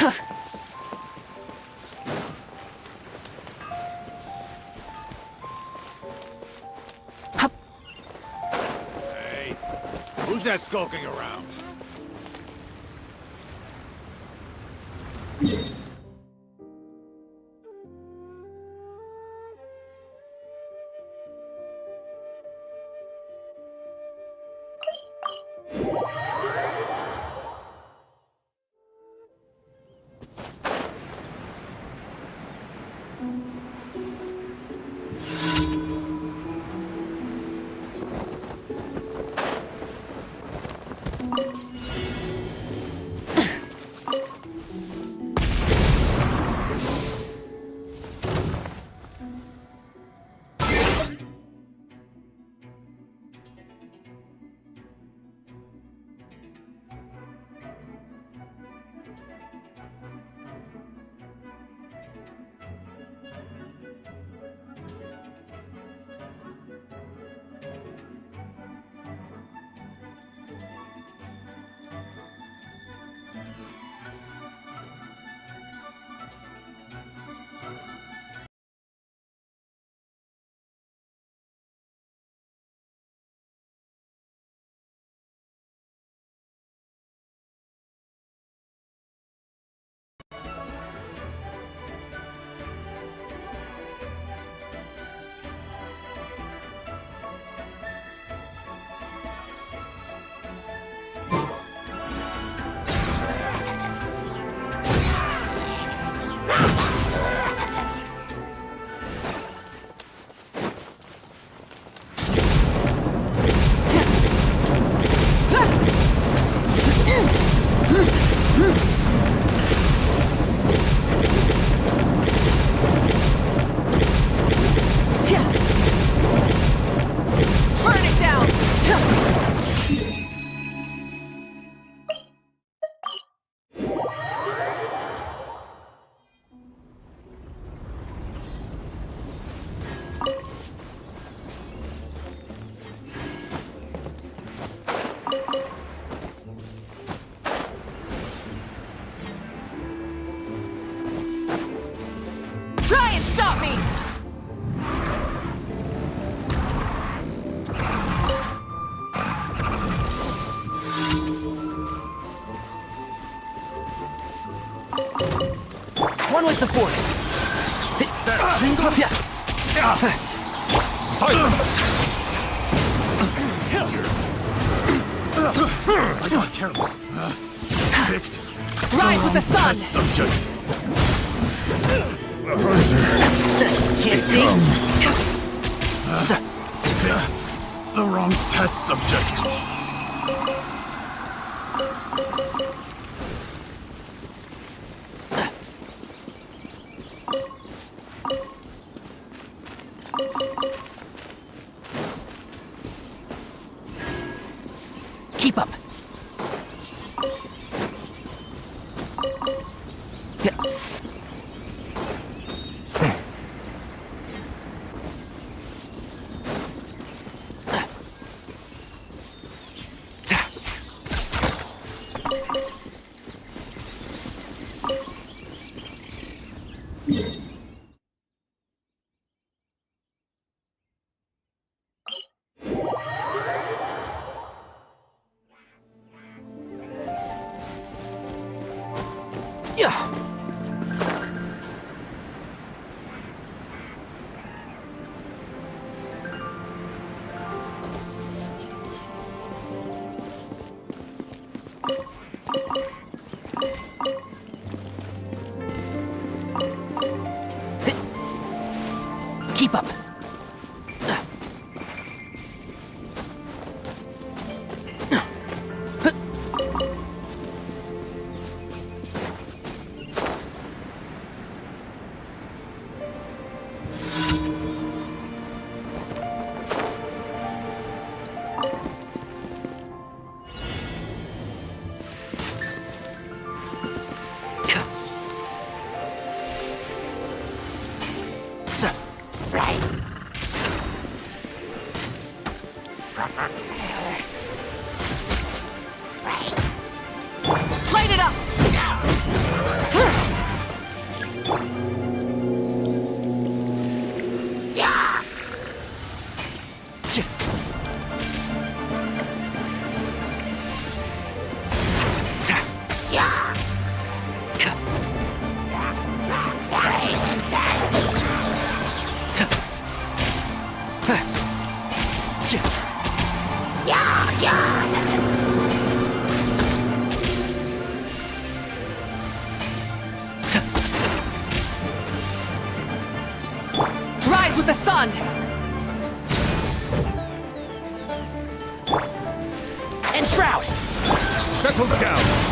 Hey, who's that skulking around? One with the force. Silence! I got careless. Rise with the sun! Subject. Can't see. The wrong test subject. Keep up. Yeah. Keep up. Light it up! Rise with the sun! And shroud! Settle down!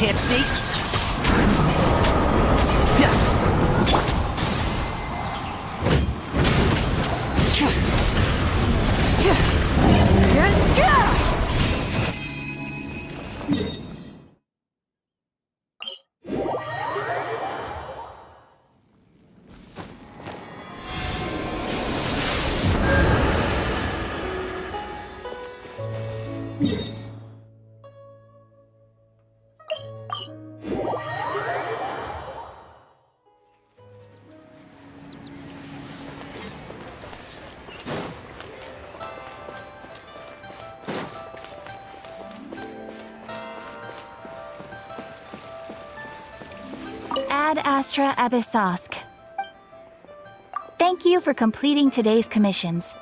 Can't see? Ad Astra Abyssosk. Thank you for completing today's commissions.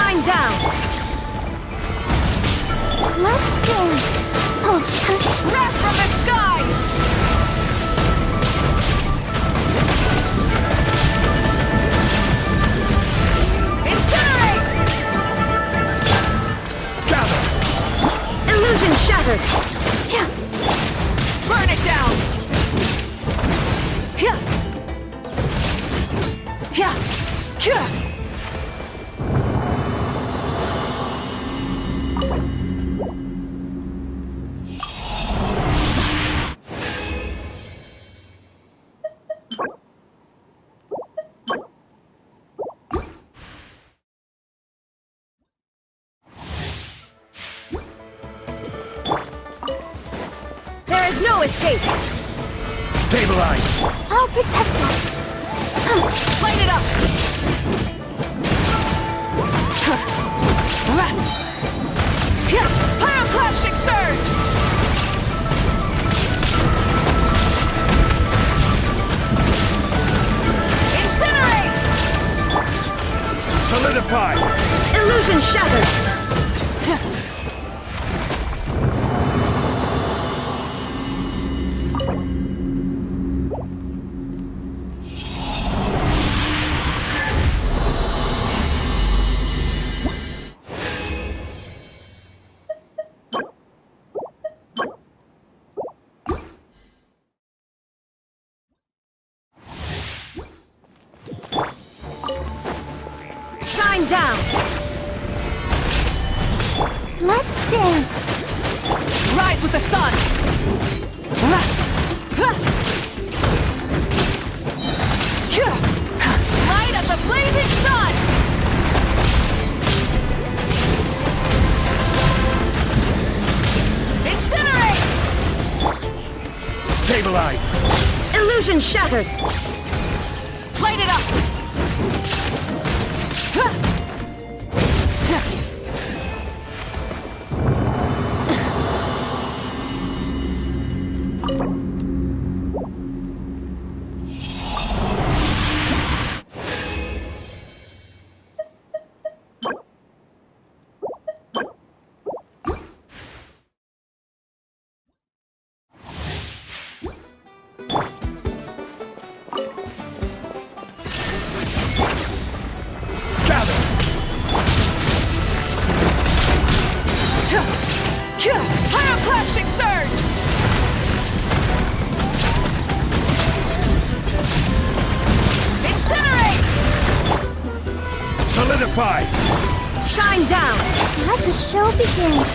Shine down! Let's dance! Wrath from the sky! Incinerate! Gather! Illusion shattered! Burn it down! There is no escape! Stabilize! I'll protect us! Light it up! Pyroclastic surge! Incinerate! Solidify! Illusion shattered! Shine down! Let's dance! Rise with the sun! Light of the blazing sun! Incinerate! Stabilize! Illusion shattered! Light it up! Gather! Pyroclastic surge! Incinerate! Solidify! Shine down! Let the show begin!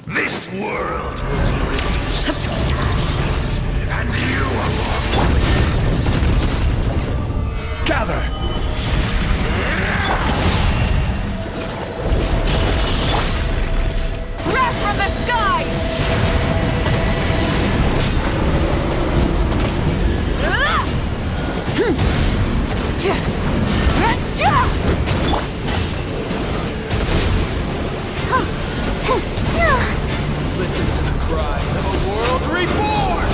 This world will be reduced to ashes, and you along with it. Gather! Wrath from the skies! Listen to the cries of a world reborn!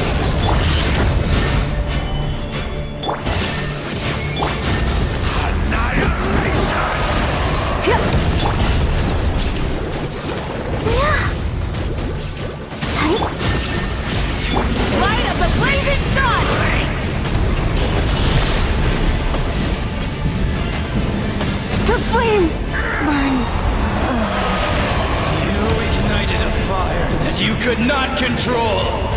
Annihilation! Light of the blazing sun! The flame burns. You ignited a fire that you could not control!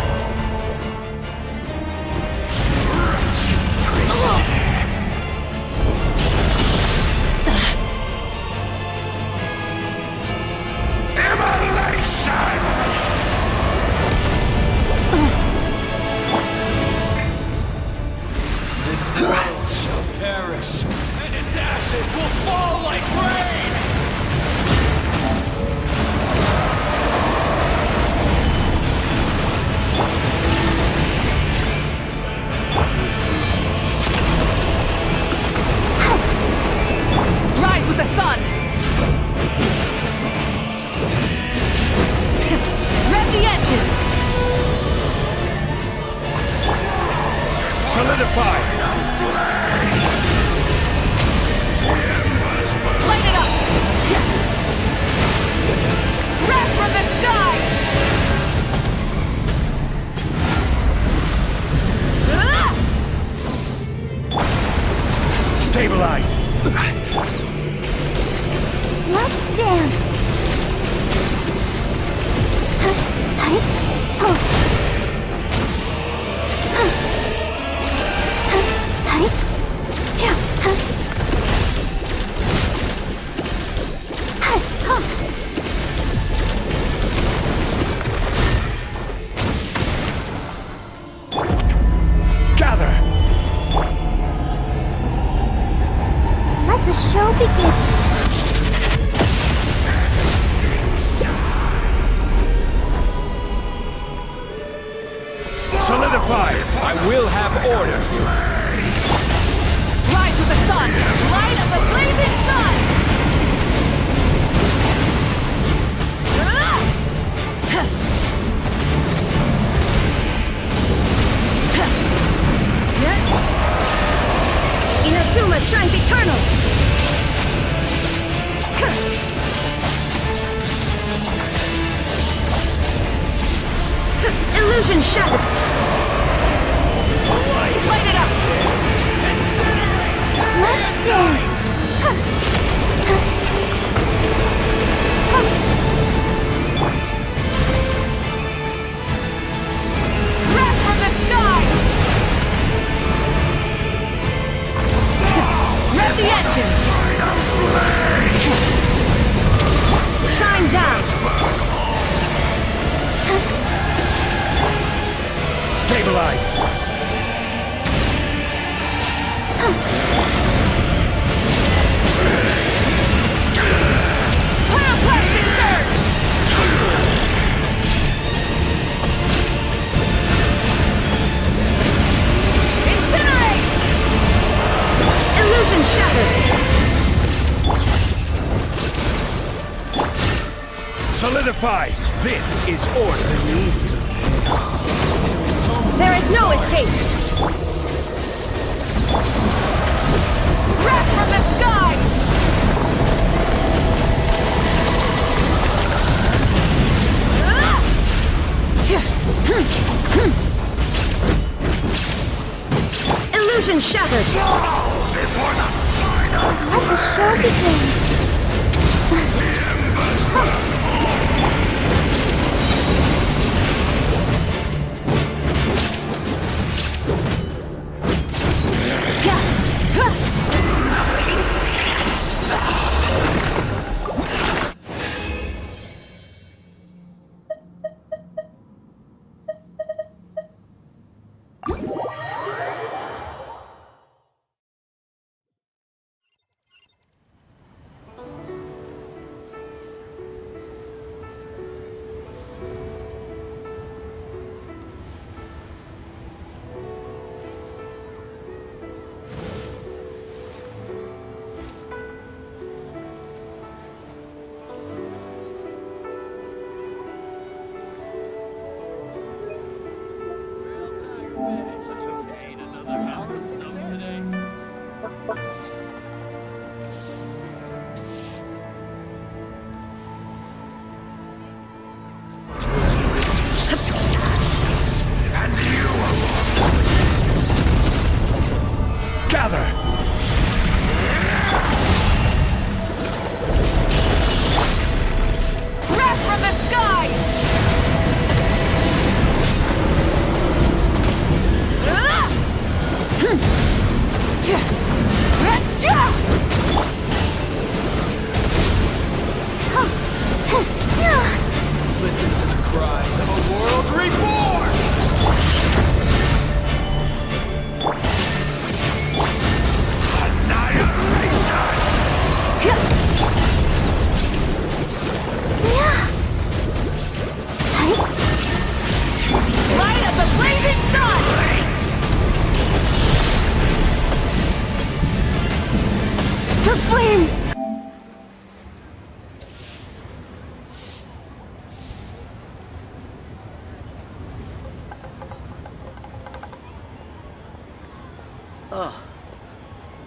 Immolation! This world shall perish, and its ashes will fall like rain! Rise Let's dance. Gather! Let the show begin. Solidify! I will have order. Rise with the sun! Light of the blazing sun! Inazuma shines eternal. Illusion shattered. Light it up! Let's dance. Wrath from the sky! Rev the engines! Shine down. Stabilize! Pyroclastic surge! Incinerate! Illusion shattered. Solidify! This is order. There is no escape. Wrath from the sky! Illusion shattered. Let the show begin.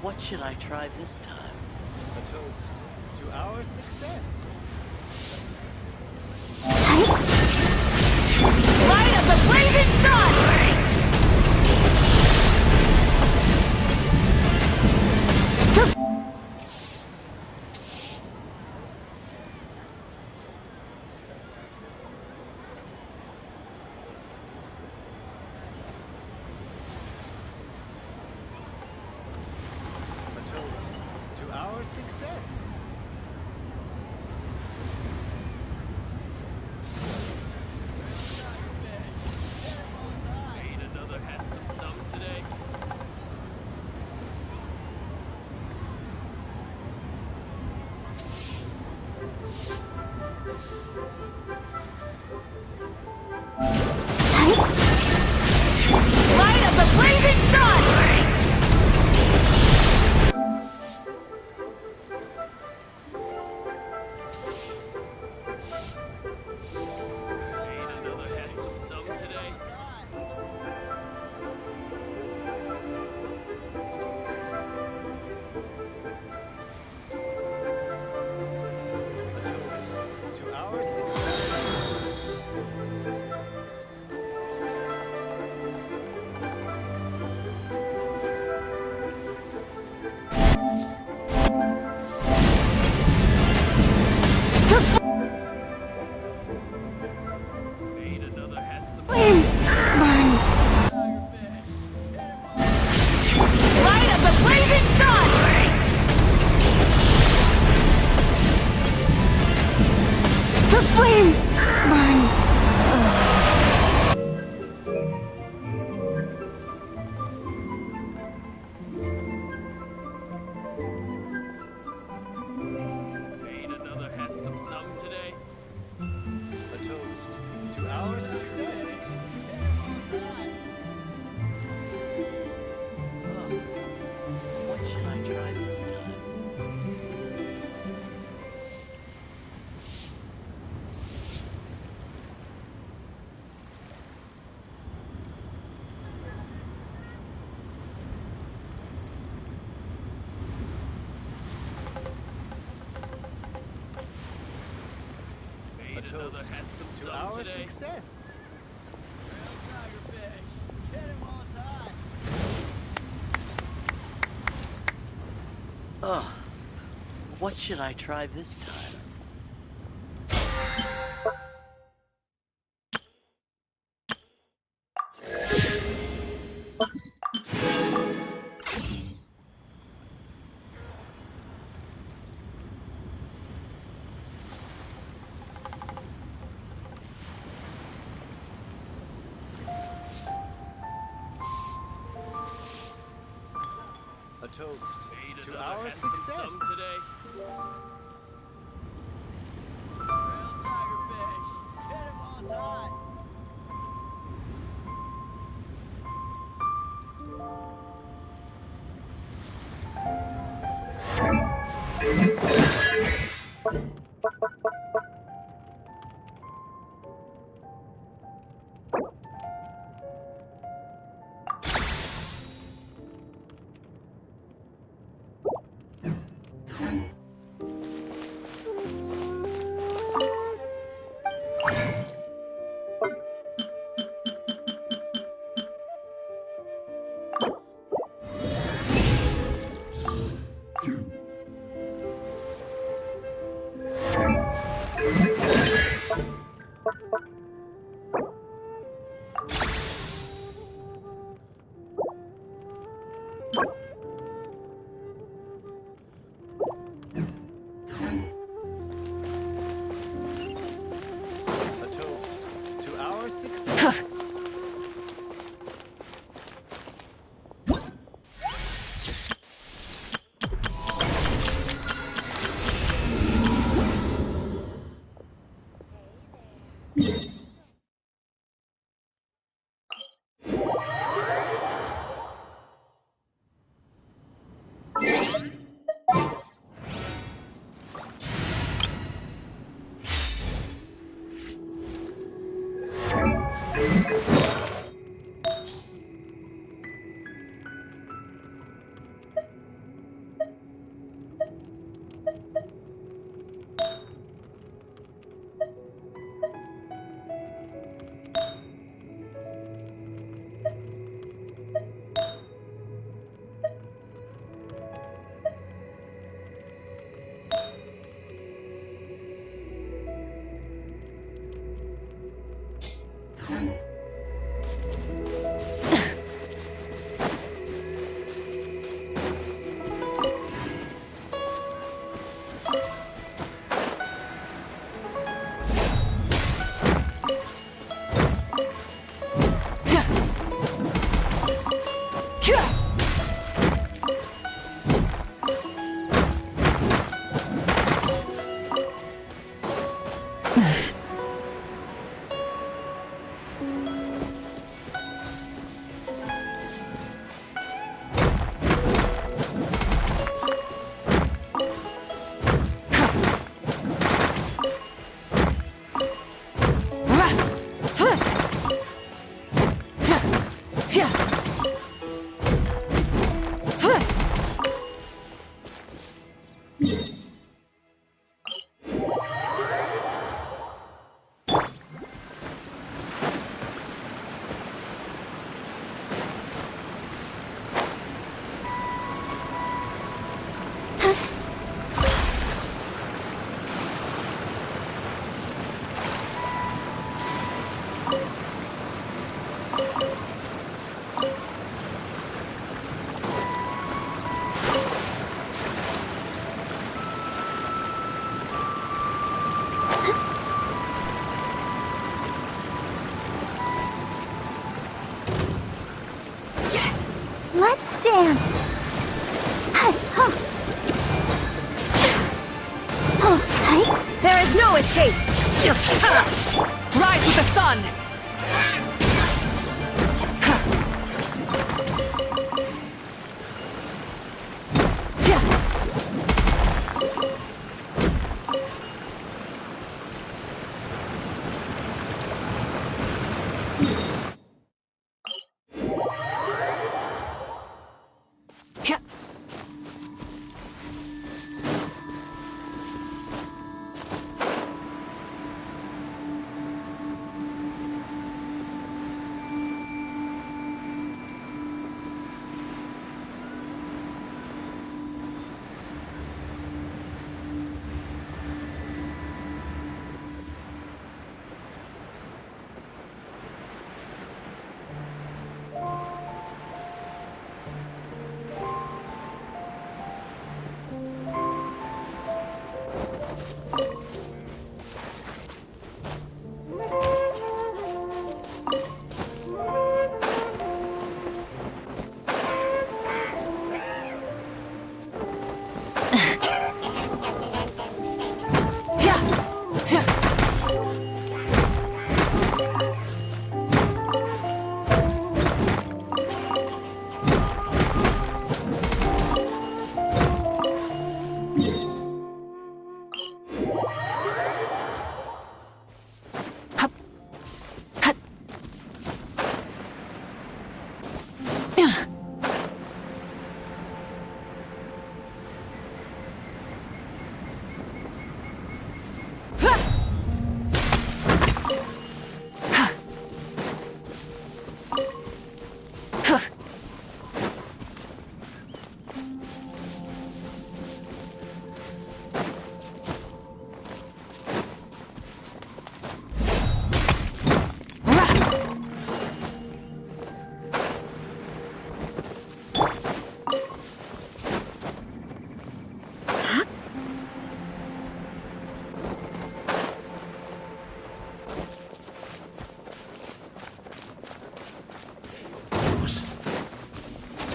What should I try this time? A toast to our success. Light as a blazing sun! success. Ain't another handsome sum today. Light us a blazing sun! Ain't another handsome sum today. A toast to our success. Ain't another handsome Light us a blazing sun! The flame burns. Ain't another handsome sum today. A toast to our success. Oh, what should I try this time? A Ain't another toast handsome to sum our today. success. Oh, what should I try this time? A toast Ain't to another our handsome success. sum today. escape! Rise with the sun!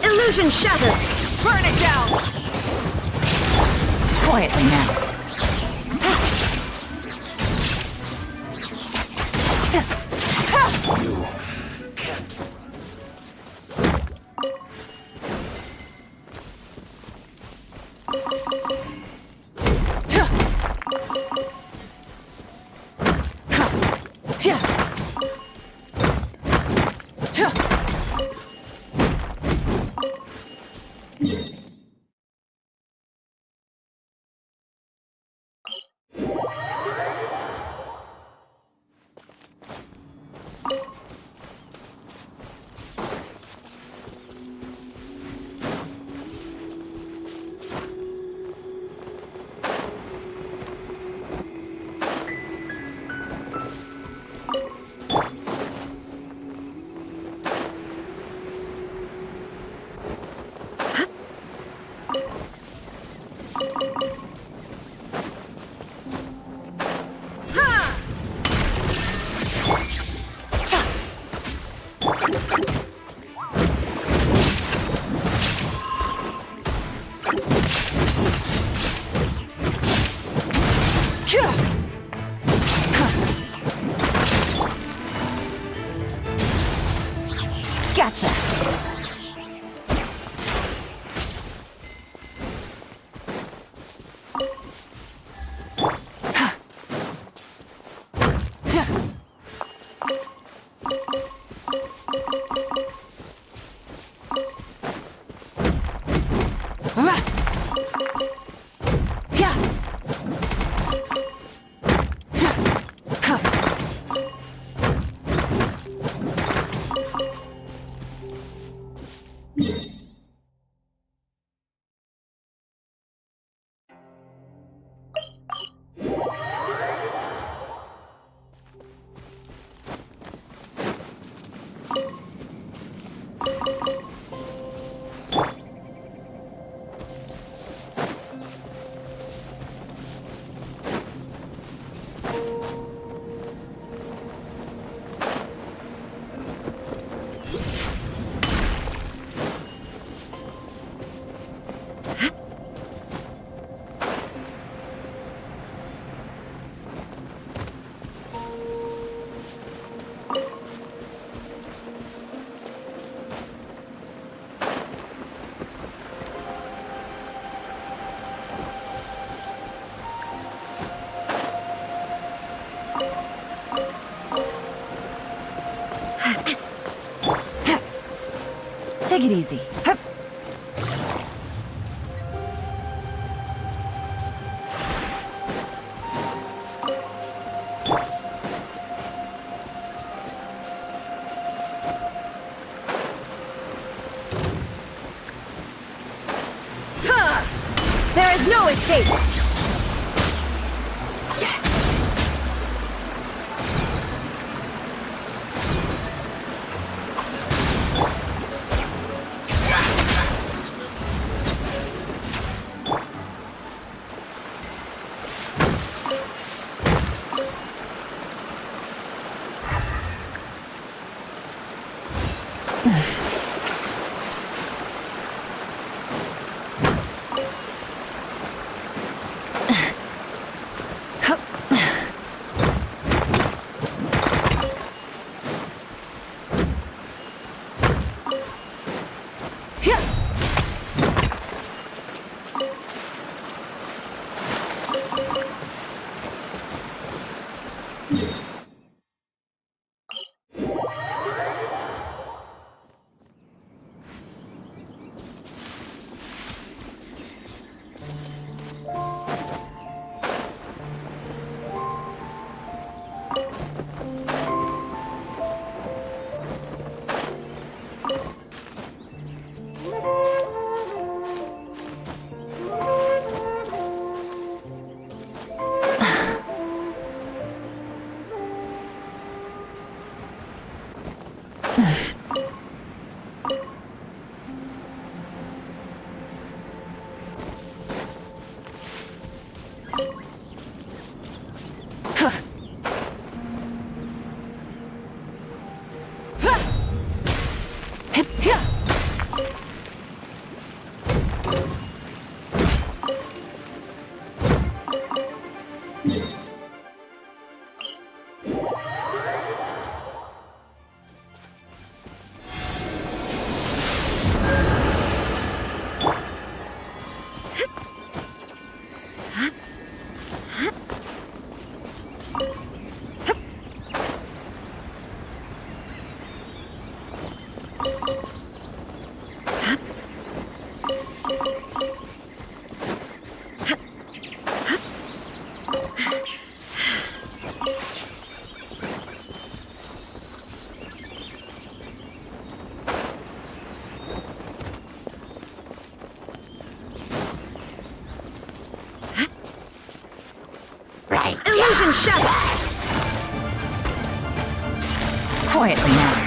Illusion shattered! Burn it down! Quietly now. You can't. Take it easy. Hup. There is no escape! Illusion shattered! Quietly now.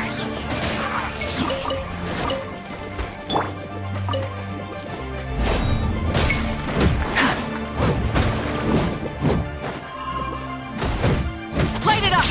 Light it up!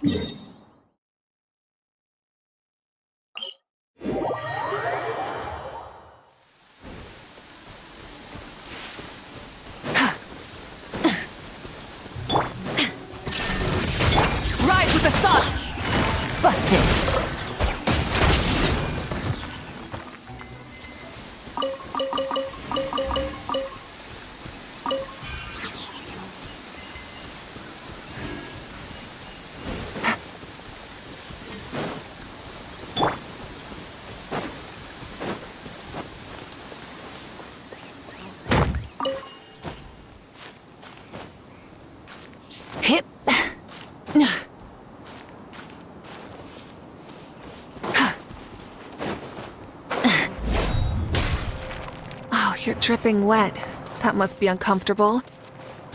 Rise with the sun! Busted! Hip. Oh, you're dripping wet. That must be uncomfortable.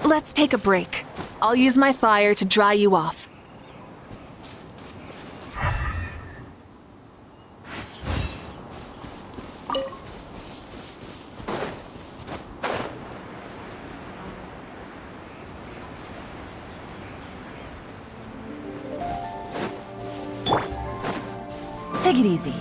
Let's take a break. I'll use my fire to dry you off. Take it easy.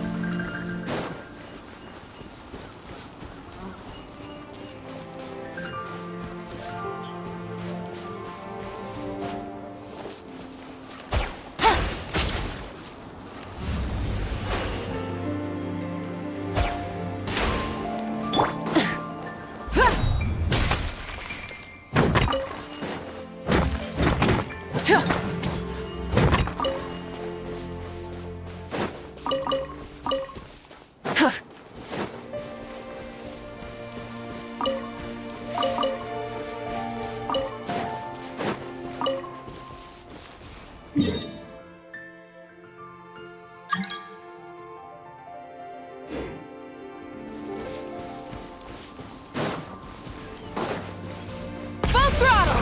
Full throttle!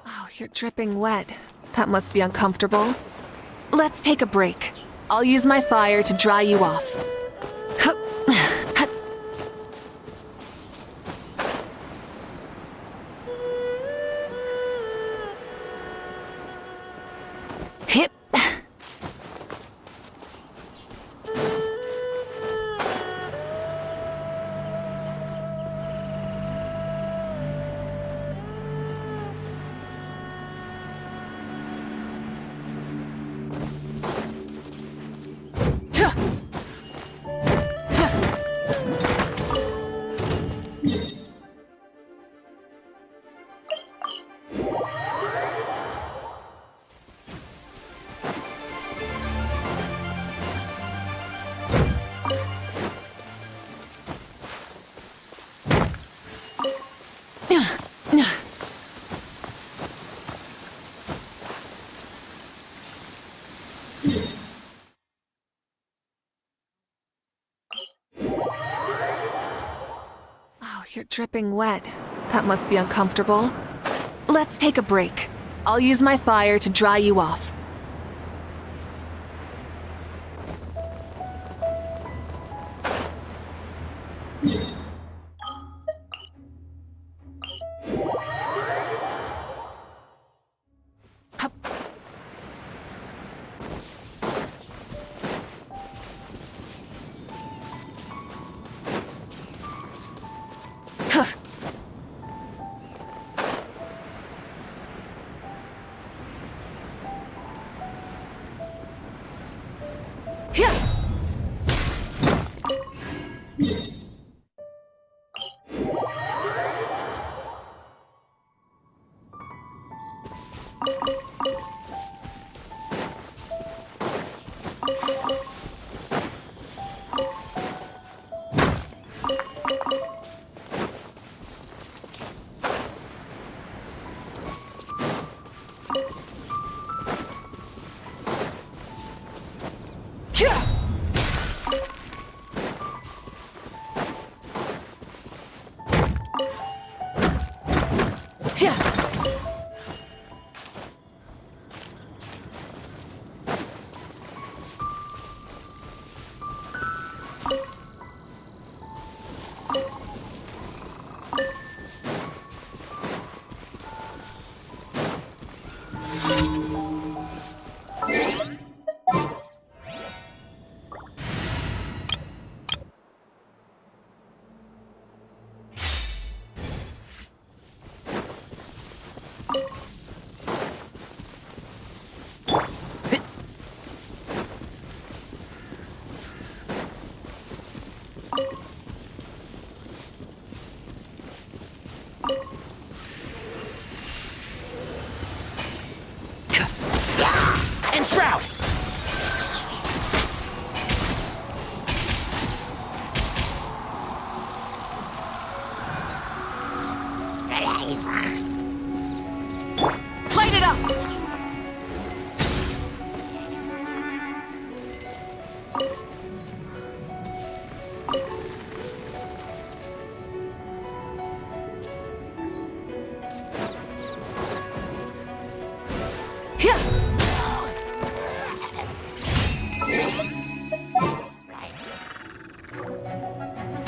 Oh, you're dripping wet. That must be uncomfortable. Let's take a break. I'll use my fire to dry you off. Hip. Oh, you're dripping wet. That must be uncomfortable. Let's take a break. I'll use my fire to dry you off. Yeah. Enshroud! Light it up!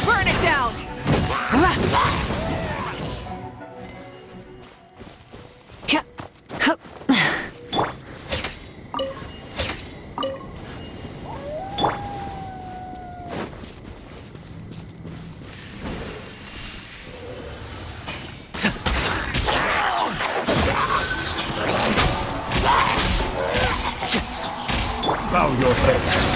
Burn it down! Bow your head.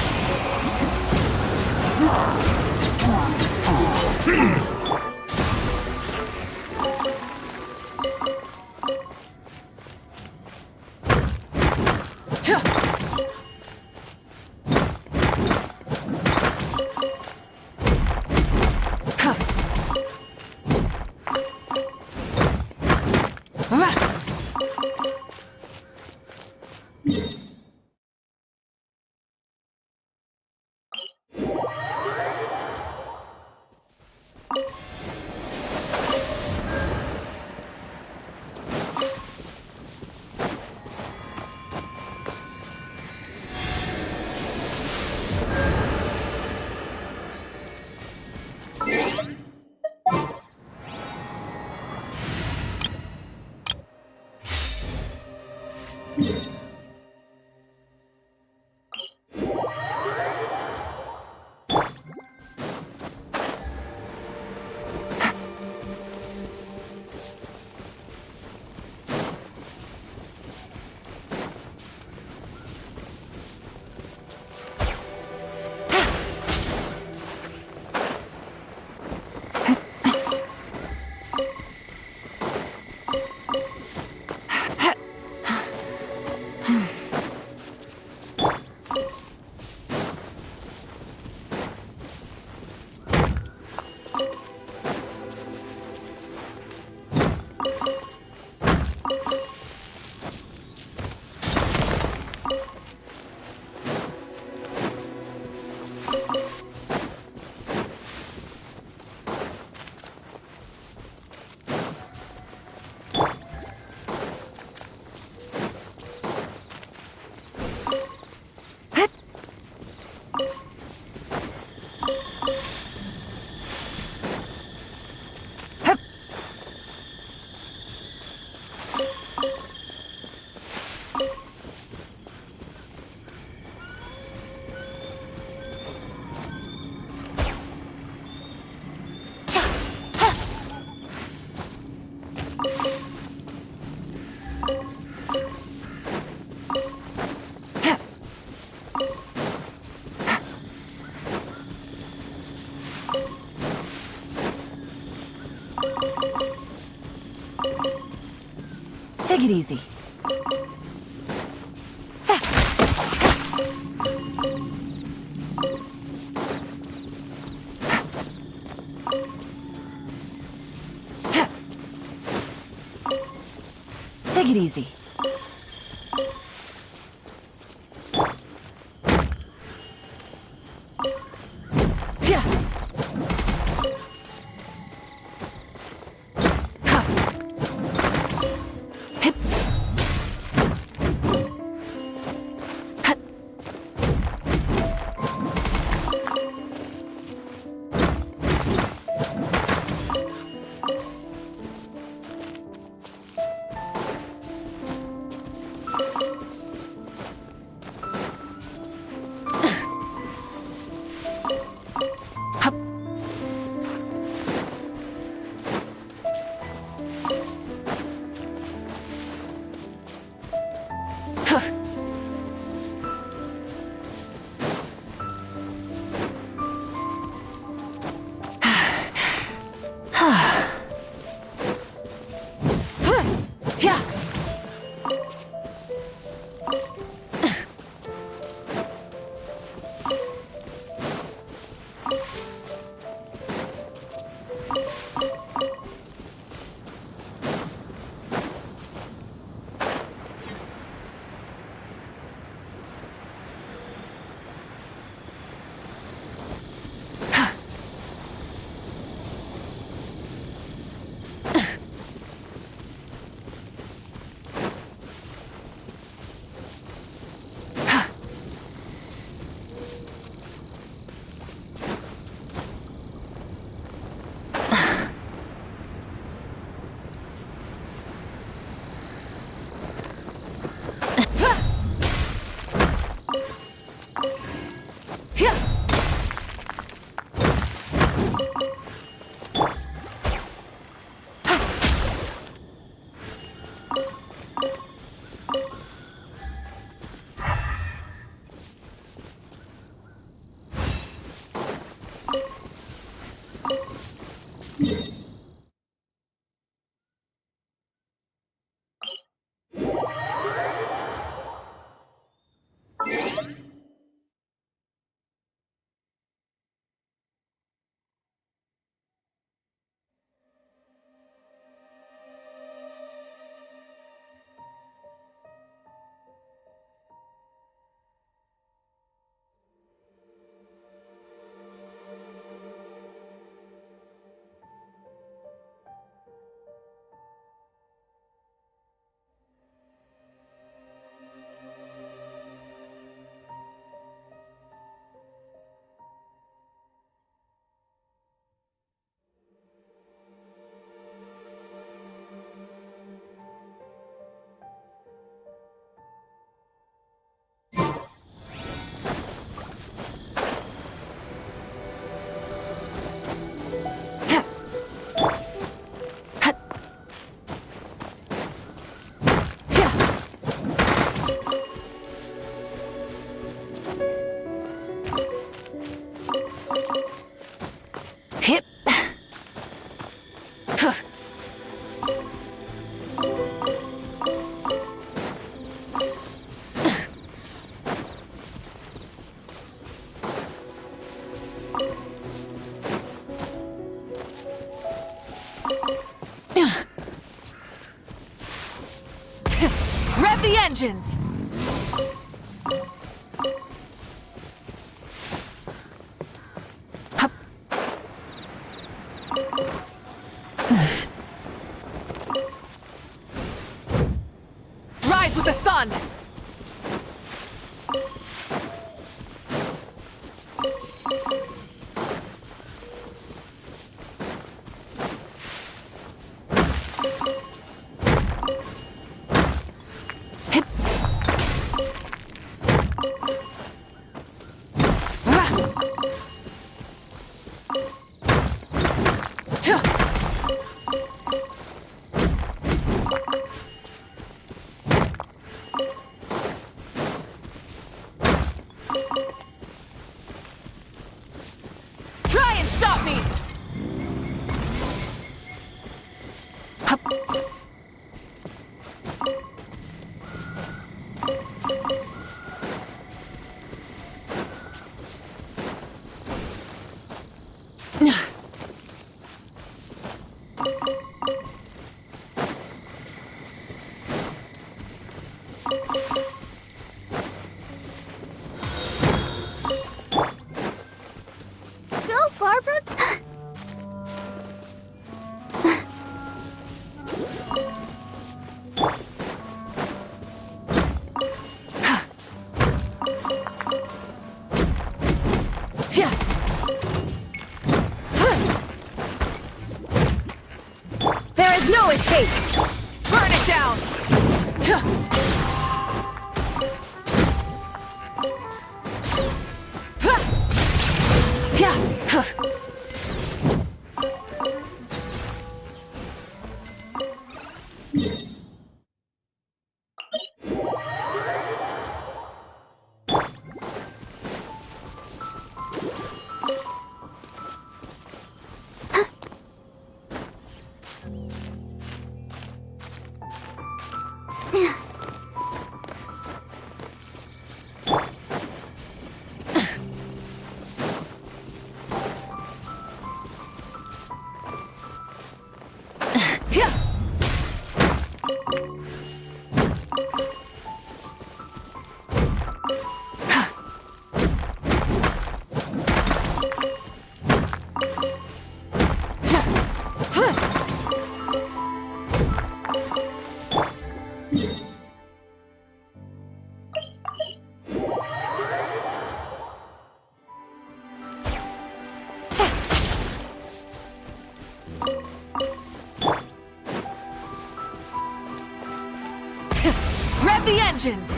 Take it easy. Take it easy. Hip. Huh. Rev the engines! Hup. Rise with the sun! Try and stop me! Hup. Go, Barbara! There is no escape! Burn it down! Rev the engines!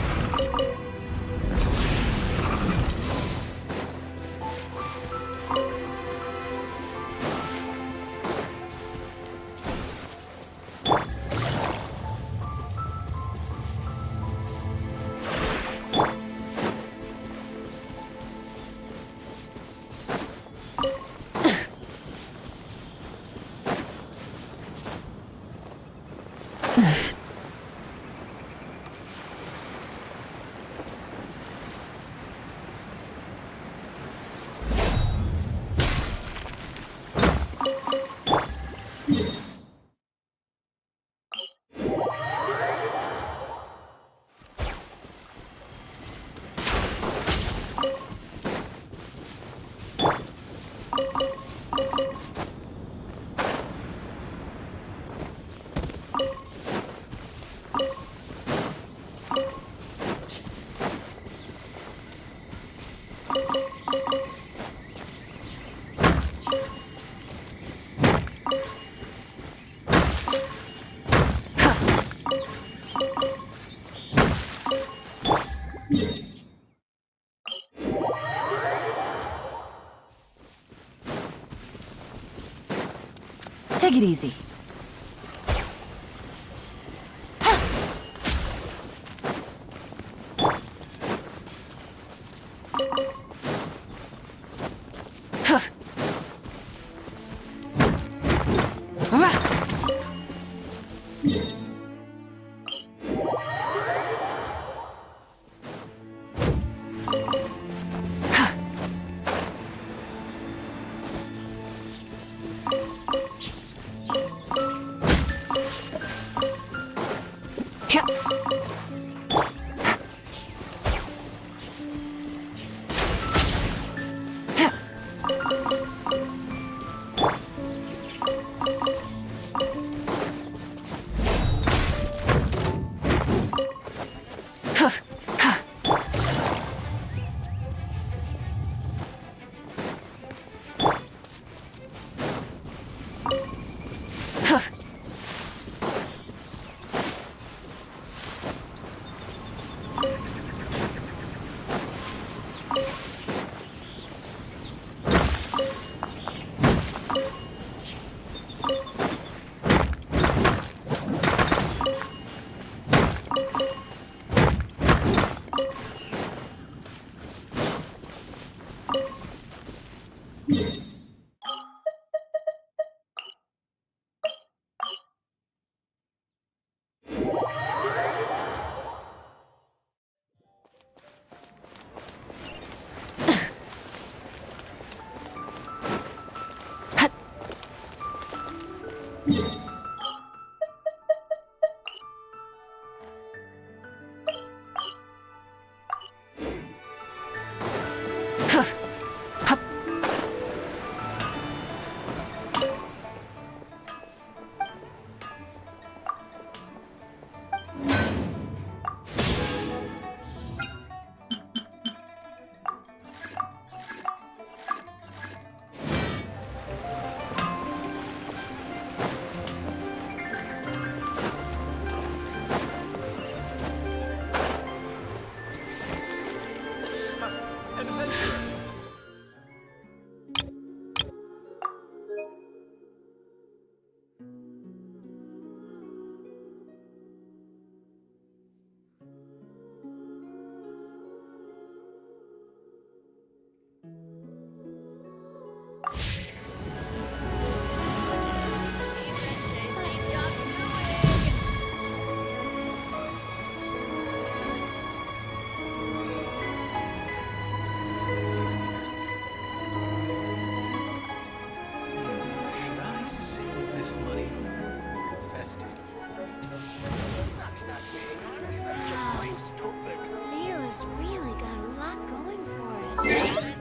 Take it easy. Should I save this money or invest it? That's not being honest, that's just plain stupid. Leo's really got a lot going for it.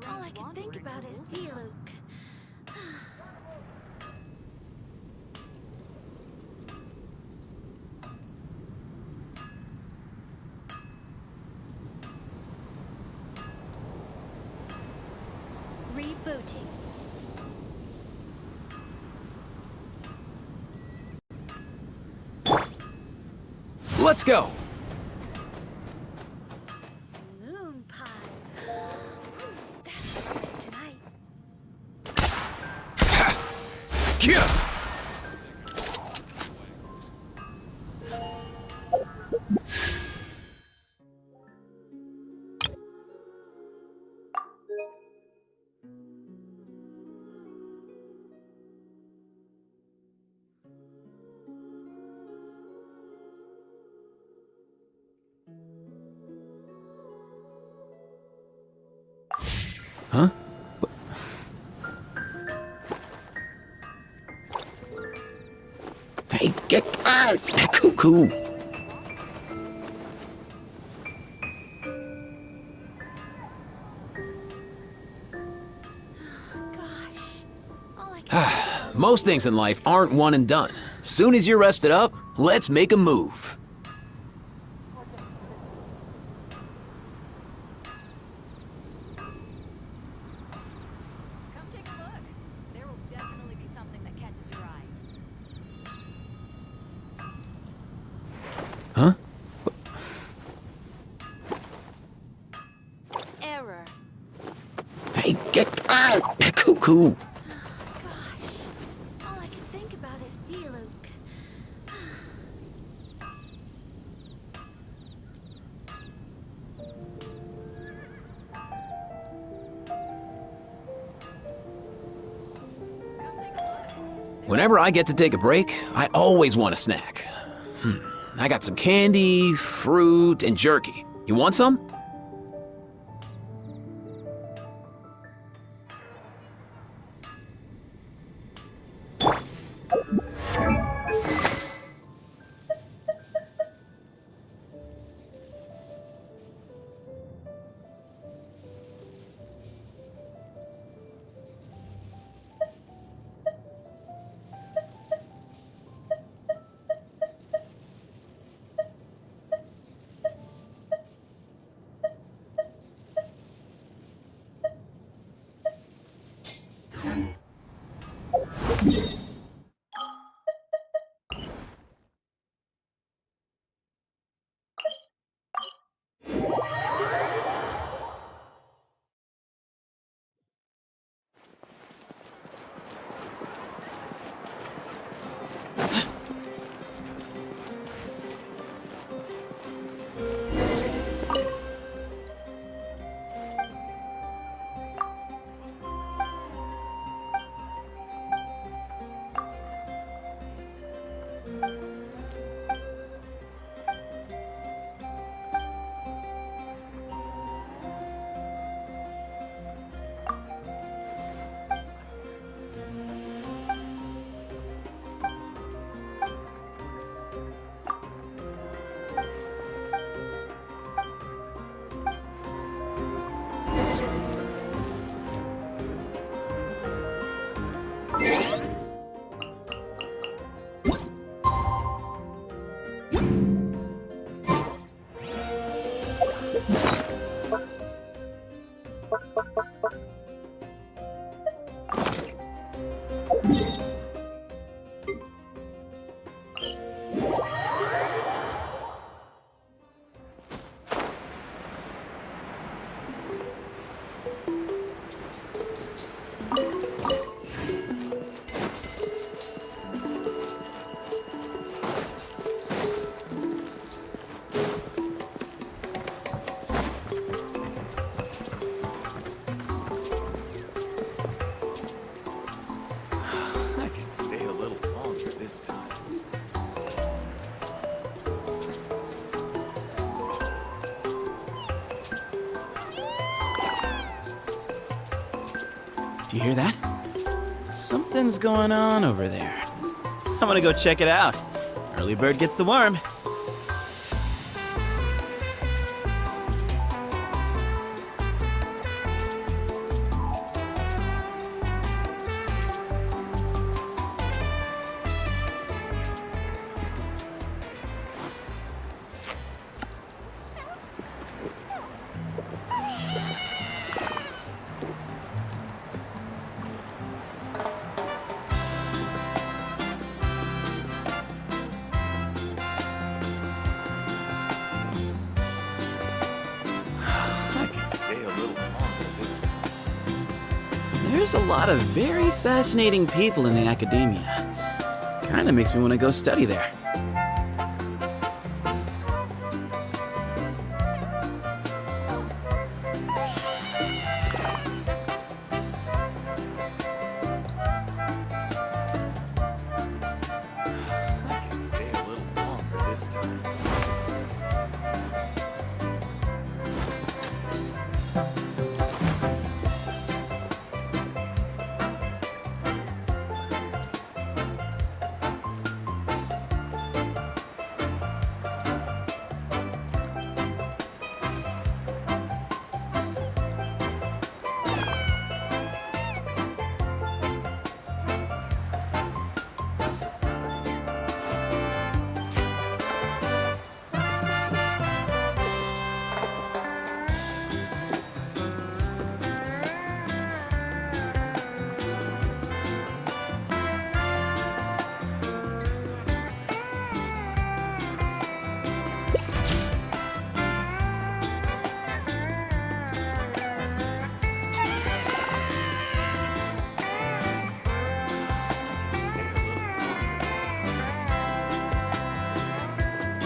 All I can think about is D-Luke. Rebooting. Let's go! Moon pie. That's what I'll make tonight. Yeah! Huh? Hey, get out! Cuckoo! Gosh. Most things in life aren't one and done. Soon as you're rested up, let's make a move. Come take a look. There will definitely be something that catches your eye. Huh? Error. Hey, get out! Cuckoo! Gosh. All I can think about is D-Luke. Whenever I get to take a break, I always want a snack. I got some candy, fruit, and jerky. You want some? I can stay a little longer this time. Do you hear that? Something's going on over there. I'm gonna go check it out. Early bird gets the worm. I can stay a little longer this time. There's a lot of very fascinating people in the academia. Kinda makes me want to go study there. I can stay a little longer this time.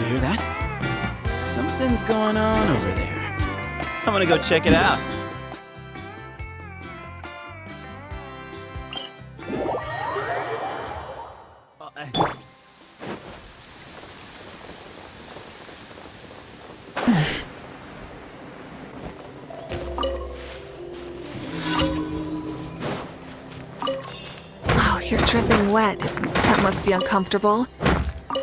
You hear that? Something's going on over there. I'm gonna go check it out. Oh, you're dripping wet. That must be uncomfortable.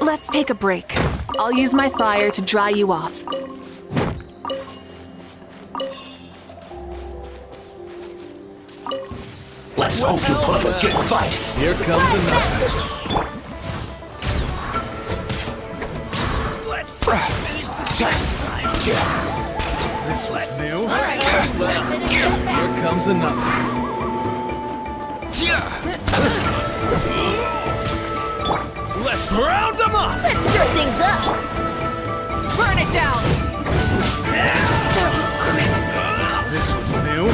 Let's take a break. I'll use my fire to dry you off. Let's hope you put up a good fight. Here comes another. Let's finish this next time. This was new. Here comes another. Let's round them up! Let's stir things up. Burn it down! This was new.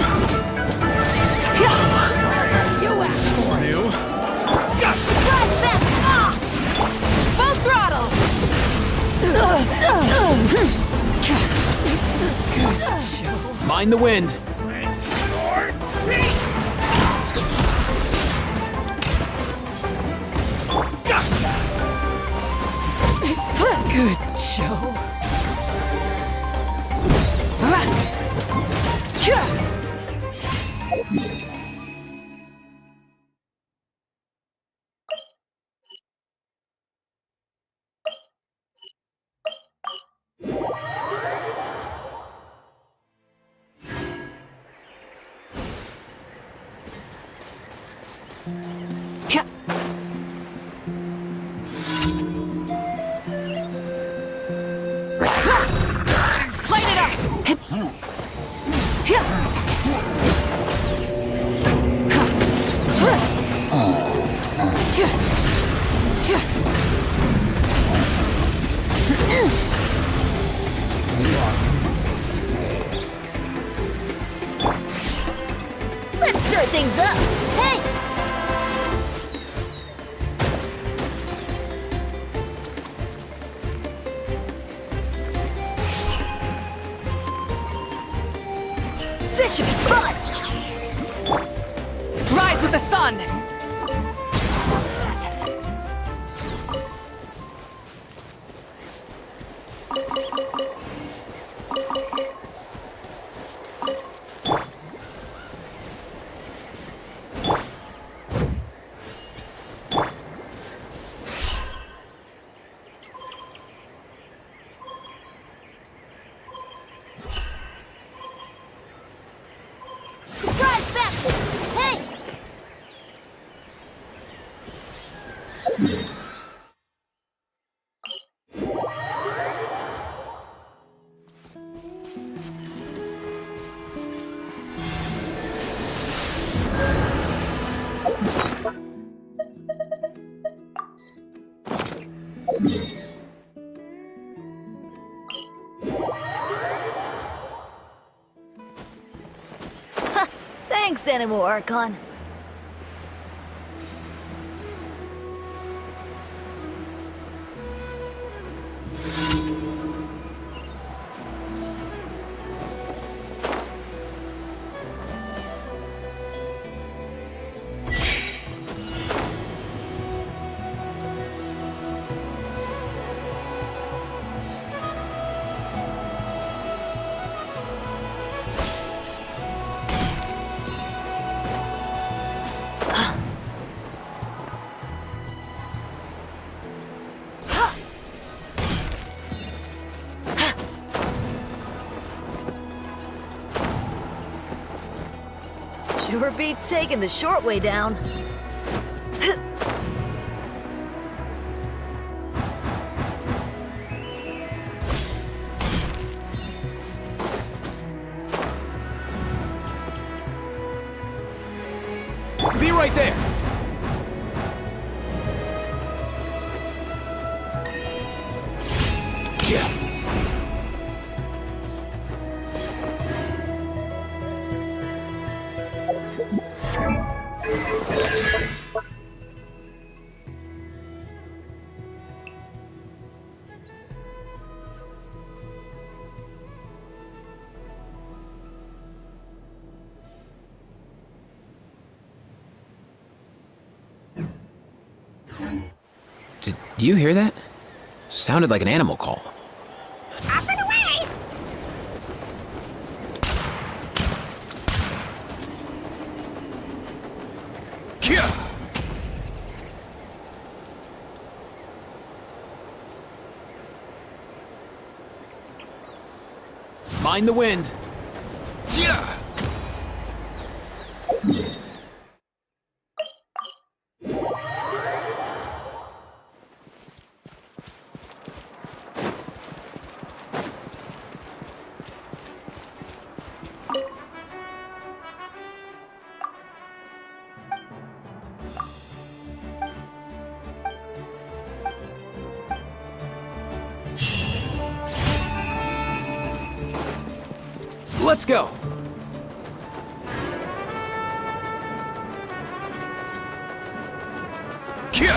You asked for it! New. Surprise back. Full throttle! Mind the wind. Good show. Light it up! Let's stir things up. Hey! This should be fun! Rise with the sun! Surprise back! Hey! Thanks, Animal Archon. Sure beats taking the short way down. Be right there. Yeah. Do you hear that? Sounded like an animal call. Up and away! Kia! Mind the wind. Kia! Let's go. Kia!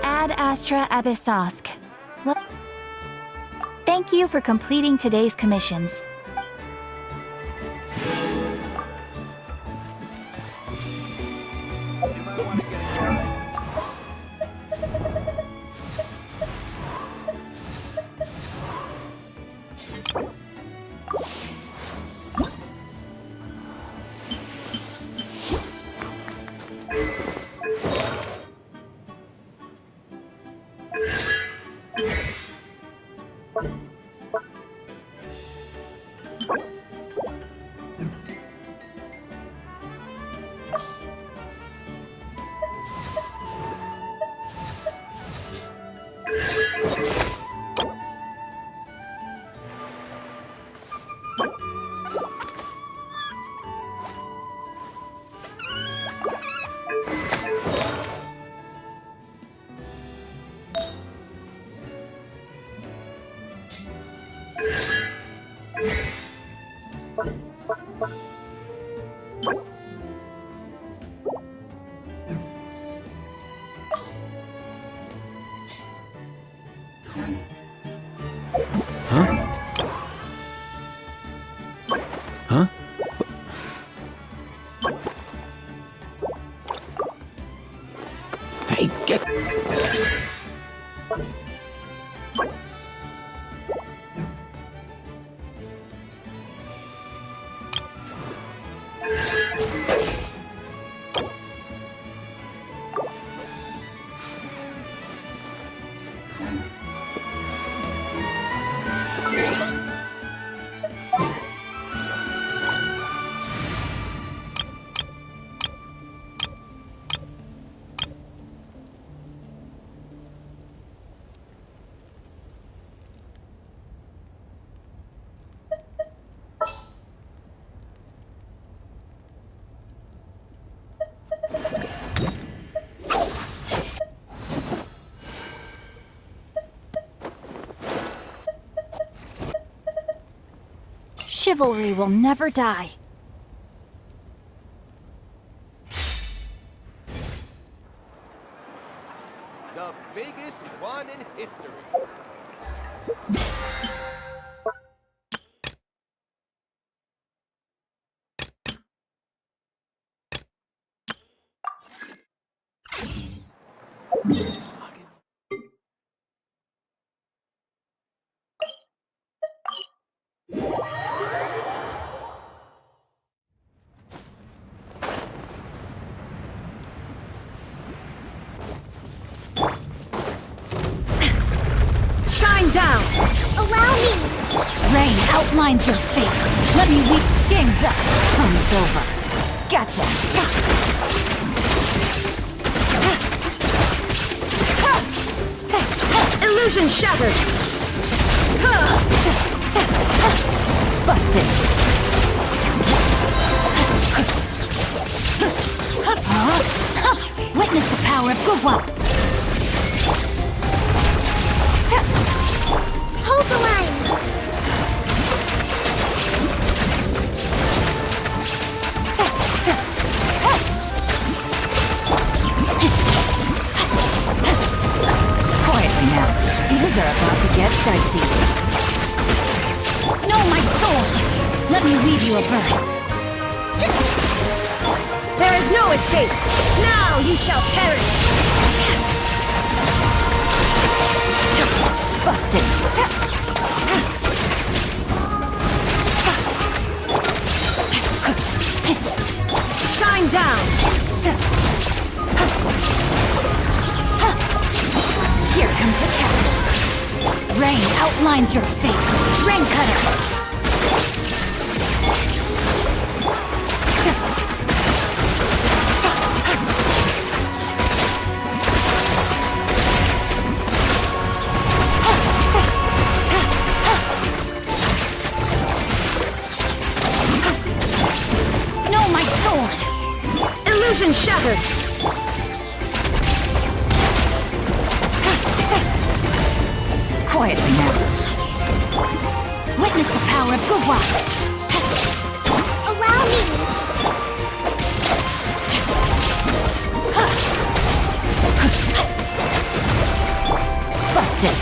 Ad Astra Abyssosk. Well, thank you for completing today's commissions. Huh? Hey, get... Chivalry will never die. The biggest one in history. Shine down! Allow me! Rain outlines your fate. Let me weep. Game's up. Fun's over. Gotcha. Illusion shattered! Busted. Witness the power of Gua. Hold the line! Quietly now. Things are about to get dicey. Know my soul! Let me weave you a verse. There is no escape! Now you shall perish! Busted. Shine down! Here comes the catch. Rain outlines your fate. Rain cutter. No, my sword! Illusion shattered! Quietly now. Witness the power of Gua. Allow me! Busted.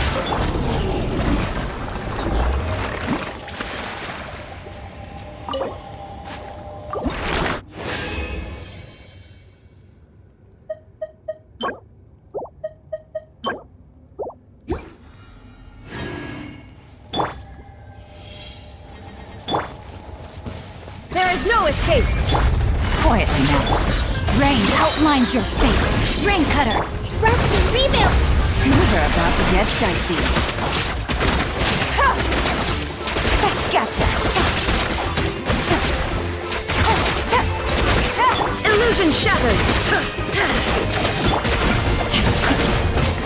There is no escape! Quietly now. Rain outlines your fate. Rain cutter. Rest and rebuild! Things are about to get dicey. Gotcha. Illusion shattered!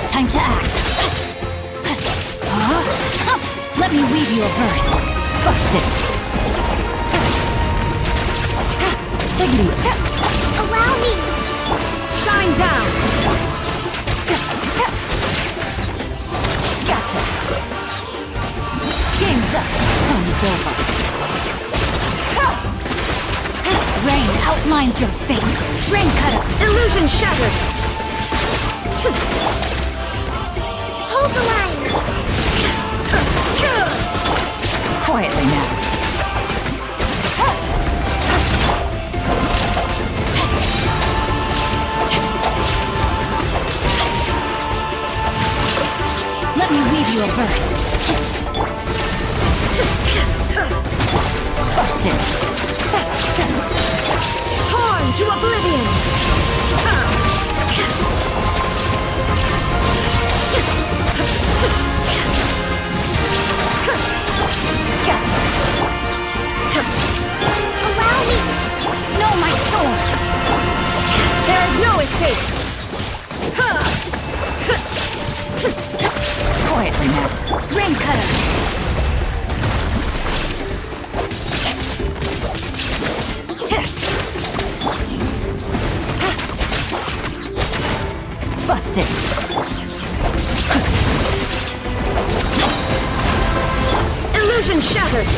Time to act. Let me weave you a verse. Busted. Tiggity. Allow me! Shine down! Gotcha. Game's up. Fun's over. Rain outlines your fate. Rain cutter. Illusion shattered! Hold the line! Quietly now. Let me weave you a verse. Busted. Torn to oblivion! Gotcha. Allow me! No, my sword. There is no escape! Quietly now. Rain cutter. Busted. Illusion shattered!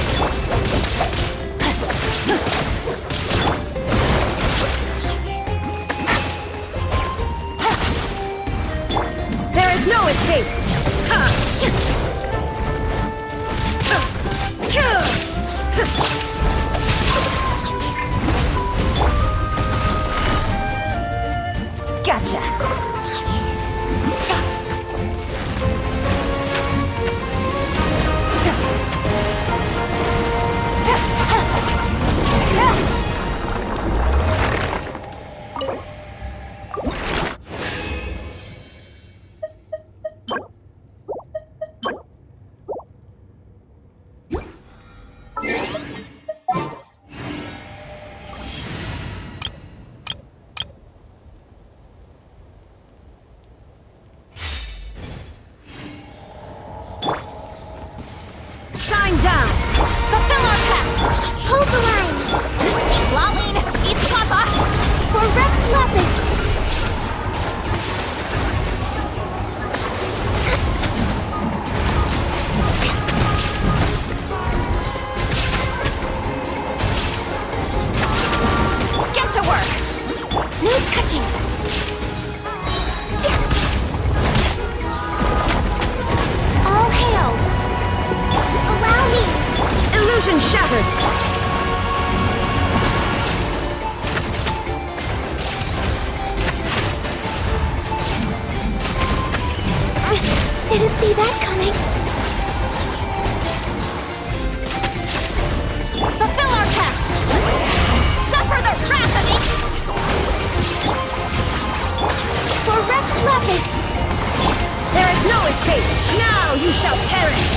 There is no escape! Gotcha. shall perish!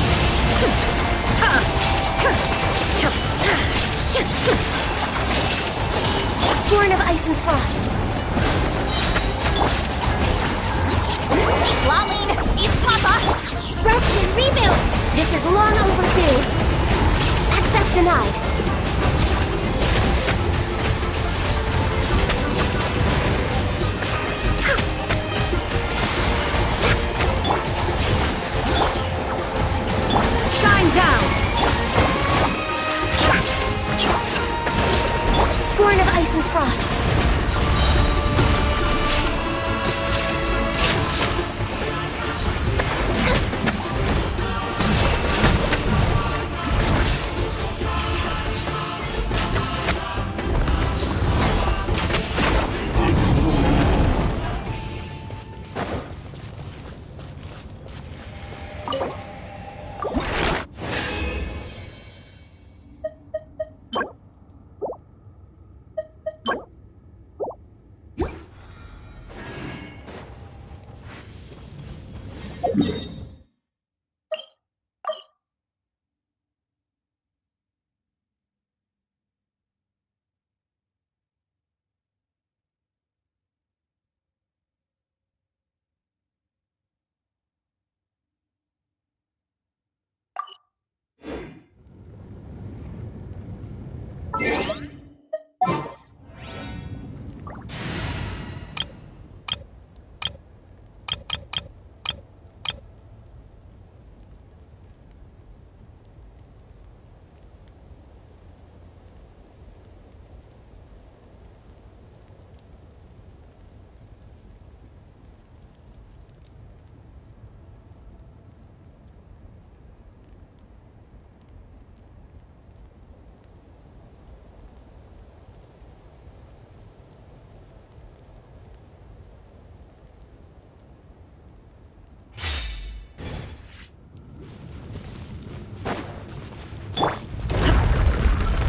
Born of ice and frost. Lolene! Eat Papa! Rest and rebuild! This is long overdue. Access denied. Shine down! Born of ice and frost.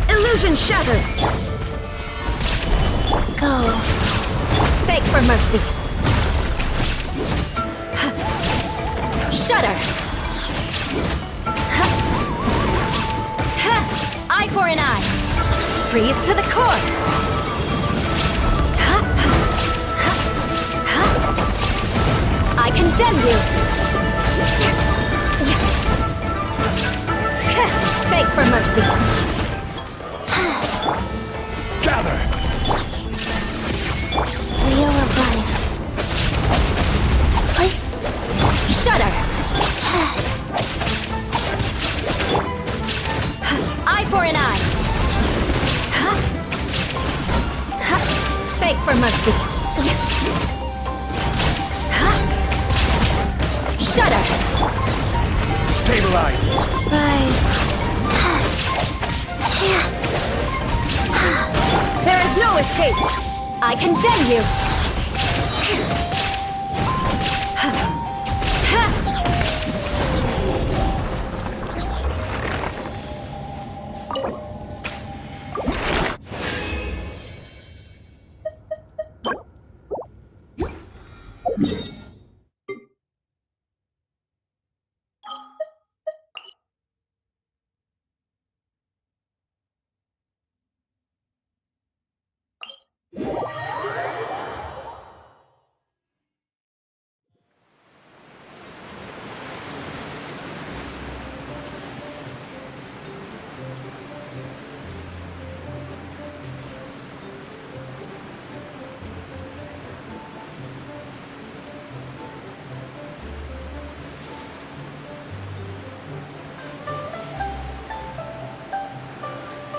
Illusion shattered! Go. Beg for mercy! Shudder! Eye for an eye! Freeze to the core! I condemn you! Beg for mercy! Gather! Wheel of life. Shudder! Eye for an eye! Beg for mercy! Shudder! Stabilize! Rise. There is no escape! I condemn you!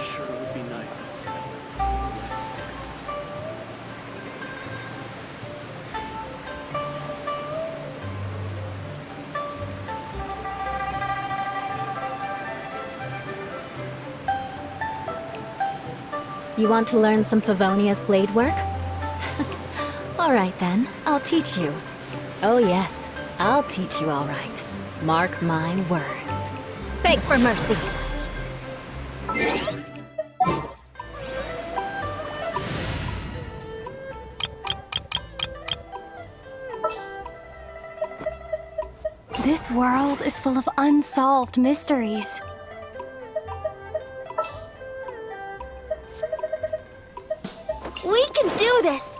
Sure would be nice if we could afford less suckers. You want to learn some Favonia's blade work? Alright then, I'll teach you. Oh yes, I'll teach you alright. Mark my words. Beg for mercy. This world is full of unsolved mysteries. We can do this!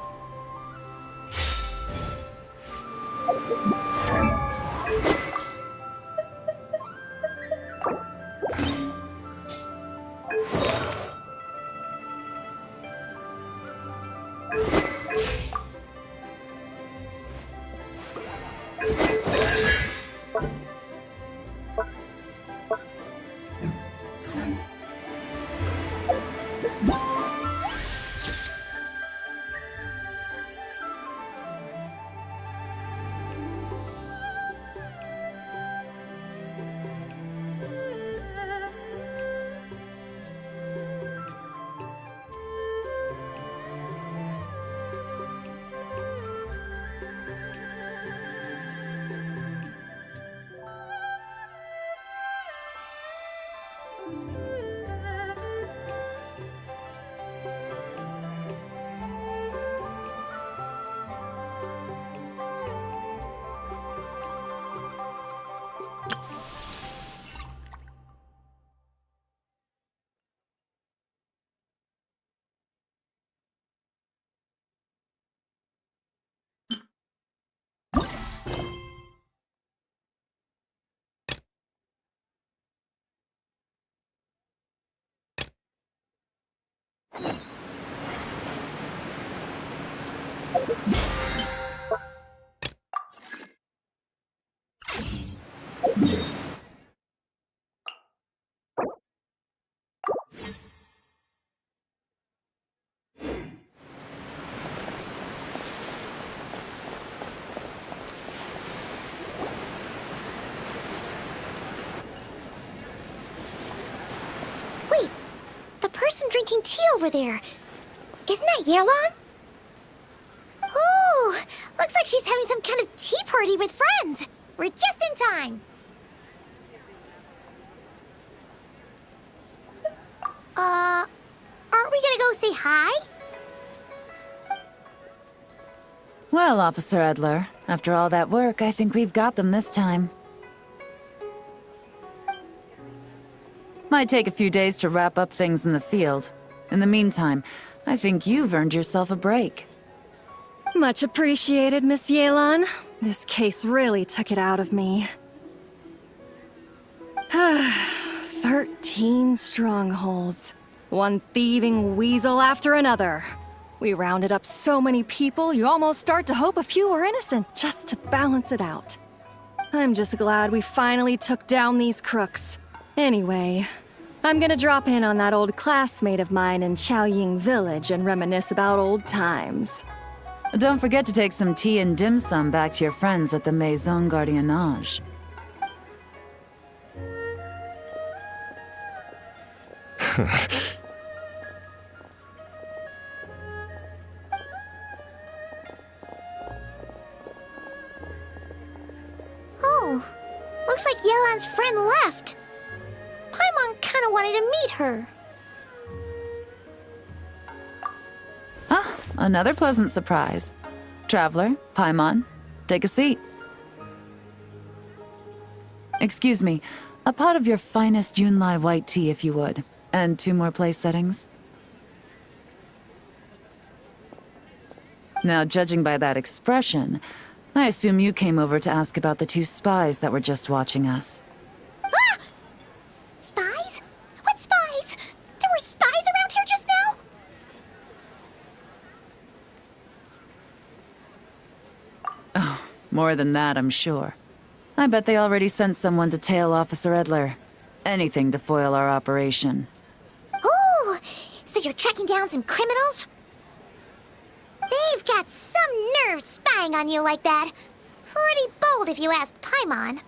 Wait, the person drinking tea over there. Isn't that Yelan? Oh, looks like she's having some kind of tea party with friends. We're just in time. Aren't we gonna go say hi? Well, Officer Edler, after all that work, I think we've got them this time. Might take a few days to wrap up things in the field. In the meantime, I think you've earned yourself a break. Much appreciated, Miss Yelan. This case really took it out of me. 13 strongholds. One thieving weasel after another. We rounded up so many people, you almost start to hope a few were innocent, just to balance it out. I'm just glad we finally took down these crooks. Anyway, I'm gonna drop in on that old classmate of mine in Chaoying Village and reminisce about old times. Don't forget to take some tea and dim sum back to your friends at the Maison Gardiennage. Oh, looks like Yelan's friend left. Paimon kinda wanted to meet her. Ah, another pleasant surprise. Traveler, Paimon, take a seat. Excuse me, a pot of your finest Yunlai white tea if you would, and 2 more place settings. Now, judging by that expression, I assume you came over to ask about the 2 spies that were just watching us. Ah! Spies? What spies? There were spies around here just now? Oh, more than that, I'm sure. I bet they already sent someone to tail Officer Edler. Anything to foil our operation. Oh, so you're tracking down some criminals? They've got some nerve spying on you like that. Pretty bold if you ask Paimon.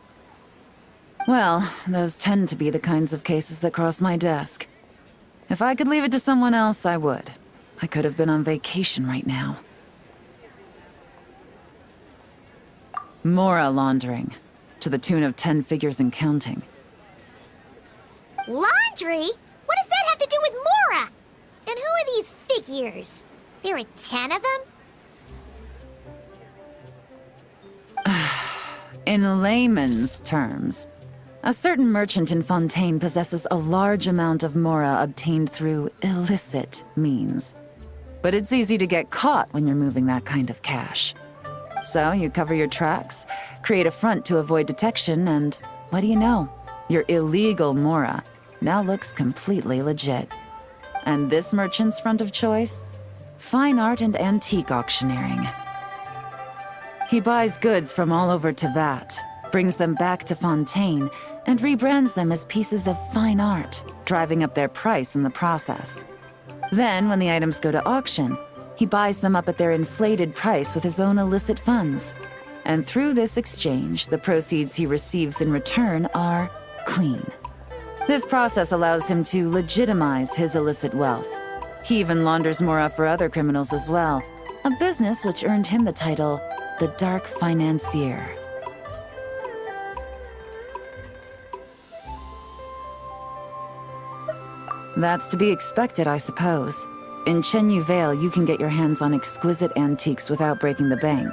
Well, those tend to be the kinds of cases that cross my desk. If I could leave it to someone else, I would. I could have been on vacation right now. Mora laundering, to the tune of 10 figures and counting. Laundry? What does that have to do with Mora? And who are these figures? There are 10 of them? In layman's terms, a certain merchant in Fontaine possesses a large amount of mora obtained through illicit means. But it's easy to get caught when you're moving that kind of cash. So you cover your tracks, create a front to avoid detection, and what do you know? Your illegal mora now looks completely legit. And this merchant's front of choice? Fine art and antique auctioneering. He buys goods from all over Tevat, brings them back to Fontaine, and rebrands them as pieces of fine art, driving up their price in the process. Then, when the items go to auction, he buys them up at their inflated price with his own illicit funds. And through this exchange, the proceeds he receives in return are clean. This process allows him to legitimize his illicit wealth. He even launders mora for other criminals as well, a business which earned him the title, the Dark Financier. That's to be expected, I suppose. In Chenyu Vale, you can get your hands on exquisite antiques without breaking the bank.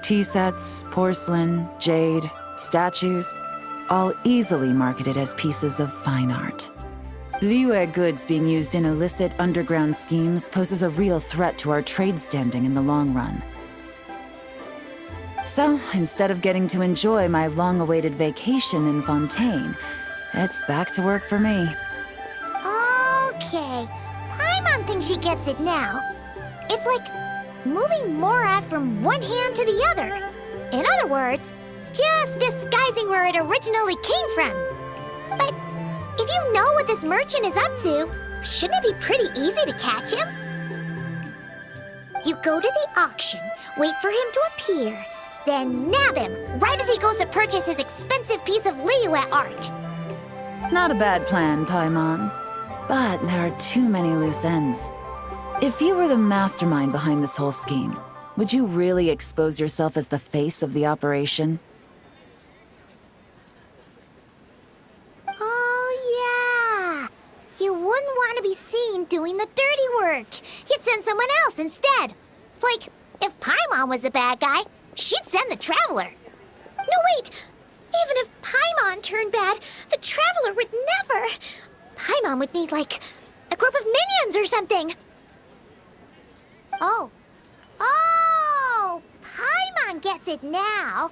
Tea sets, porcelain, jade, statues, all easily marketed as pieces of fine art. Liyue goods being used in illicit underground schemes poses a real threat to our trade standing in the long run. So, instead of getting to enjoy my long-awaited vacation in Fontaine, it's back to work for me. Okay, Paimon thinks she gets it now. It's like moving mora from one hand to the other. In other words, just disguising where it originally came from. But if you know what this merchant is up to, shouldn't it be pretty easy to catch him? You go to the auction, wait for him to appear, then nab him right as he goes to purchase his expensive piece of Liyue art. Not a bad plan, Paimon. But there are too many loose ends. If you were the mastermind behind this whole scheme, would you really expose yourself as the face of the operation? Oh, yeah. You wouldn't want to be seen doing the dirty work. You'd send someone else instead. Like, if Paimon was the bad guy, she'd send the Traveler. No, wait! Even if Paimon turned bad, the Traveler would never... Paimon would need, like, a group of minions or something. Oh. Oh! Paimon gets it now.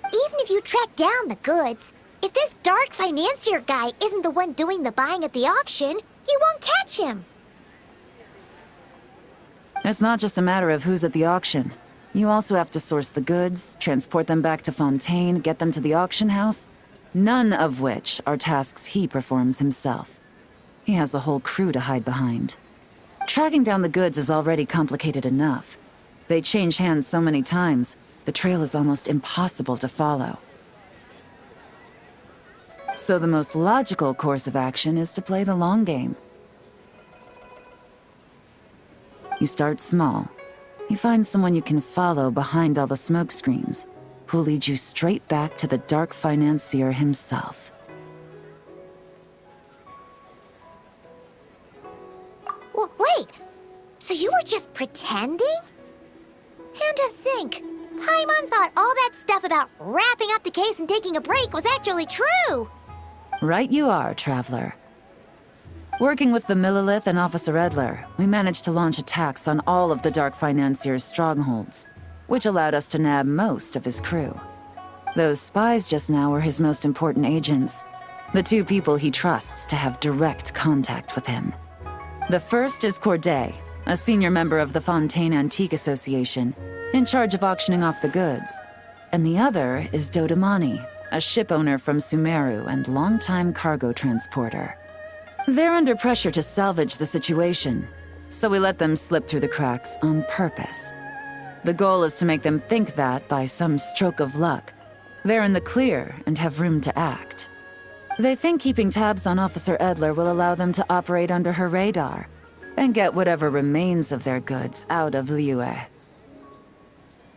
Even if you track down the goods, if this Dark Financier guy isn't the one doing the buying at the auction, you won't catch him. It's not just a matter of who's at the auction. You also have to source the goods, transport them back to Fontaine, get them to the auction house, none of which are tasks he performs himself. He has a whole crew to hide behind. Tracking down the goods is already complicated enough. They change hands so many times, the trail is almost impossible to follow. So the most logical course of action is to play the long game. You start small. You find someone you can follow behind all the smoke screens, who'll lead you straight back to the Dark Financier himself. Well, wait! So you were just pretending? And to think, Paimon thought all that stuff about wrapping up the case and taking a break was actually true! Right you are, Traveler. Working with the Millilith and Officer Edler, we managed to launch attacks on all of the Dark Financier's strongholds, which allowed us to nab most of his crew. Those spies just now were his most important agents, the two people he trusts to have direct contact with him. The first is Corday, a senior member of the Fontaine Antique Association, in charge of auctioning off the goods. And the other is Dodamani, a ship owner from Sumeru and longtime cargo transporter. They're under pressure to salvage the situation, so we let them slip through the cracks on purpose. The goal is to make them think that, by some stroke of luck, they're in the clear and have room to act. They think keeping tabs on Officer Edler will allow them to operate under her radar and get whatever remains of their goods out of Liyue.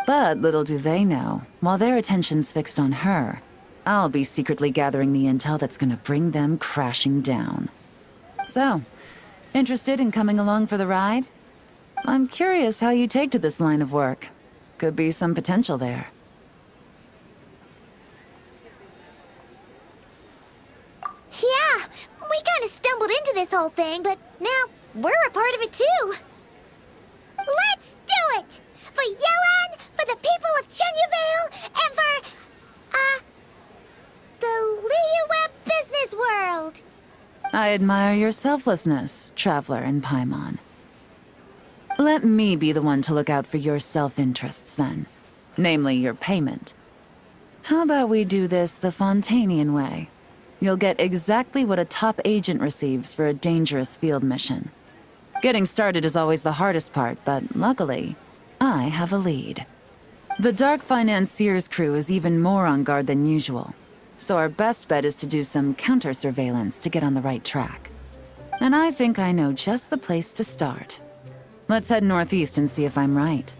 But little do they know, while their attention's fixed on her, I'll be secretly gathering the intel that's gonna bring them crashing down. So, interested in coming along for the ride? I'm curious how you take to this line of work. Could be some potential there. this whole thing, but now we're a part of it too. Let's do it! For Yelan, for the people of Chenyuvale, and for, the Liyue business world! I admire your selflessness, Traveler and Paimon. Let me be the one to look out for your self-interests, then. Namely, your payment. How about we do this the Fontanian way? You'll get exactly what a top agent receives for a dangerous field mission. Getting started is always the hardest part, but luckily, I have a lead. The Dark Financier's crew is even more on guard than usual, so our best bet is to do some counter-surveillance to get on the right track. And I think I know just the place to start. Let's head northeast and see if I'm right.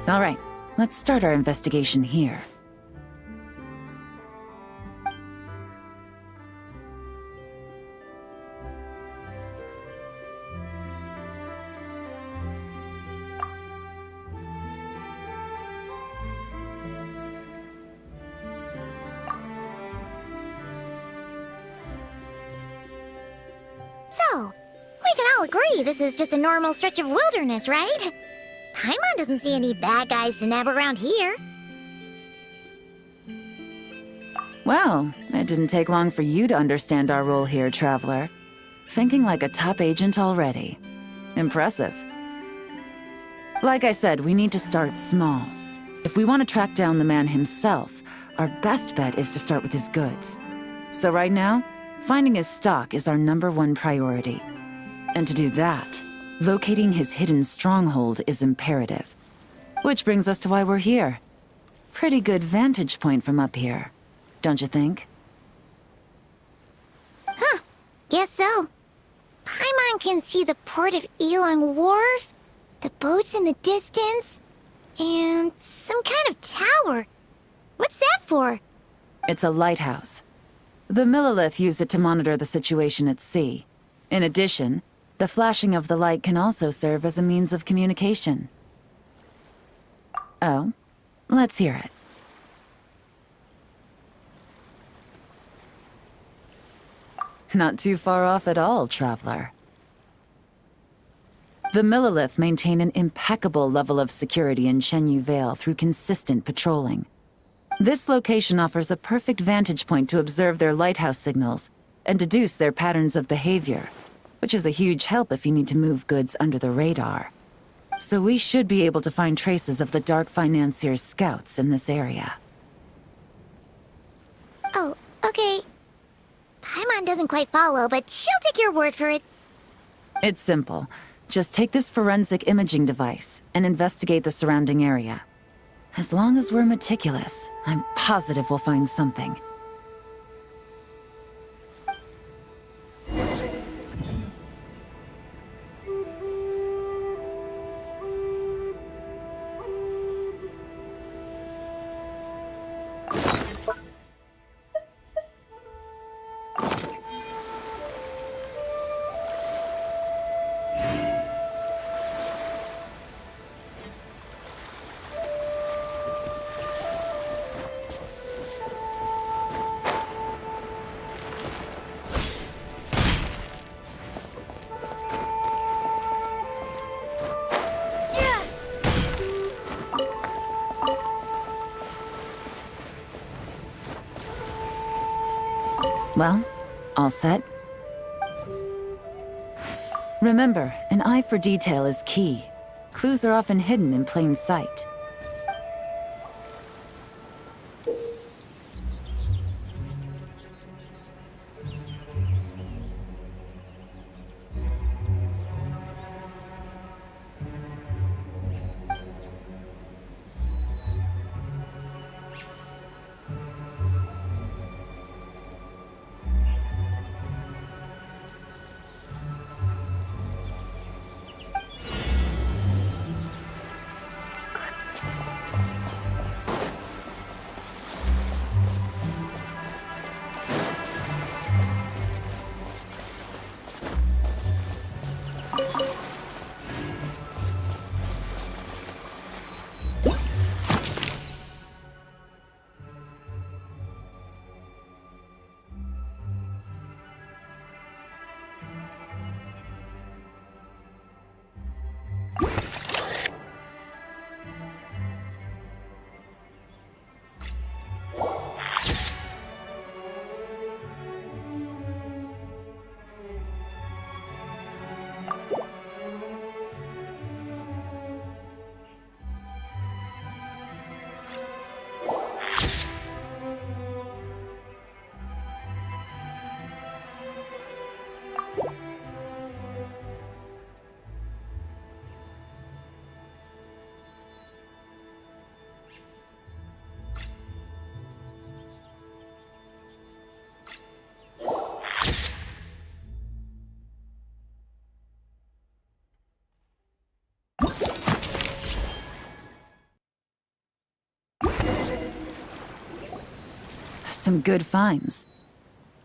All right, let's start our investigation here. So, we can all agree this is just a normal stretch of wilderness, right? Paimon doesn't see any bad guys to nab around here. Well, it didn't take long for you to understand our role here, Traveler. Thinking like a top agent already. Impressive. Like I said, we need to start small. If we want to track down the man himself, our best bet is to start with his goods. So right now, finding his stock is our #1 priority. And to do that, locating his hidden stronghold is imperative. Which brings us to why we're here. Pretty good vantage point from up here, don't you think? Huh, guess so. Paimon can see the port of Elang Wharf, the boats in the distance, and some kind of tower. What's that for? It's a lighthouse. The Millilith use it to monitor the situation at sea. In addition, the flashing of the light can also serve as a means of communication. Oh, let's hear it. Not too far off at all, Traveler. The Millilith maintain an impeccable level of security in Chenyuvale through consistent patrolling. This location offers a perfect vantage point to observe their lighthouse signals and deduce their patterns of behavior, which is a huge help if you need to move goods under the radar. So we should be able to find traces of the Dark Financier's scouts in this area. Oh, okay. Paimon doesn't quite follow, but she'll take your word for it. It's simple. Just take this forensic imaging device and investigate the surrounding area. As long as we're meticulous, I'm positive we'll find something. Well, all set? Remember, an eye for detail is key. Clues are often hidden in plain sight. Some good finds.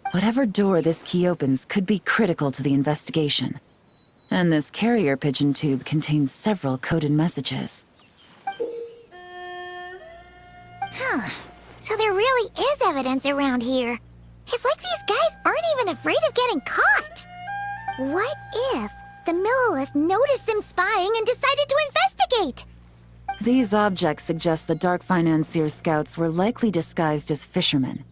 Whatever door this key opens could be critical to the investigation. And this carrier pigeon tube contains several coded messages. Huh. So there really is evidence around here. It's like these guys aren't even afraid of getting caught. What if the Millilith noticed them spying and decided to investigate? These objects suggest the Dark Financier scouts were likely disguised as fishermen.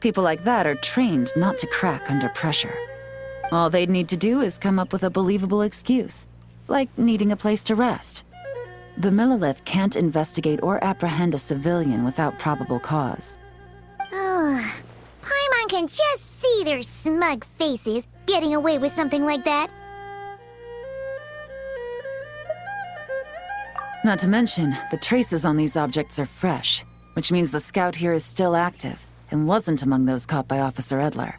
People like that are trained not to crack under pressure. All they'd need to do is come up with a believable excuse, like needing a place to rest. The Millilith can't investigate or apprehend a civilian without probable cause. Oh, Paimon can just see their smug faces getting away with something like that. Not to mention, the traces on these objects are fresh, which means the scout here is still active and wasn't among those caught by Officer Edler.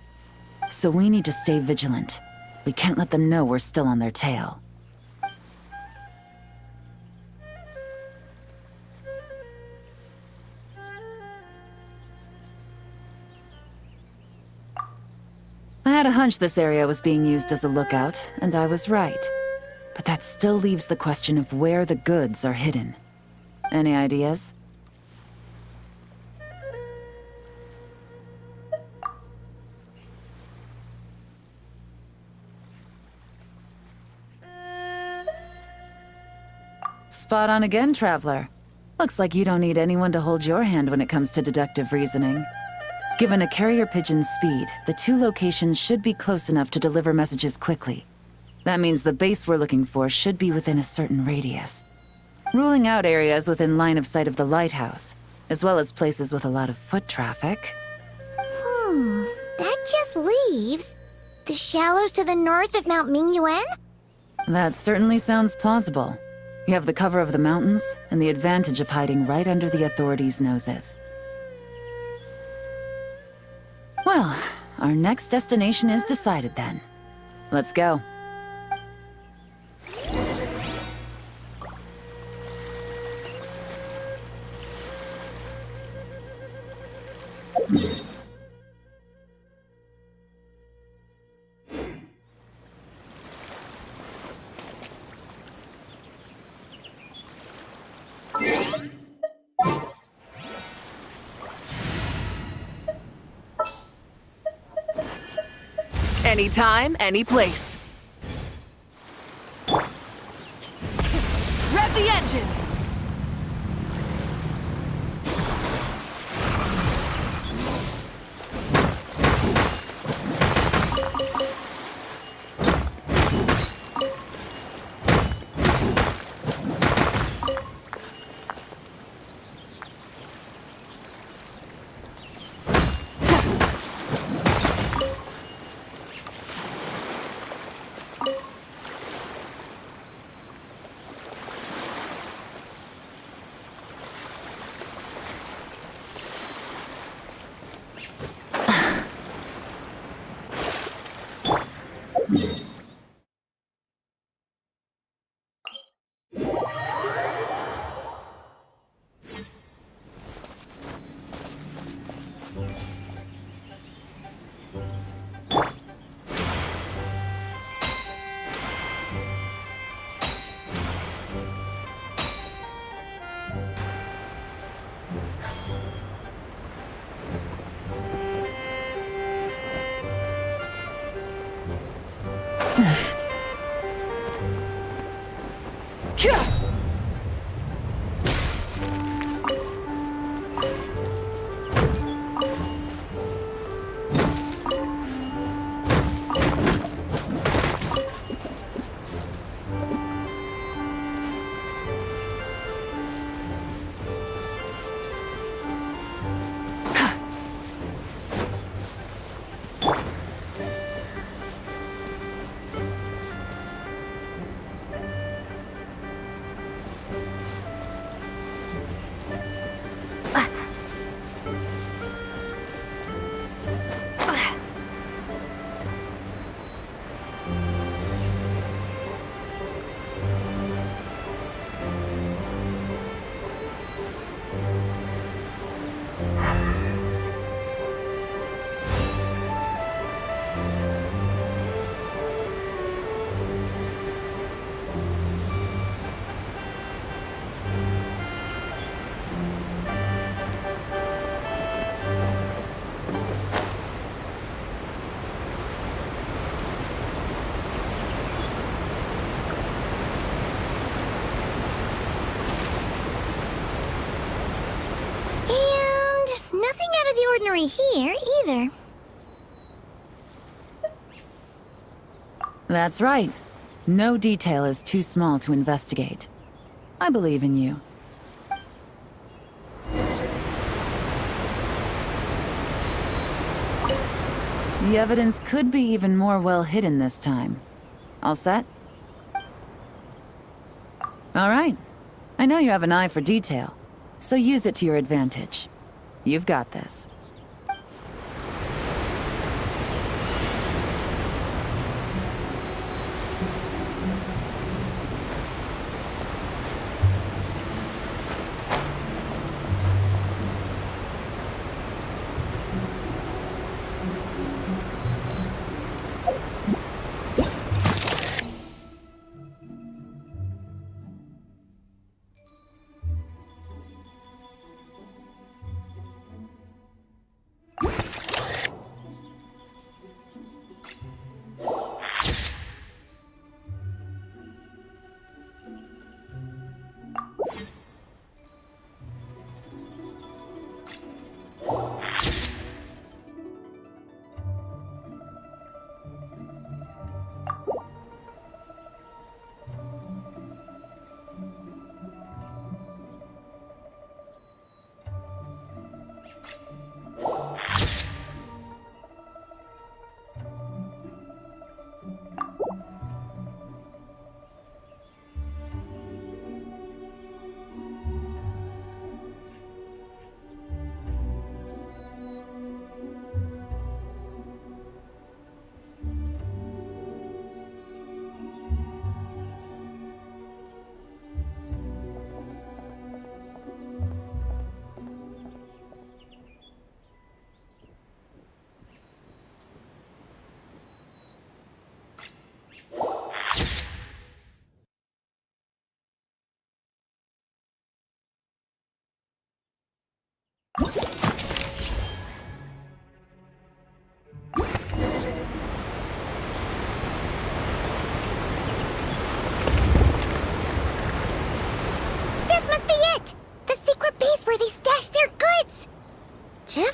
So we need to stay vigilant. We can't let them know we're still on their tail. I had a hunch this area was being used as a lookout, and I was right. But that still leaves the question of where the goods are hidden. Any ideas? Spot on again, Traveler. Looks like you don't need anyone to hold your hand when it comes to deductive reasoning. Given a carrier pigeon's speed, the two locations should be close enough to deliver messages quickly. That means the base we're looking for should be within a certain radius. Ruling out areas within line of sight of the lighthouse, as well as places with a lot of foot traffic. That just leaves the shallows to the north of Mount Mingyuan? That certainly sounds plausible. You have the cover of the mountains and the advantage of hiding right under the authorities' noses. Well, our next destination is decided then. Let's go. Anytime, any place. Rev the engines! Nothing out of the ordinary here, either. That's right. No detail is too small to investigate. I believe in you. The evidence could be even more well hidden this time. All set? All right. I know you have an eye for detail, so use it to your advantage. You've got this.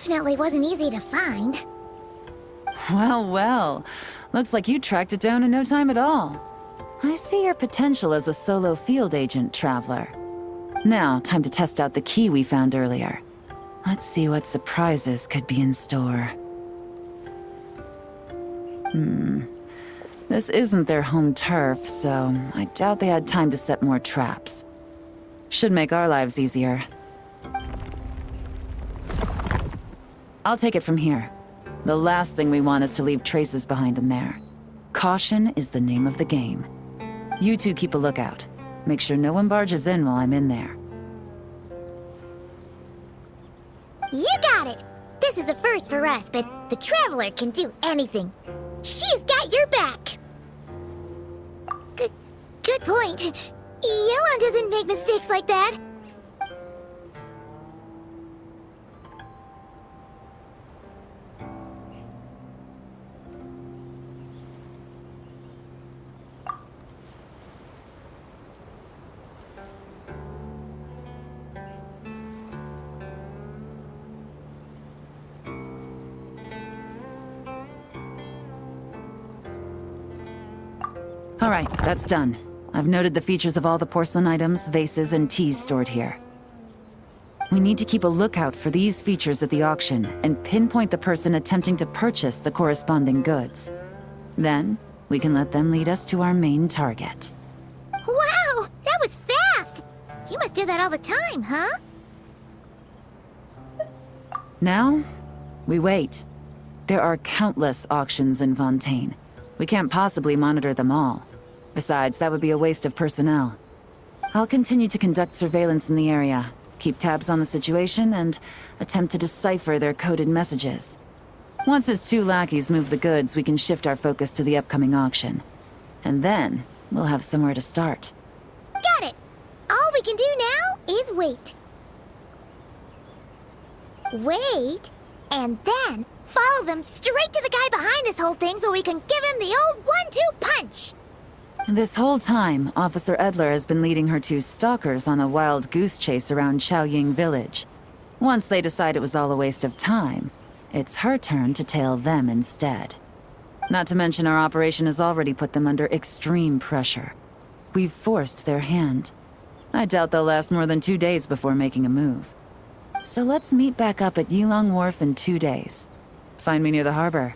definitely wasn't easy to find. Well, well. Looks like you tracked it down in no time at all. I see your potential as a solo field agent, Traveler. Now, time to test out the key we found earlier. Let's see what surprises could be in store. This isn't their home turf, so I doubt they had time to set more traps. Should make our lives easier. I'll take it from here. The last thing we want is to leave traces behind in there. Caution is the name of the game. You two keep a lookout. Make sure no one barges in while I'm in there. You got it! This is a first for us, but the Traveler can do anything. She's got your back! Good point. Yelan doesn't make mistakes like that. All right, that's done. I've noted the features of all the porcelain items, vases, and teas stored here. We need to keep a lookout for these features at the auction and pinpoint the person attempting to purchase the corresponding goods. Then, we can let them lead us to our main target. Wow! That was fast! You must do that all the time, huh? Now, we wait. There are countless auctions in Fontaine. We can't possibly monitor them all. Besides, that would be a waste of personnel. I'll continue to conduct surveillance in the area, keep tabs on the situation, and attempt to decipher their coded messages. Once his two lackeys move the goods, we can shift our focus to the upcoming auction. And then, we'll have somewhere to start. Got it! All we can do now is wait. Wait, and then follow them straight to the guy behind this whole thing so we can give him the old 1-2 punch! This whole time, Officer Edler has been leading her two stalkers on a wild goose chase around Xiaoying village. Once they decide it was all a waste of time, it's her turn to tail them instead. Not to mention our operation has already put them under extreme pressure. We've forced their hand. I doubt they'll last more than 2 days before making a move. So let's meet back up at Yilong Wharf in 2 days. Find me near the harbor.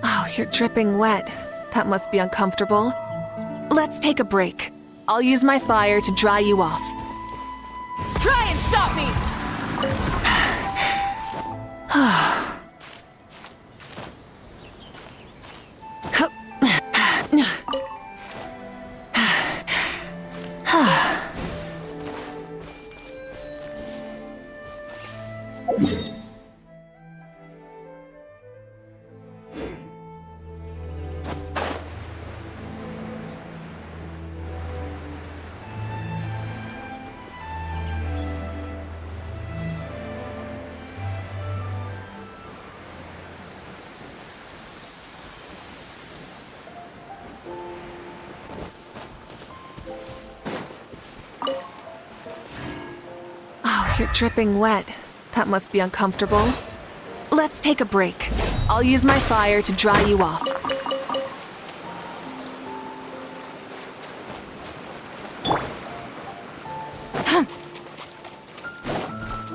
Oh, you're dripping wet. That must be uncomfortable. Let's take a break. I'll use my fire to dry you off. Try and stop me! Oh, you're dripping wet. That must be uncomfortable. Let's take a break. I'll use my fire to dry you off.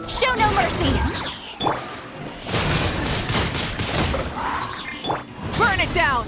Show no mercy! Burn it down!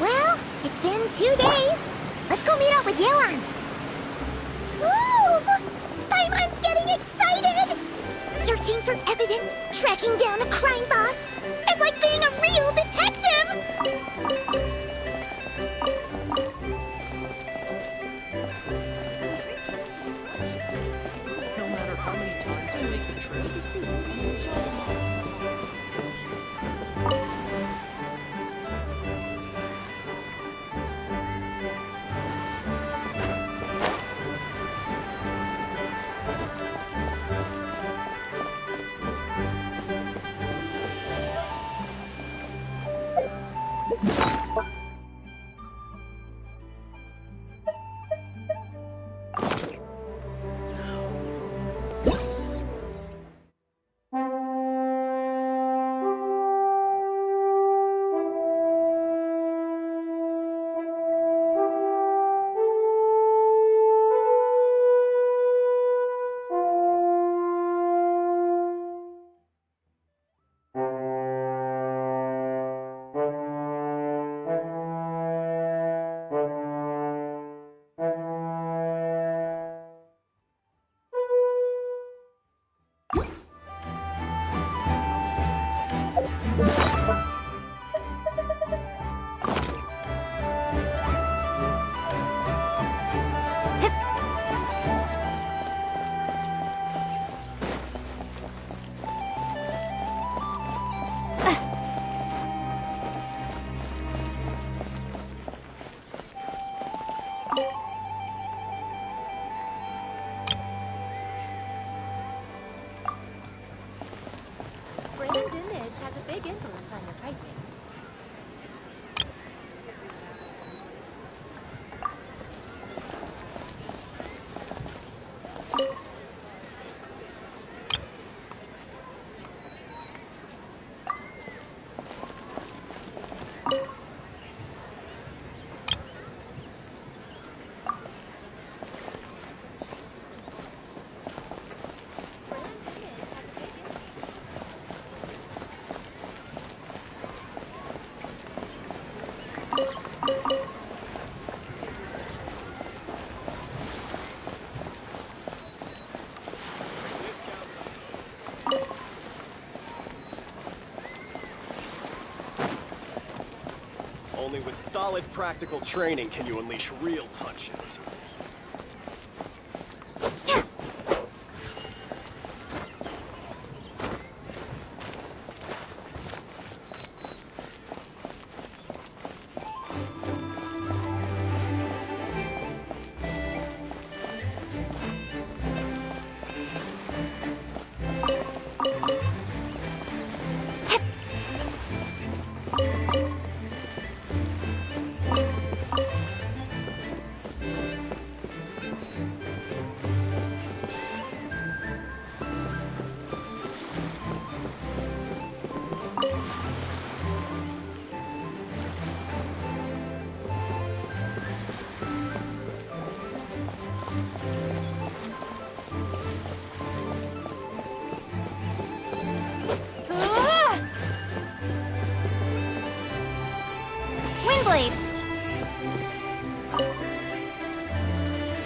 Well, it's been 2 days. Let's go meet up with Yelan. Ooh! Paimon's getting excited! Searching for evidence, tracking down a crime boss. is like being a real detective! No matter how many times I make the trip. Brand image has a big influence on your pricing. Only with solid practical training can you unleash real punches. Windblade!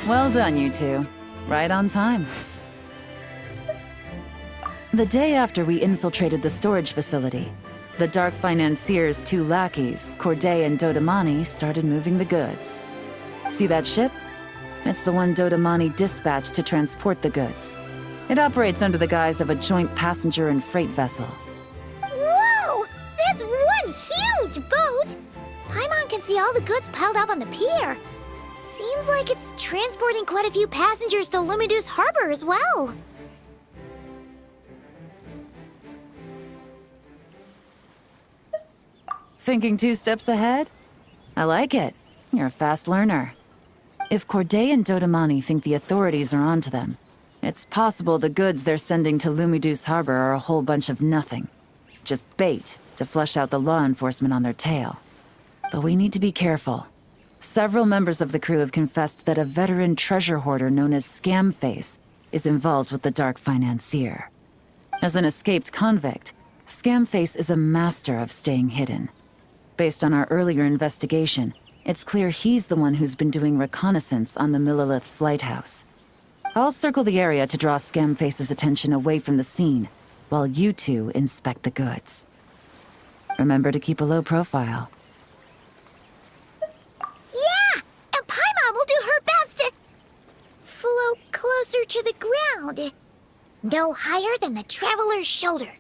Well done, you two. Right on time. The day after we infiltrated the storage facility, the Dark Financier's two lackeys, Corday and Dodamani, started moving the goods. See that ship? It's the one Dodamani dispatched to transport the goods. It operates under the guise of a joint passenger and freight vessel. Whoa! That's one huge boat! Paimon can see all the goods piled up on the pier. Seems like it's transporting quite a few passengers to Lumidus Harbor as well. Thinking 2 steps ahead? I like it. You're a fast learner. If Corday and Dodamani think the authorities are onto them, it's possible the goods they're sending to Lumidus Harbor are a whole bunch of nothing. Just bait to flush out the law enforcement on their tail. But we need to be careful. Several members of the crew have confessed that a veteran treasure hoarder known as Scamface is involved with the Dark Financier. As an escaped convict, Scamface is a master of staying hidden. Based on our earlier investigation, it's clear he's the one who's been doing reconnaissance on the Millilith's lighthouse. I'll circle the area to draw Scamface's attention away from the scene, while you two inspect the goods. Remember to keep a low profile. Yeah! And Paimon will do her best to float closer to the ground. No higher than the traveler's shoulder.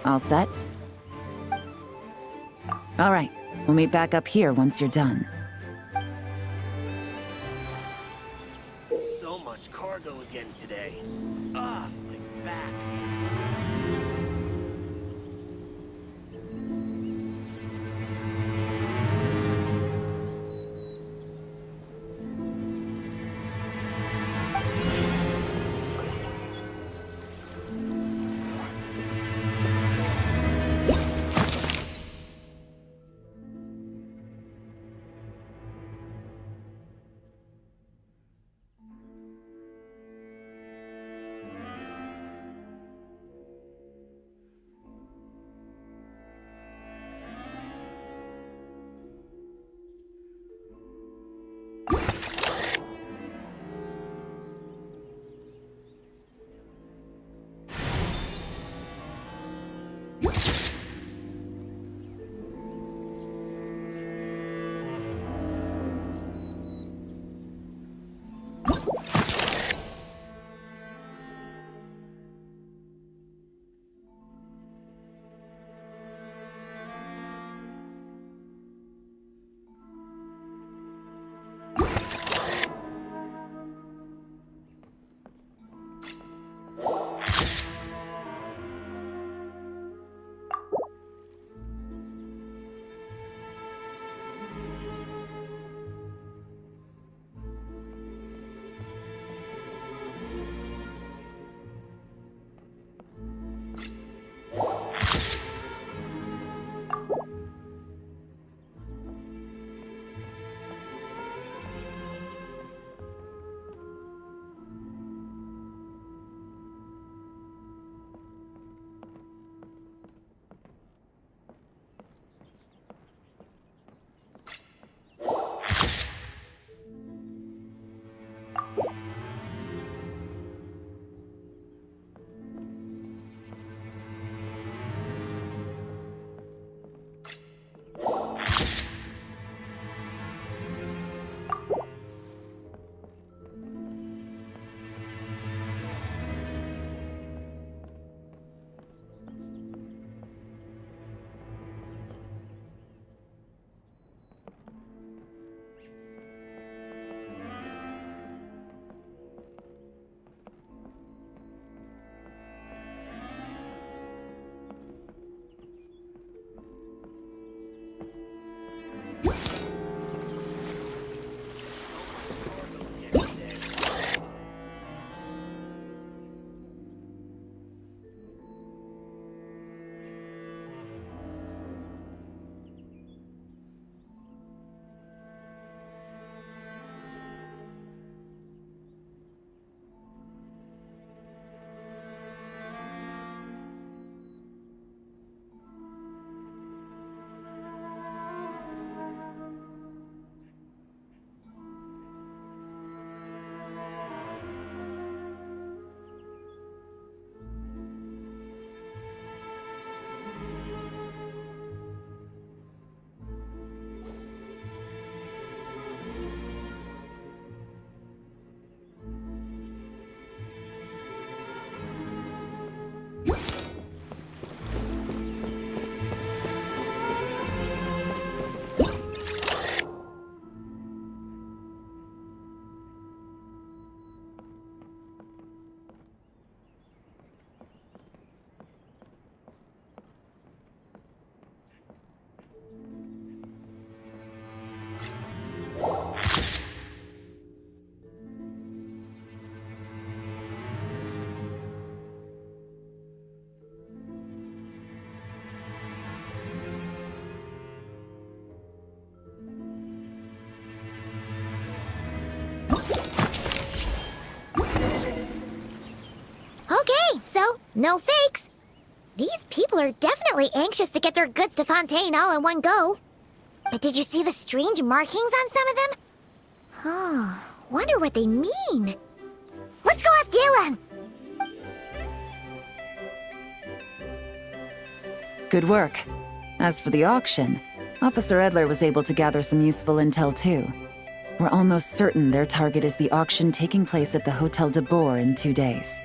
All set? All right, we'll meet back up here once you're done. So much cargo again today. Ah, my back. No fakes. These people are definitely anxious to get their goods to Fontaine all in one go. But did you see the strange markings on some of them? Oh, wonder what they mean. Let's go ask Yelan! Good work. As for the auction, Officer Edler was able to gather some useful intel too. We're almost certain their target is the auction taking place at the Hotel de Boer in 2 days.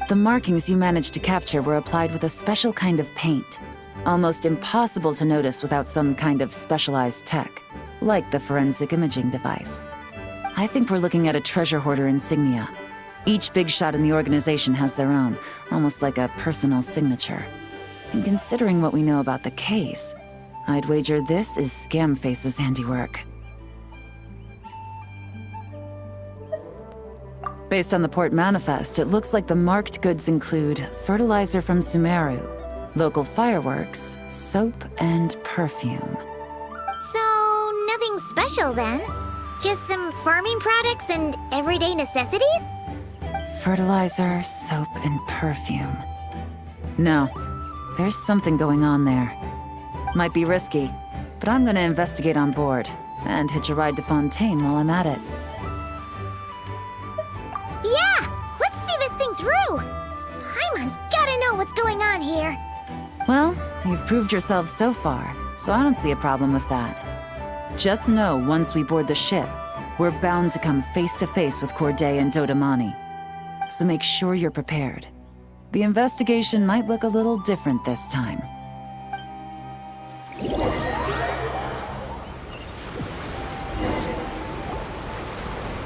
The markings you managed to capture were applied with a special kind of paint. Almost impossible to notice without some kind of specialized tech, like the forensic imaging device. I think we're looking at a treasure hoarder insignia. Each big shot in the organization has their own, almost like a personal signature. And considering what we know about the case, I'd wager this is Scamface's handiwork. Based on the port manifest, it looks like the marked goods include fertilizer from Sumeru, local fireworks, soap, and perfume. So, nothing special then? Just some farming products and everyday necessities? Fertilizer, soap, and perfume. No, there's something going on there. Might be risky, but I'm gonna investigate on board, and hitch a ride to Fontaine while I'm at it. Yeah! Let's see this thing through! Paimon's gotta know what's going on here. Well, you've proved yourself so far, so I don't see a problem with that. Just know once we board the ship, we're bound to come face to face with Corday and Dodamani. So make sure you're prepared. The investigation might look a little different this time.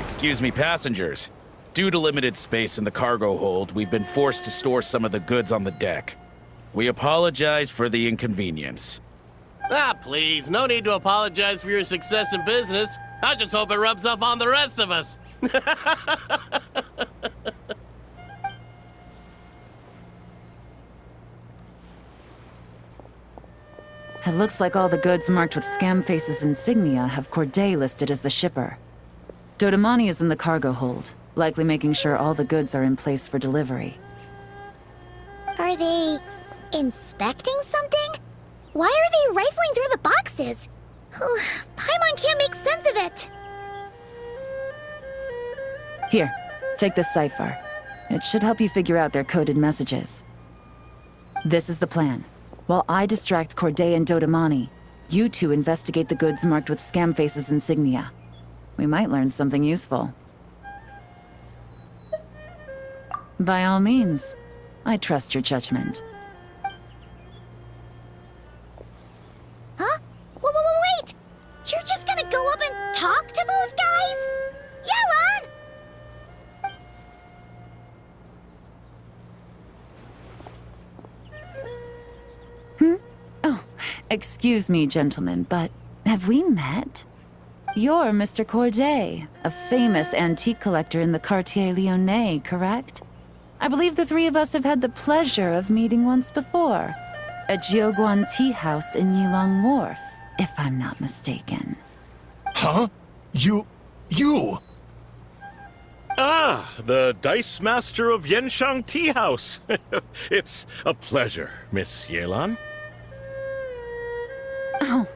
Excuse me, passengers. Due to limited space in the cargo hold, we've been forced to store some of the goods on the deck. We apologize for the inconvenience. Ah, please, no need to apologize for your success in business. I just hope it rubs off on the rest of us. It looks like all the goods marked with Scamface's insignia have Corday listed as the shipper. Dodamani is in the cargo hold, likely making sure all the goods are in place for delivery. Are they inspecting something? Why are they rifling through the boxes? Paimon can't make sense of it. Here, take this cipher. It should help you figure out their coded messages. This is the plan. While I distract Corday and Dodamani, you two investigate the goods marked with Scamface's insignia. We might learn something useful. By all means, I trust your judgment. Huh? Wait! You're just gonna go up and talk to those guys? Yelan! Oh, excuse me, gentlemen, but have we met? You're Mr. Corday, a famous antique collector in the Quartier Lyonnais, correct? I believe the three of us have had the pleasure of meeting once before. At Jiuguan Tea House in Yilong Wharf, if I'm not mistaken. Huh? You... Ah, the Dice Master of Yenshang Tea House. It's a pleasure, Miss Yelan. Oh,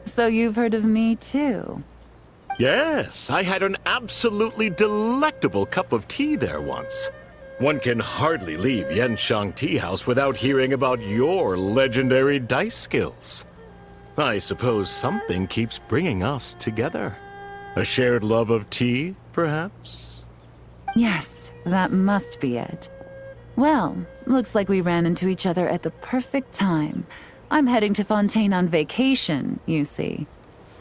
so you've heard of me too? Yes, I had an absolutely delectable cup of tea there once. One can hardly leave Yenshang Tea House without hearing about your legendary dice skills. I suppose something keeps bringing us together. A shared love of tea, perhaps? Yes, that must be it. Well, looks like we ran into each other at the perfect time. I'm heading to Fontaine on vacation, you see.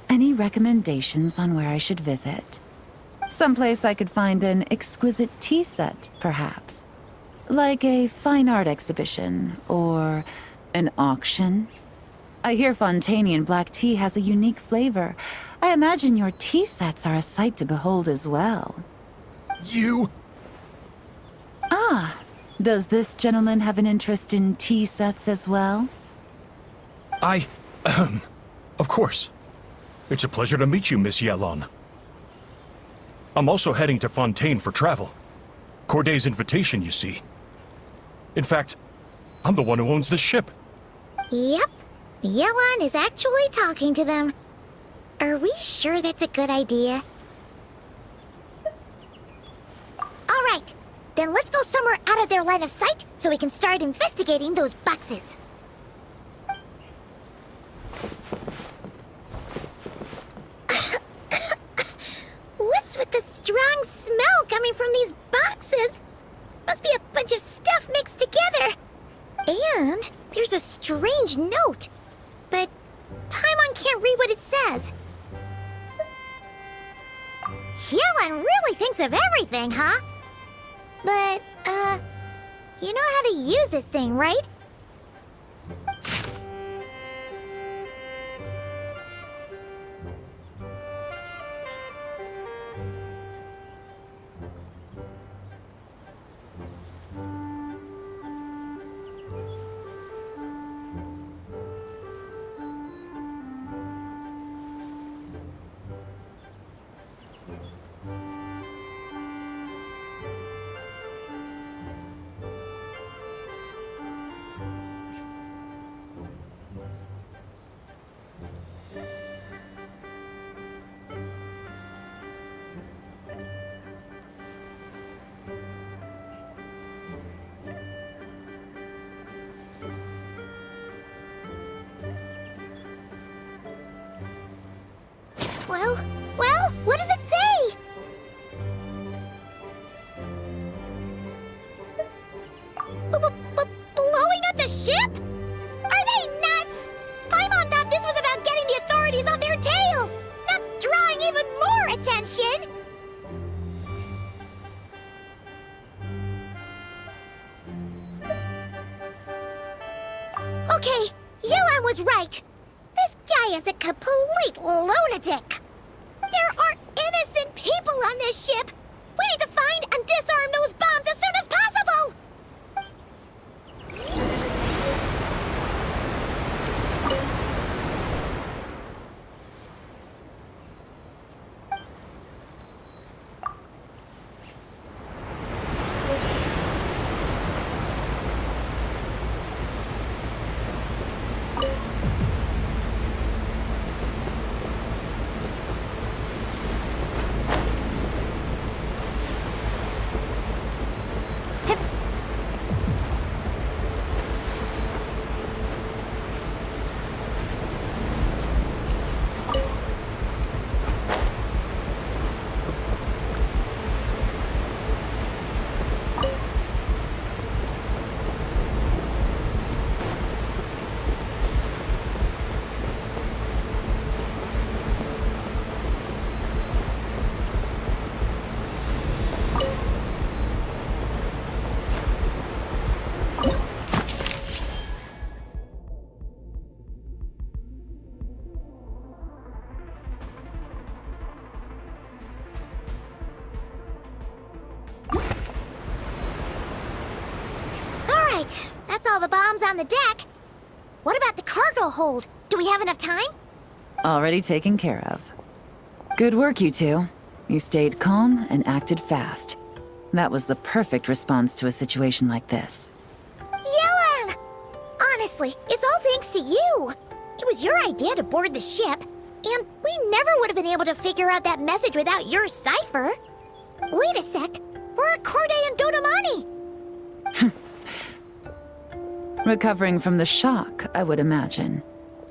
Any recommendations on where I should visit? Someplace I could find an exquisite tea set, perhaps. Like a fine art exhibition, or an auction. I hear Fontainian black tea has a unique flavor. I imagine your tea sets are a sight to behold as well. You... Ah, does this gentleman have an interest in tea sets as well? Of course. It's a pleasure to meet you, Miss Yelan. I'm also heading to Fontaine for travel. Corday's invitation, you see. In fact, I'm the one who owns the ship. Yep. Yelan is actually talking to them. Are we sure that's a good idea? Alright, then let's go somewhere out of their line of sight so we can start investigating those boxes. What's with the strong smell coming from these boxes? Must be a bunch of stuff mixed together. And there's a strange note. But Paimon can't read what it says. Yelan really thinks of everything, huh? But, you know how to use this thing, right? Well, what does it say? Blowing up the ship? Are they nuts? Paimon thought this was about getting the authorities on their tails, not drawing even more attention. Okay, Yelan was right. This guy is a complete lunatic. There are innocent people on this ship. We need to find and disarm those bombs as soon as possible. That's all the bombs on the deck. What about the cargo hold? Do we have enough time? Already taken care of. Good work, you two. You stayed calm and acted fast. That was the perfect response to a situation like this. Yelan! Honestly, it's all thanks to you. It was your idea to board the ship, and we never would have been able to figure out that message without your cipher. Wait a sec. We're at Corday and Dodamani. Recovering from the shock, I would imagine.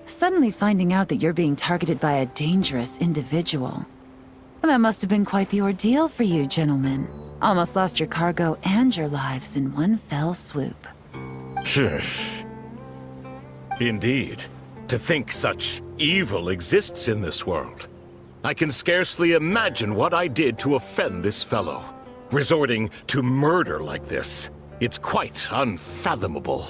Suddenly finding out that you're being targeted by a dangerous individual. That must have been quite the ordeal for you, gentlemen. Almost lost your cargo and your lives in one fell swoop. Indeed. To think such evil exists in this world. I can scarcely imagine what I did to offend this fellow. Resorting to murder like this. It's quite unfathomable.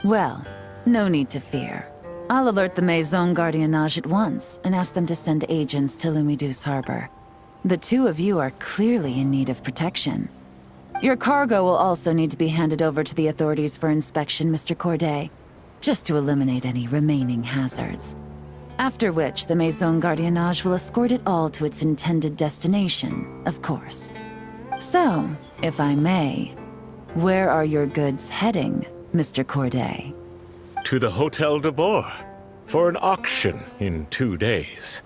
Well, no need to fear. I'll alert the Maison Gardiennage at once and ask them to send agents to Lumidus Harbor. The two of you are clearly in need of protection. Your cargo will also need to be handed over to the authorities for inspection, Mr. Corday, just to eliminate any remaining hazards. After which, the Maison Gardiennage will escort it all to its intended destination, of course. So, if I may, Where are your goods heading, Mr. Corday? To the Hotel de Boer for an auction in 2 days.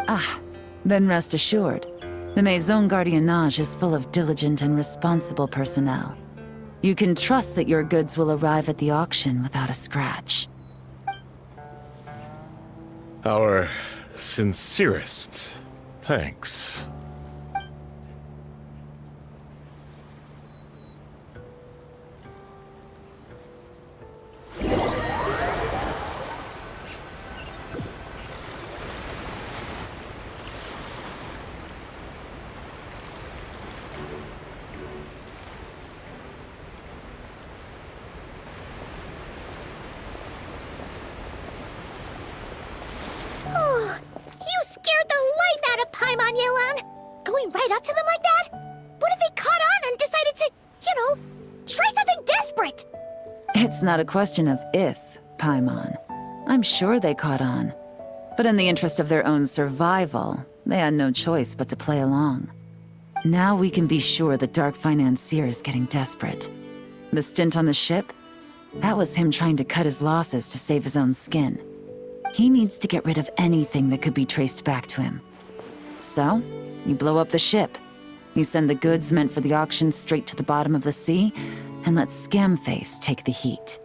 Ah, then rest assured. The Maison Gardiennage is full of diligent and responsible personnel. You can trust that your goods will arrive at the auction without a scratch. Our sincerest thanks. Oh, you scared the life out of Paimon, Yelan! Going right up to them like that? What if they caught on and decided to, try something desperate? It's not a question of if, Paimon. I'm sure they caught on. But in the interest of their own survival, they had no choice but to play along. Now we can be sure the Dark Financier is getting desperate. The stint on the ship? That was him trying to cut his losses to save his own skin. He needs to get rid of anything that could be traced back to him. So, you blow up the ship. You send the goods meant for the auction straight to the bottom of the sea, and let Scamface take the heat.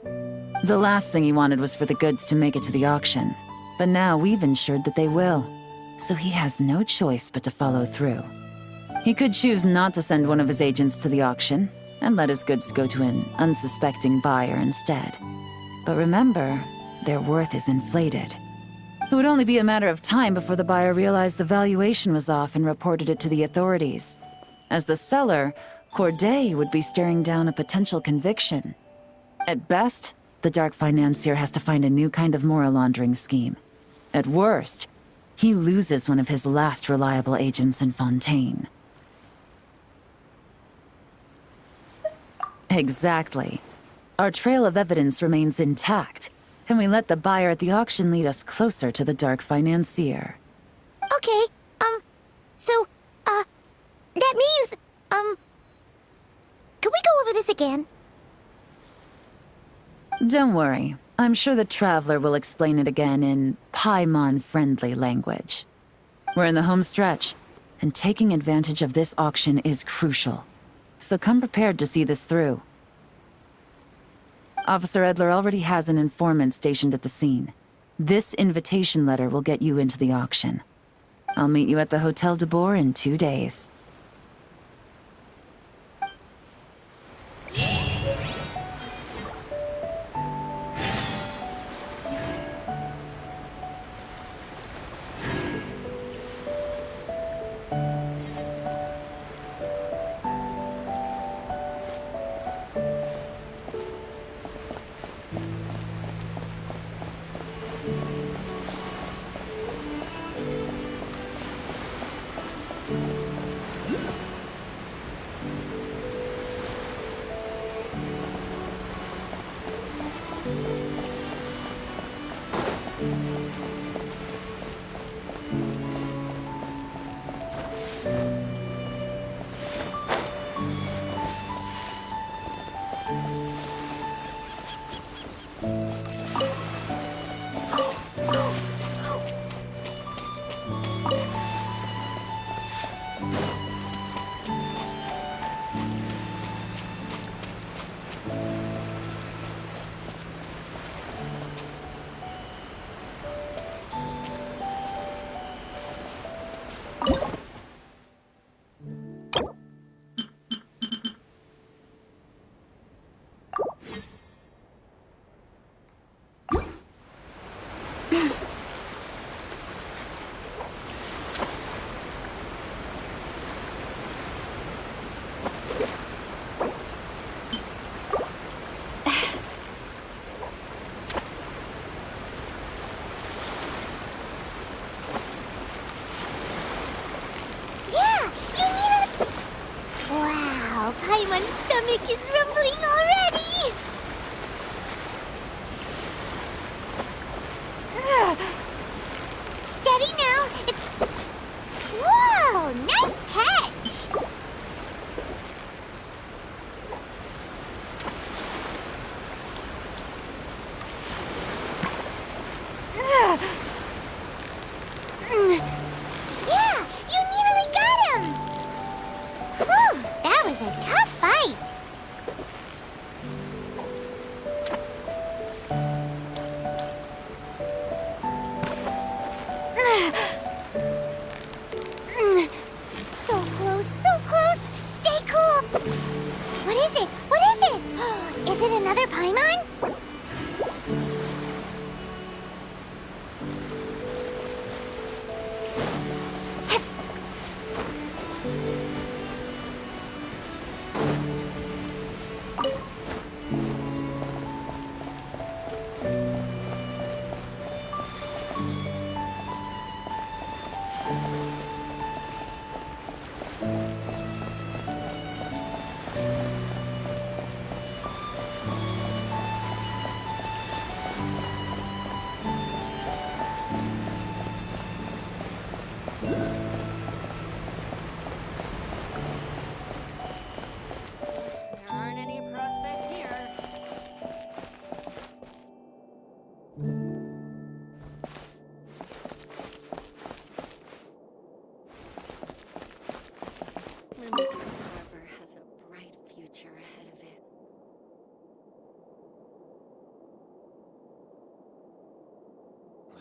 The last thing he wanted was for the goods to make it to the auction, but now we've ensured that they will, so he has no choice but to follow through. He could choose not to send one of his agents to the auction, and let his goods go to an unsuspecting buyer instead. But remember, their worth is inflated. It would only be a matter of time before the buyer realized the valuation was off and reported it to the authorities. As the seller, Corday would be staring down a potential conviction. At best, the Dark Financier has to find a new kind of moral laundering scheme. At worst, he loses one of his last reliable agents in Fontaine. Exactly. Our trail of evidence remains intact, and we let the buyer at the auction lead us closer to the Dark Financier. Okay, that means, can we go over this again? Don't worry. I'm sure the Traveler will explain it again in Paimon-friendly language. We're in the home stretch, and taking advantage of this auction is crucial. So come prepared to see this through. Officer Edler already has an informant stationed at the scene. This invitation letter will get you into the auction. I'll meet you at the Hotel de Boer in 2 days. Paimon's stomach is rumbling already! Steady now, it's... Whoa, nice catch!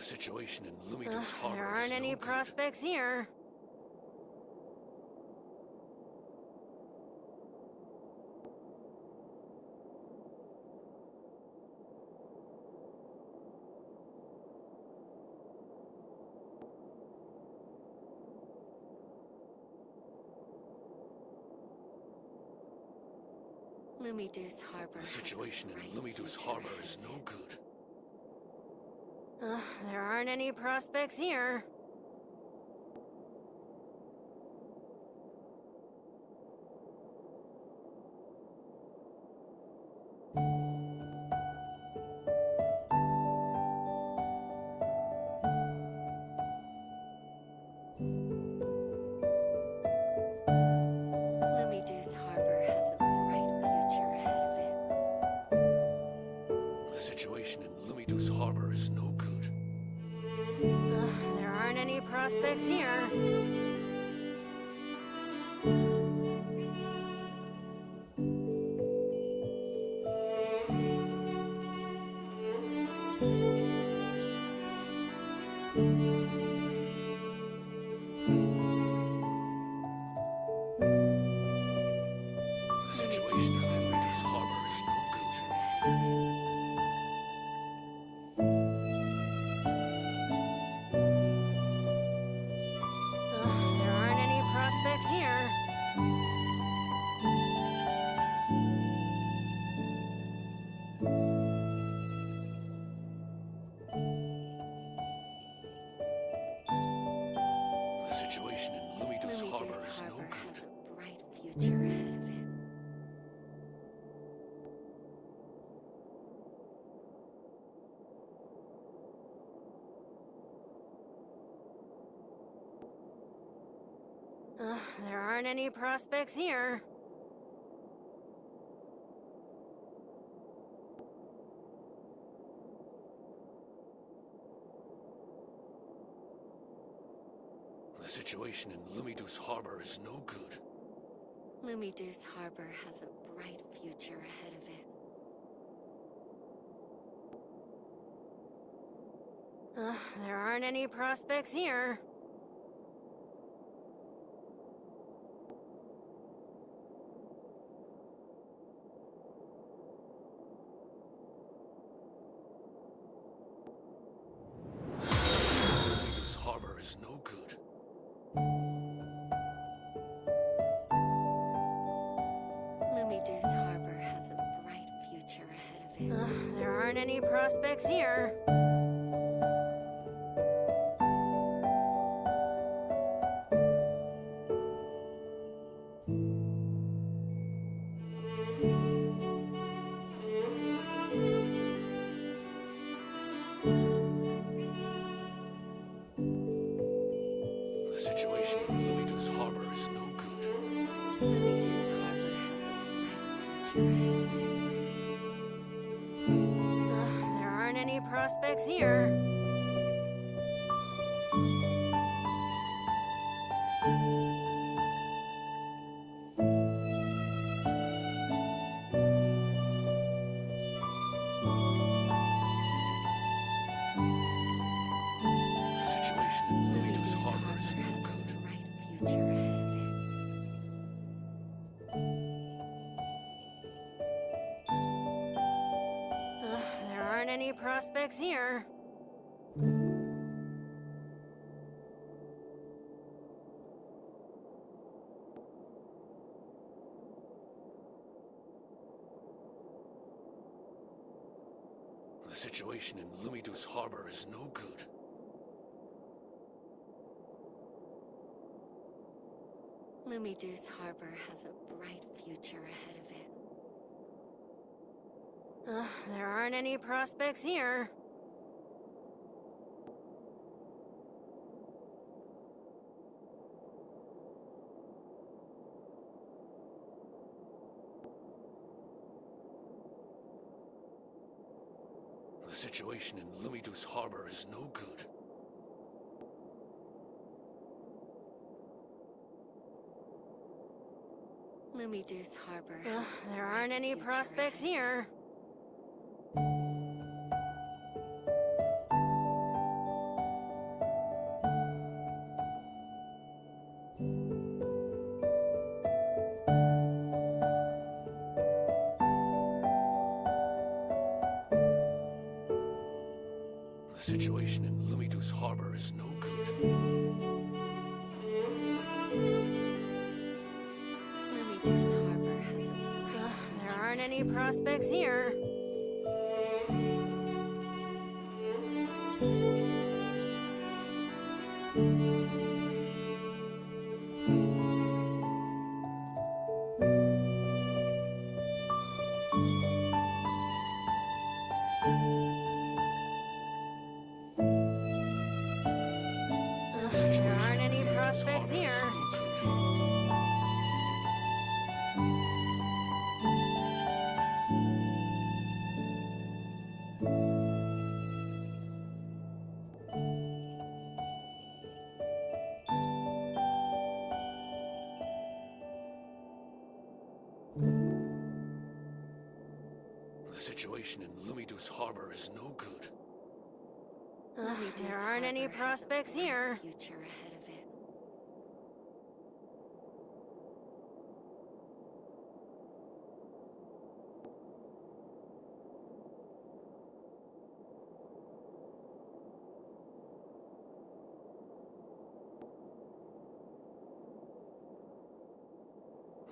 The situation in Lumidus Harbor There aren't any prospects here. Lumidus Harbor. The situation in Lumidus Harbor is no good. There aren't any prospects here. Lumidus Harbor has a bright future ahead of it. The situation in Lumidus Harbor is no good. There aren't any prospects here. The situation in Lumidus Harbor is no good. There aren't any prospects here. The situation in Lumidus Harbor is no good. Has a bright future ahead of it. There aren't any prospects here. The situation in Lumidus Harbor is no good. Lumidus Harbor has a bright future ahead of it. There aren't any prospects here. Lumidus Harbor is no good. Lumidus Harbor has a bright future ahead of it. There aren't any prospects here. The situation in Lumidus Harbor is no good. Lumidus Harbor has a bright future ahead of it. There aren't any prospects here. The situation in Lumidus Harbor is no good. Bright future ahead of it. There aren't any prospects here. The situation in Lumidus Harbor is no good. Lumidus Harbor has a bright future ahead of it. There aren't any prospects here. The situation in Lumidus Harbor is no good. Lumidus Harbor. There aren't any prospects here. The situation in Lumidus Harbor is no good. Lumidus Harbor has a bright There aren't any prospects here. There aren't any prospects here. The situation in Lumidus Harbor is no good. There aren't any prospects here. future ahead of it.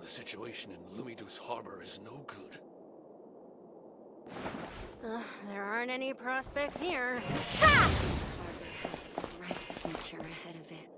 The situation in Lumidus Harbor is no good. There aren't any prospects here. Harbor has a bright future ahead of it.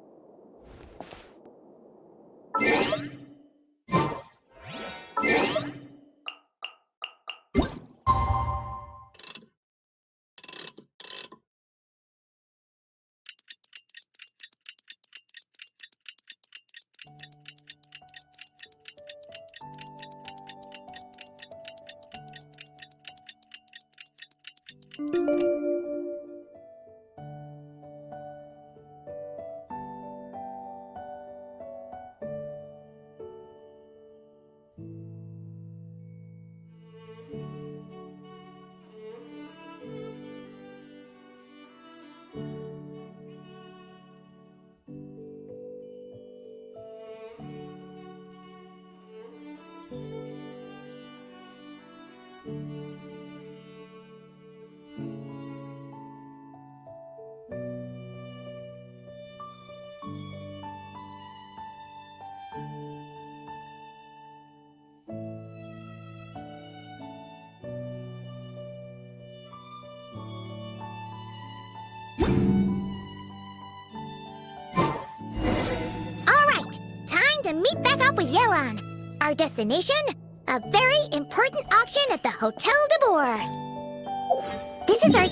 To meet back up with Yelan. Our destination? A very important auction at the Hotel de Boer. This is our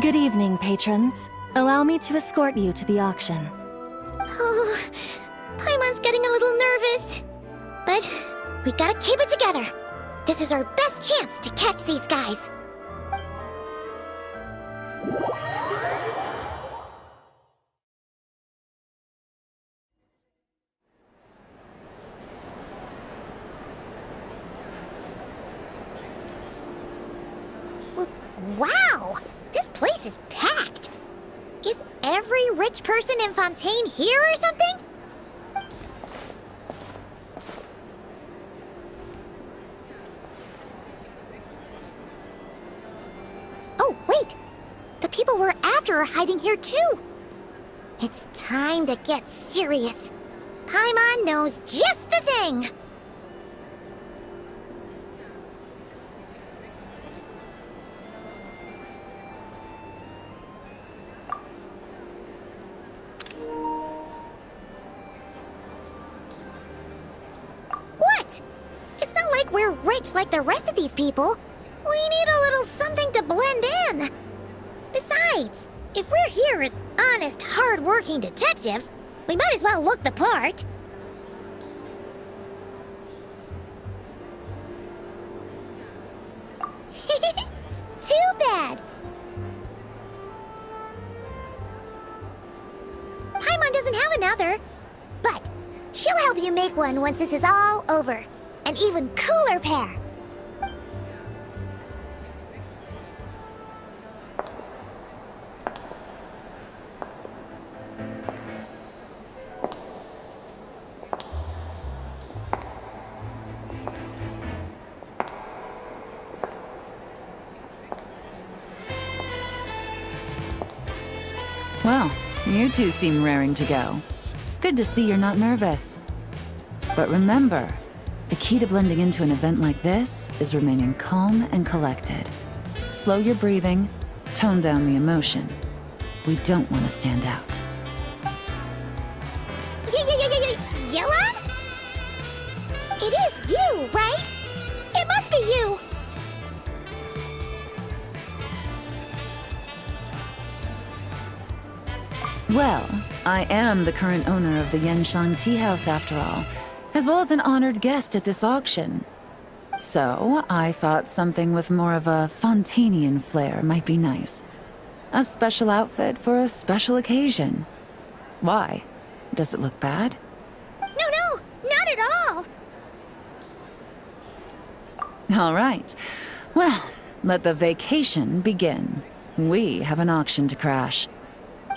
Good evening, patrons. Allow me to escort you to the auction. Oh, Paimon's getting a little nervous. But we gotta keep it together. This is our best chance to catch these guys. Wow! This place is packed! Is every rich person in Fontaine here or something? Oh, wait! The people we're after are hiding here too! It's time to get serious. Paimon knows just the thing! What? It's not like we're rich like the rest of these people. We need a little something to blend in. Besides, if we're here as honest, hard-working detectives, we might as well look the part. Too bad. Paimon doesn't have another, but she'll help you make one once this is all over. An even cooler pair. Well, you two seem raring to go. Good to see you're not nervous. But remember, the key to blending into an event like this is remaining calm and collected. Slow your breathing, tone down the emotion. We don't want to stand out. Yelan? It is you, right? It must be you! Well, I am the current owner of the Yanshang Tea House after all, as well as an honored guest at this auction. So, I thought something with more of a Fontanian flair might be nice. A special outfit for a special occasion. Why? Does it look bad? No, not at all! All right. Well, let the vacation begin. We have an auction to crash.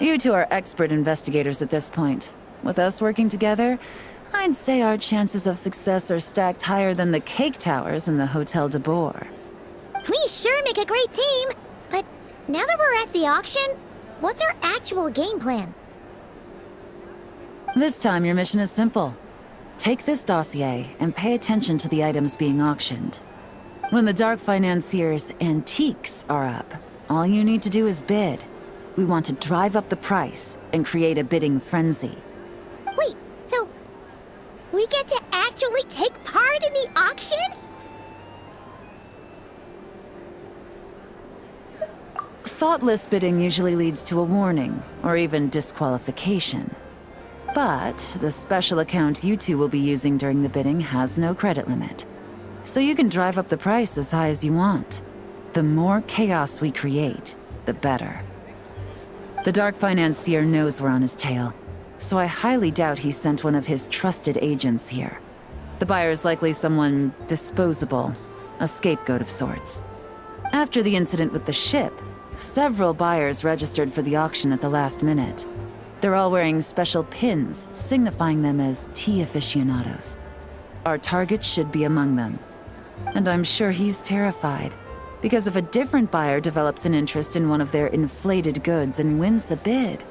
You two are expert investigators at this point. With us working together, I'd say our chances of success are stacked higher than the cake towers in the Hotel de Boer. We sure make a great team, but now that we're at the auction, what's our actual game plan? This time your mission is simple. Take this dossier and pay attention to the items being auctioned. When the Dark Financier's antiques are up, all you need to do is bid. We want to drive up the price and create a bidding frenzy. Wait, so we get to actually take part in the auction? Thoughtless bidding usually leads to a warning, or even disqualification. But the special account you two will be using during the bidding has no credit limit. So you can drive up the price as high as you want. The more chaos we create, the better. The Dark Financier knows we're on his tail, so I highly doubt he sent one of his trusted agents here. The buyer's likely someone disposable, a scapegoat of sorts. After the incident with the ship, several buyers registered for the auction at the last minute. They're all wearing special pins, signifying them as tea aficionados. Our target should be among them. And I'm sure he's terrified. Because if a different buyer develops an interest in one of their inflated goods and wins the bid,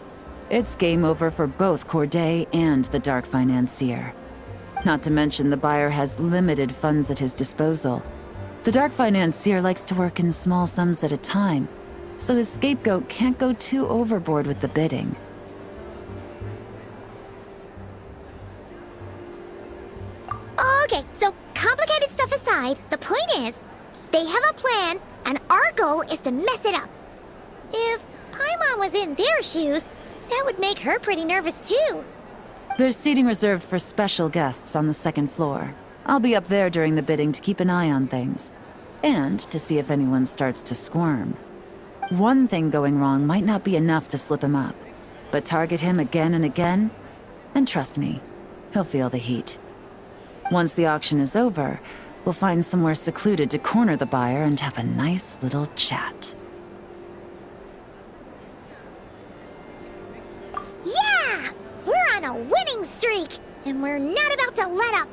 it's game over for both Corday and the Dark Financier. Not to mention the buyer has limited funds at his disposal. The Dark Financier likes to work in small sums at a time, so his scapegoat can't go too overboard with the bidding. Okay, so complicated stuff aside, the point is, they have a plan, and our goal is to mess it up. If Paimon was in their shoes, that would make her pretty nervous too. There's seating reserved for special guests on the second floor. I'll be up there during the bidding to keep an eye on things. And to see if anyone starts to squirm. One thing going wrong might not be enough to slip him up. But target him again and again, and trust me, he'll feel the heat. Once the auction is over, we'll find somewhere secluded to corner the buyer and have a nice little chat. Yeah! We're on a winning streak, and we're not about to let up.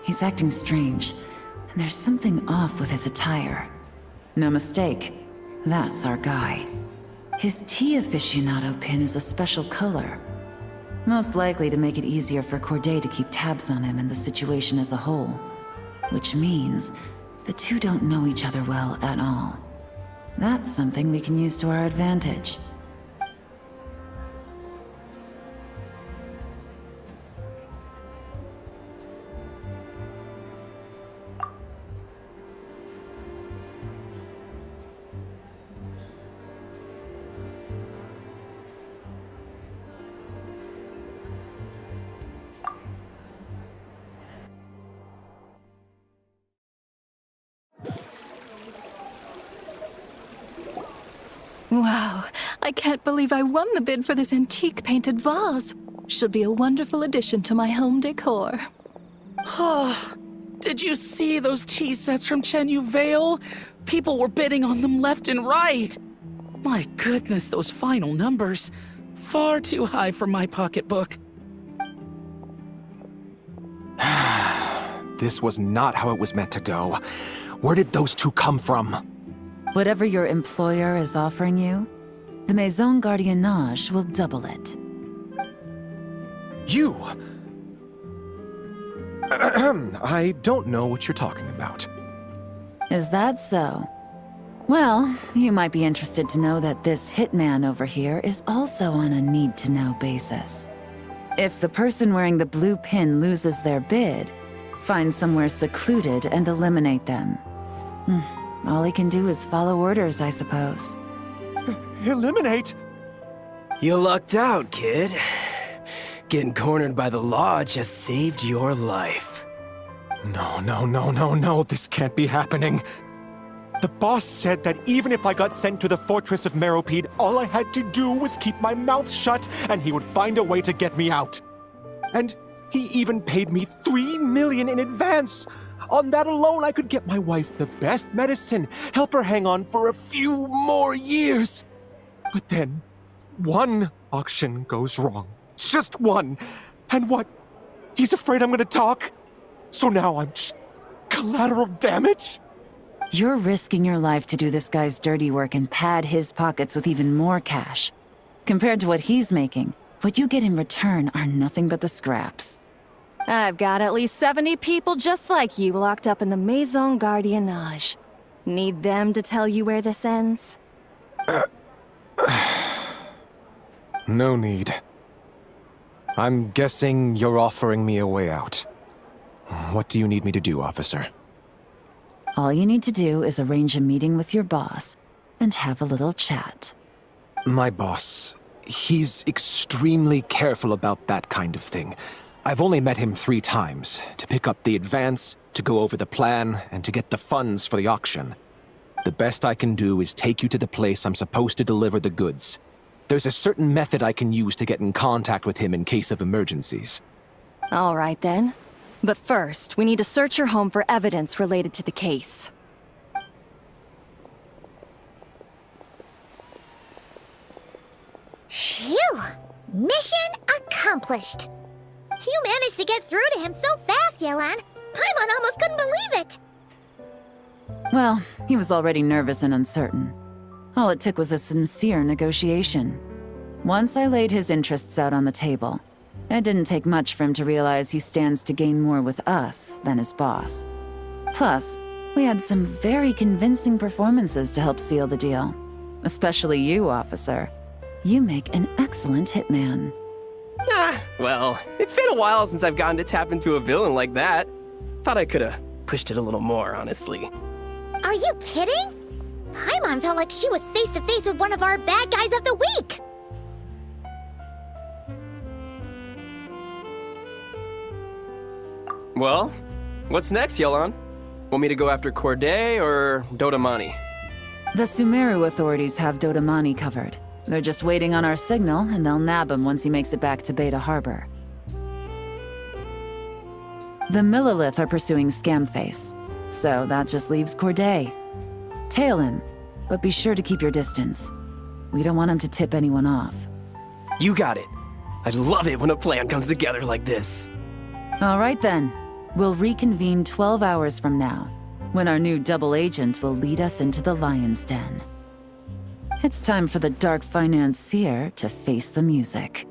He's acting strange, and there's something off with his attire. No mistake, that's our guy. His tea aficionado pin is a special color. Most likely to make it easier for Corday to keep tabs on him and the situation as a whole. Which means the two don't know each other well at all. That's something we can use to our advantage. Wow, I can't believe I won the bid for this antique painted vase. Should be a wonderful addition to my home decor. Oh, did you see those tea sets from Chenyu Vale? People were bidding on them left and right. My goodness, those final numbers. Far too high for my pocketbook. This was not how it was meant to go. Where did those two come from? Whatever your employer is offering you, the Maison Gardiennage will double it. You! I don't know what you're talking about. Is that so? Well, you might be interested to know that this hitman over here is also on a need-to-know basis. If the person wearing the blue pin loses their bid, find somewhere secluded and eliminate them. All he can do is follow orders, I suppose. Eliminate? You lucked out, kid. Getting cornered by the law just saved your life. No, this can't be happening. The boss said that even if I got sent to the fortress of Meropide, all I had to do was keep my mouth shut and he would find a way to get me out. And he even paid me $3 million in advance. On that alone, I could get my wife the best medicine, help her hang on for a few more years. But then, one auction goes wrong. Just one. And what? He's afraid I'm gonna talk? So now I'm just collateral damage? You're risking your life to do this guy's dirty work and pad his pockets with even more cash. Compared to what he's making, what you get in return are nothing but the scraps. I've got at least 70 people just like you locked up in the Maison Gardiennage. Need them to tell you where this ends? No need. I'm guessing you're offering me a way out. What do you need me to do, officer? All you need to do is arrange a meeting with your boss and have a little chat. My boss He's extremely careful about that kind of thing. I've only met him 3 times, to pick up the advance, to go over the plan, and to get the funds for the auction. The best I can do is take you to the place I'm supposed to deliver the goods. There's a certain method I can use to get in contact with him in case of emergencies. All right then. But first, we need to search your home for evidence related to the case. Phew! Mission accomplished! You managed to get through to him so fast, Yelan. Paimon almost couldn't believe it! Well, he was already nervous and uncertain. All it took was a sincere negotiation. Once I laid his interests out on the table, it didn't take much for him to realize he stands to gain more with us than his boss. Plus, we had some very convincing performances to help seal the deal. Especially you, officer. You make an excellent hitman. Well, it's been a while since I've gotten to tap into a villain like that. Thought I could've pushed it a little more, honestly. Are you kidding? Paimon felt like she was face to face with one of our bad guys of the week! Well, what's next, Yelan? Want me to go after Corday or Dodamani? The Sumeru authorities have Dodamani covered. They're just waiting on our signal, and they'll nab him once he makes it back to Beta Harbor. The Millilith are pursuing Scamface, so that just leaves Corday. Tail him, but be sure to keep your distance. We don't want him to tip anyone off. You got it. I love it when a plan comes together like this. All right then. We'll reconvene 12 hours from now, when our new double agent will lead us into the Lion's Den. It's time for the Dark Financier to face the music.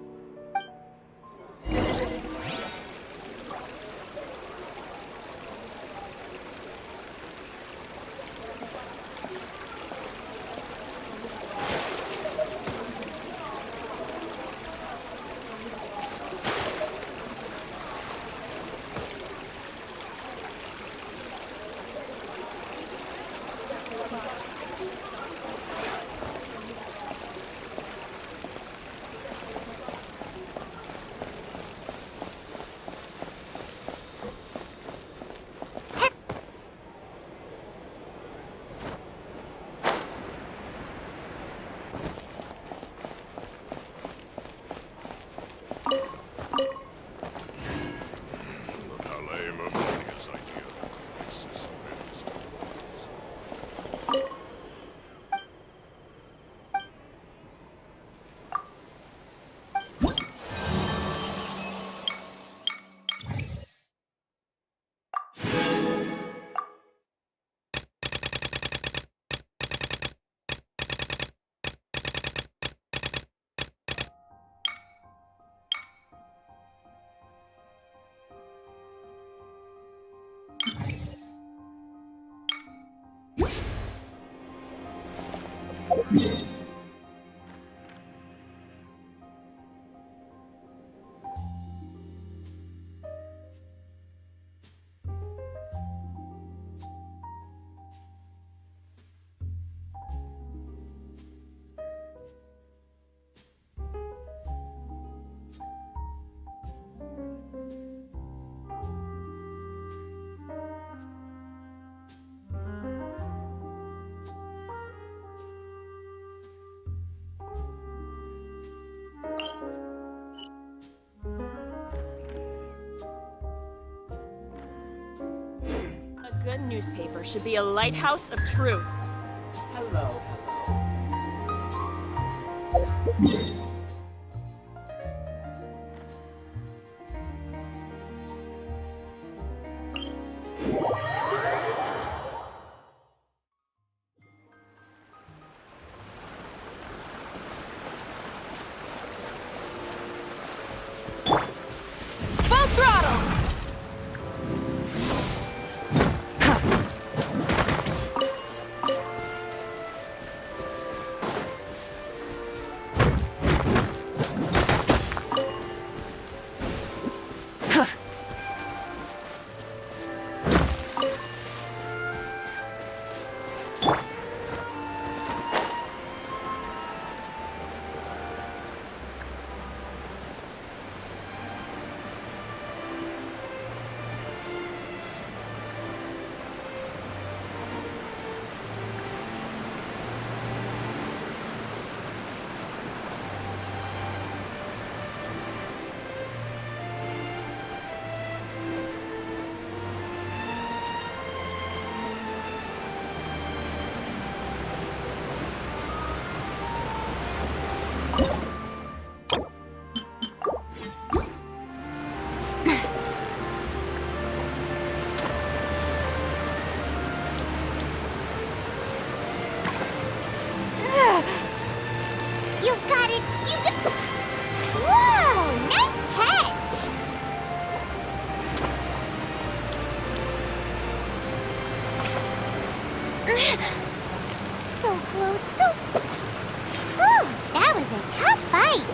A good newspaper should be a lighthouse of truth. Hello. Full throttle! You got... Whoa! Nice catch! So close, so... Whew, that was a tough fight.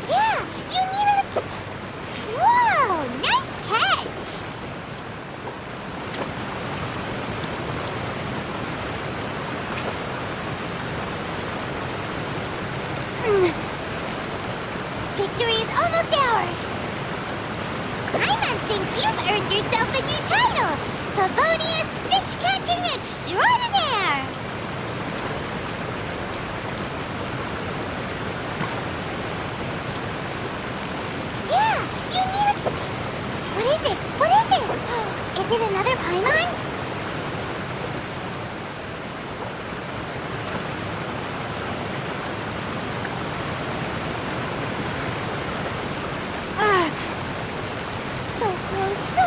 Yeah, you needed a... Whoa, nice catch! Victory is almost ours! Paimon thinks you've earned yourself a new title! Favonius Fish-Catching Extraordinaire! Yeah, you need a... What is it? What is it? Is it another Paimon? So close, so...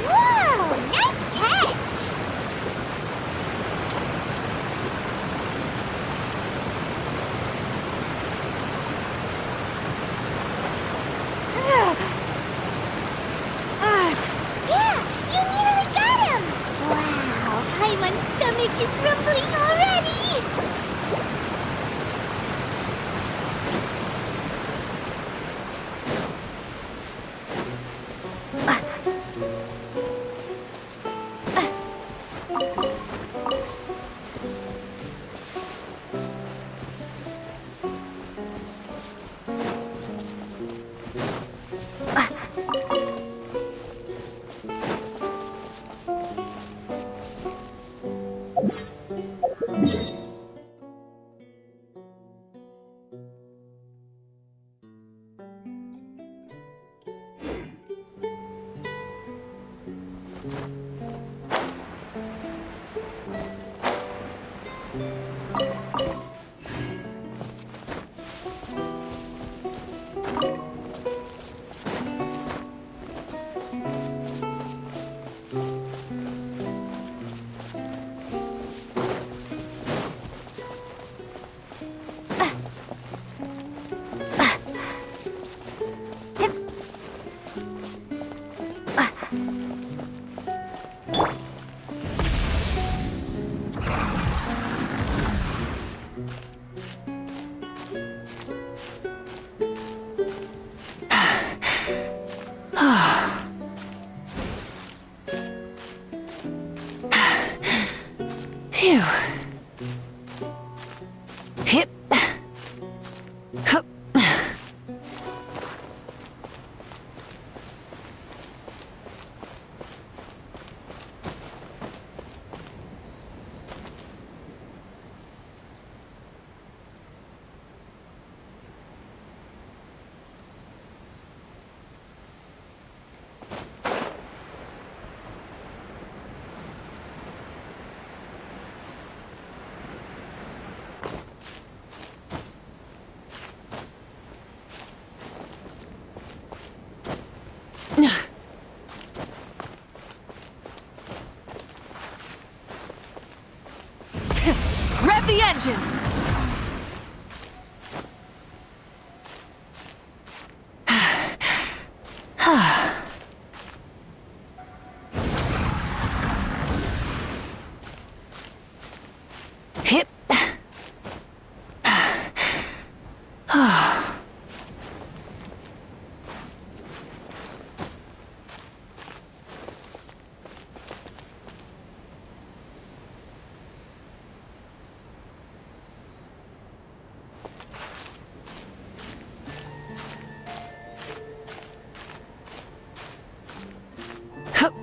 Whoa! Nice catch! Yeah! You nearly got him! Wow! Paimon's stomach is rumbling already! Phew. Hip. Hup. Rev the engines! Hip. Hup.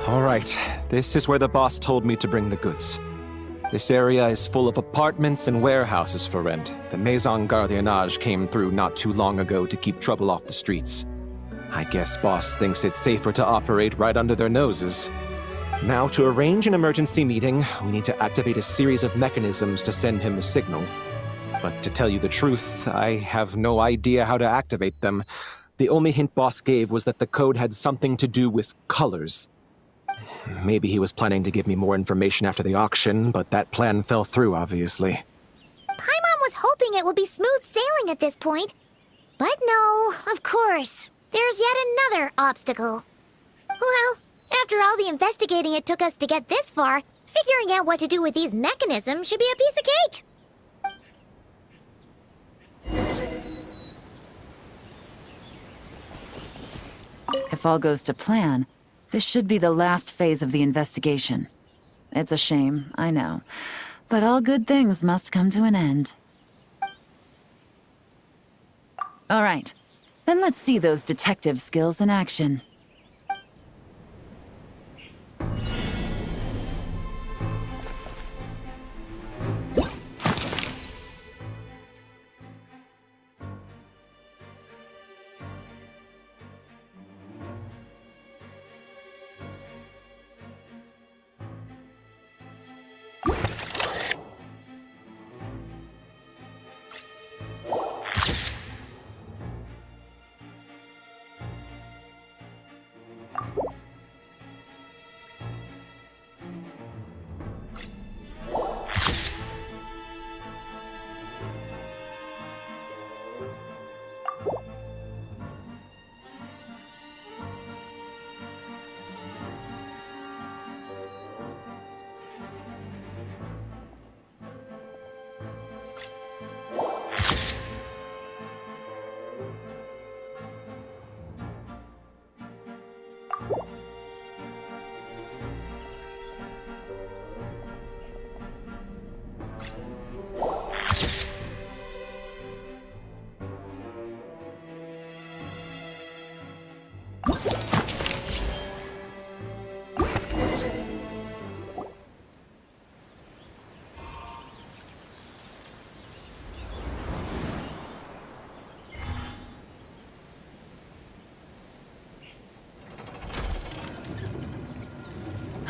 All right, this is where the boss told me to bring the goods. This area is full of apartments and warehouses for rent. The Maison Gardiennage came through not too long ago to keep trouble off the streets. I guess boss thinks it's safer to operate right under their noses. Now, to arrange an emergency meeting, we need to activate a series of mechanisms to send him a signal. But to tell you the truth, I have no idea how to activate them. The only hint boss gave was that the code had something to do with colors. Maybe he was planning to give me more information after the auction, but that plan fell through, obviously. Paimon was hoping it would be smooth sailing at this point. But no, of course. There's yet another obstacle. Well, after all the investigating it took us to get this far, figuring out what to do with these mechanisms should be a piece of cake. If all goes to plan, this should be the last phase of the investigation. It's a shame, I know. But all good things must come to an end. All right. Then let's see those detective skills in action.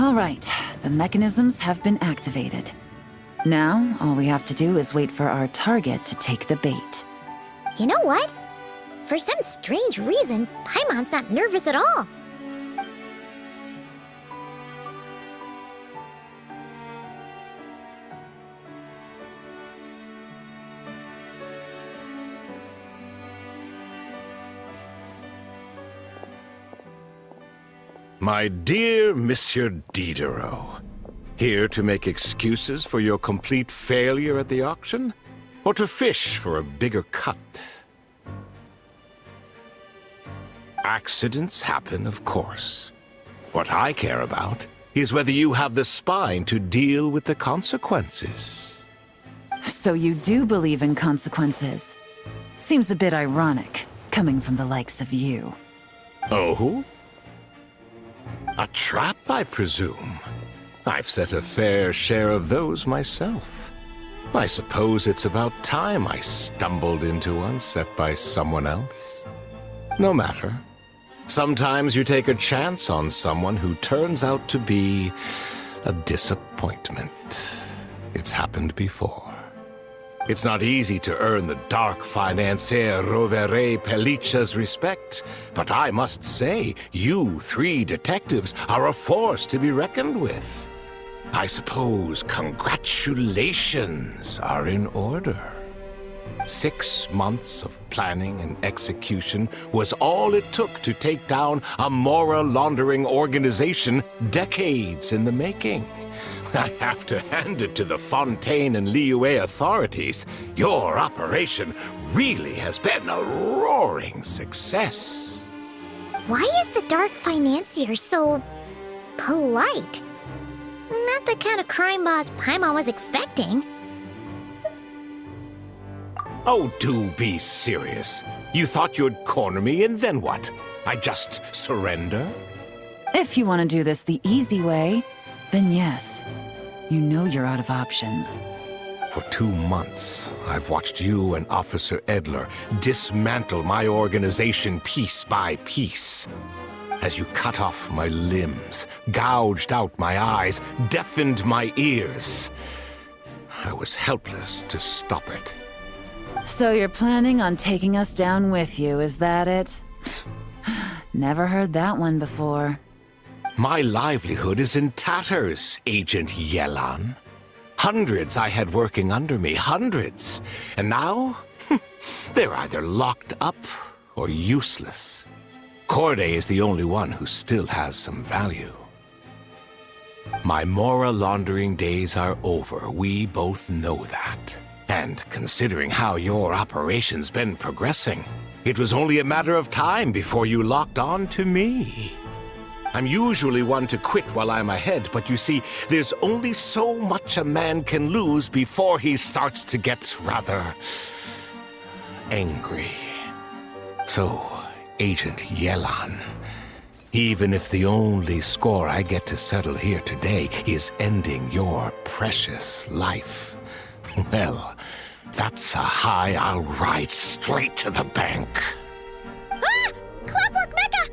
All right, the mechanisms have been activated. Now, all we have to do is wait for our target to take the bait. You know what? For some strange reason, Paimon's not nervous at all. My dear Monsieur Diderot, here to make excuses for your complete failure at the auction? Or to fish for a bigger cut? Accidents happen, of course. What I care about is whether you have the spine to deal with the consequences. So you do believe in consequences. Seems a bit ironic, coming from the likes of you. Oh? A trap, I presume. I've set a fair share of those myself. I suppose it's about time I stumbled into one set by someone else. No matter. Sometimes you take a chance on someone who turns out to be a disappointment. It's happened before. It's not easy to earn the dark financier Rovere Pelliccia's respect, but I must say, you three detectives are a force to be reckoned with. I suppose congratulations are in order. 6 months of planning and execution was all it took to take down a Mora laundering organization decades in the making. I have to hand it to the Fontaine and Liyue authorities. Your operation really has been a roaring success. Why is the dark financier so polite? Not the kind of crime boss Paimon was expecting. Oh, do be serious. You thought you'd corner me and then what? I just surrender? If you want to do this the easy way, then yes. You know you're out of options. For 2 months, I've watched you and Officer Edler dismantle my organization piece by piece. As you cut off my limbs, gouged out my eyes, deafened my ears. I was helpless to stop it. So you're planning on taking us down with you, is that it? Never heard that one before. My livelihood is in tatters, Agent Yelan. Hundreds I had working under me, hundreds. And now, they're either locked up or useless. Corday is the only one who still has some value. My Mora laundering days are over, we both know that. And considering how your operation's been progressing, it was only a matter of time before you locked on to me. I'm usually one to quit while I'm ahead, but you see, there's only so much a man can lose before he starts to get rather angry. So, Agent Yelan, even if the only score I get to settle here today is ending your precious life, well, that's a high I'll ride straight to the bank. Ah! Clockwork Mecha!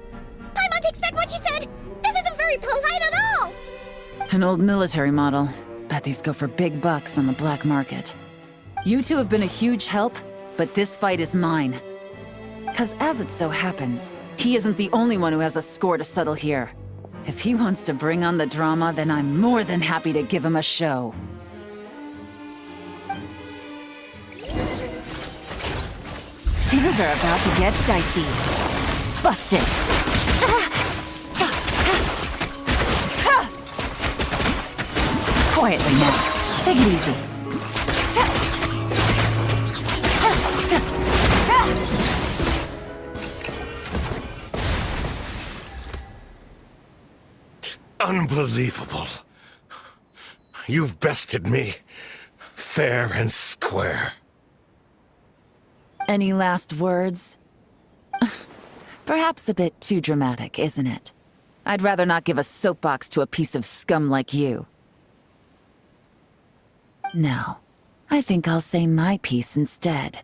Paimon takes back what she said! This isn't very polite at all! An old military model. Bet these go for big bucks on the black market. You two have been a huge help, but this fight is mine. 'Cause as it so happens, he isn't the only one who has a score to settle here. If he wants to bring on the drama, then I'm more than happy to give him a show. Things are about to get dicey. Busted. Quietly now. Take it easy. Unbelievable. You've bested me, fair and square. Any last words? Perhaps a bit too dramatic, isn't it? I'd rather not give a soapbox to a piece of scum like you. No, I think I'll say my piece instead.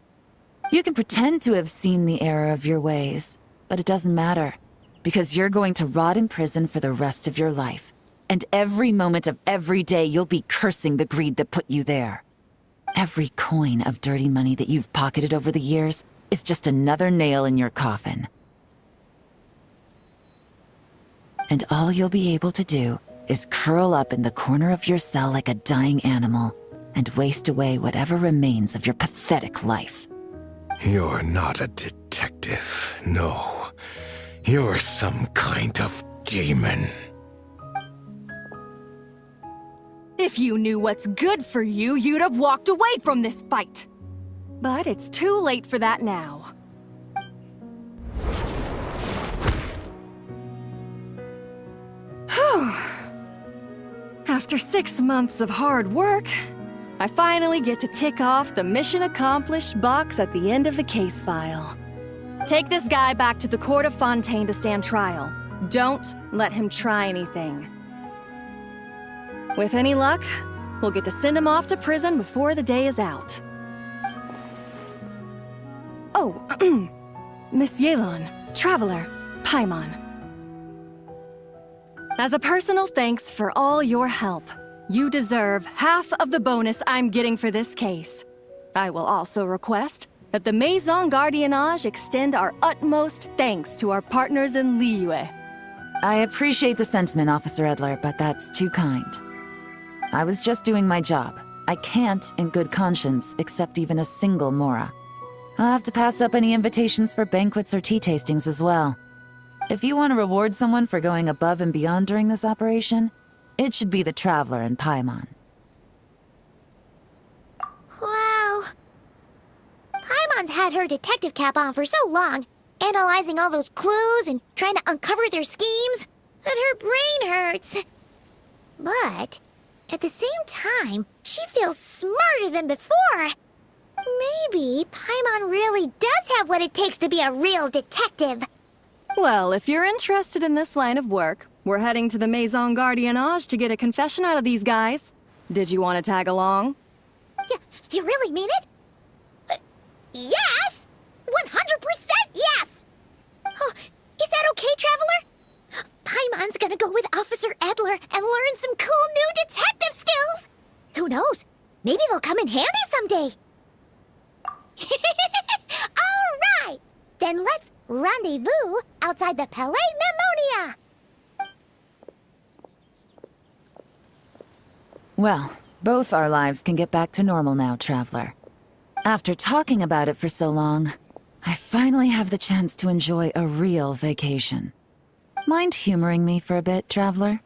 You can pretend to have seen the error of your ways, but it doesn't matter, because you're going to rot in prison for the rest of your life. And every moment of every day you'll be cursing the greed that put you there. Every coin of dirty money that you've pocketed over the years is just another nail in your coffin. And all you'll be able to do is curl up in the corner of your cell like a dying animal and waste away whatever remains of your pathetic life. You're not a detective, no. You're some kind of demon. If you knew what's good for you, you'd have walked away from this fight. But it's too late for that now. After 6 months of hard work, I finally get to tick off the mission accomplished box at the end of the case file. Take this guy back to the court of Fontaine to stand trial. Don't let him try anything. With any luck, we'll get to send him off to prison before the day is out. Oh, Miss Yelon, Traveler, Paimon. As a personal thanks for all your help, you deserve half of the bonus I'm getting for this case. I will also request that the Maison Gardiennage extend our utmost thanks to our partners in Liyue. I appreciate the sentiment, Officer Edler, but that's too kind. I was just doing my job. I can't, in good conscience, accept even a single Mora. I'll have to pass up any invitations for banquets or tea tastings as well. If you want to reward someone for going above and beyond during this operation, it should be the Traveler and Paimon. Wow. Paimon's had her detective cap on for so long, analyzing all those clues and trying to uncover their schemes, that her brain hurts. But at the same time, she feels smarter than before. Maybe Paimon really does have what it takes to be a real detective. Well, if you're interested in this line of work, we're heading to the Maison Gardiennage to get a confession out of these guys. Did you want to tag along? You really mean it? Yes! 100% yes! Oh, is that okay, Traveler? Paimon's gonna go with Officer Edler and learn some cool new detective skills! Who knows? Maybe they'll come in handy someday! Alright! Then let's rendezvous outside the Palais Memonia! Well, both our lives can get back to normal now, Traveler. After talking about it for so long, I finally have the chance to enjoy a real vacation. Mind humoring me for a bit, Traveler?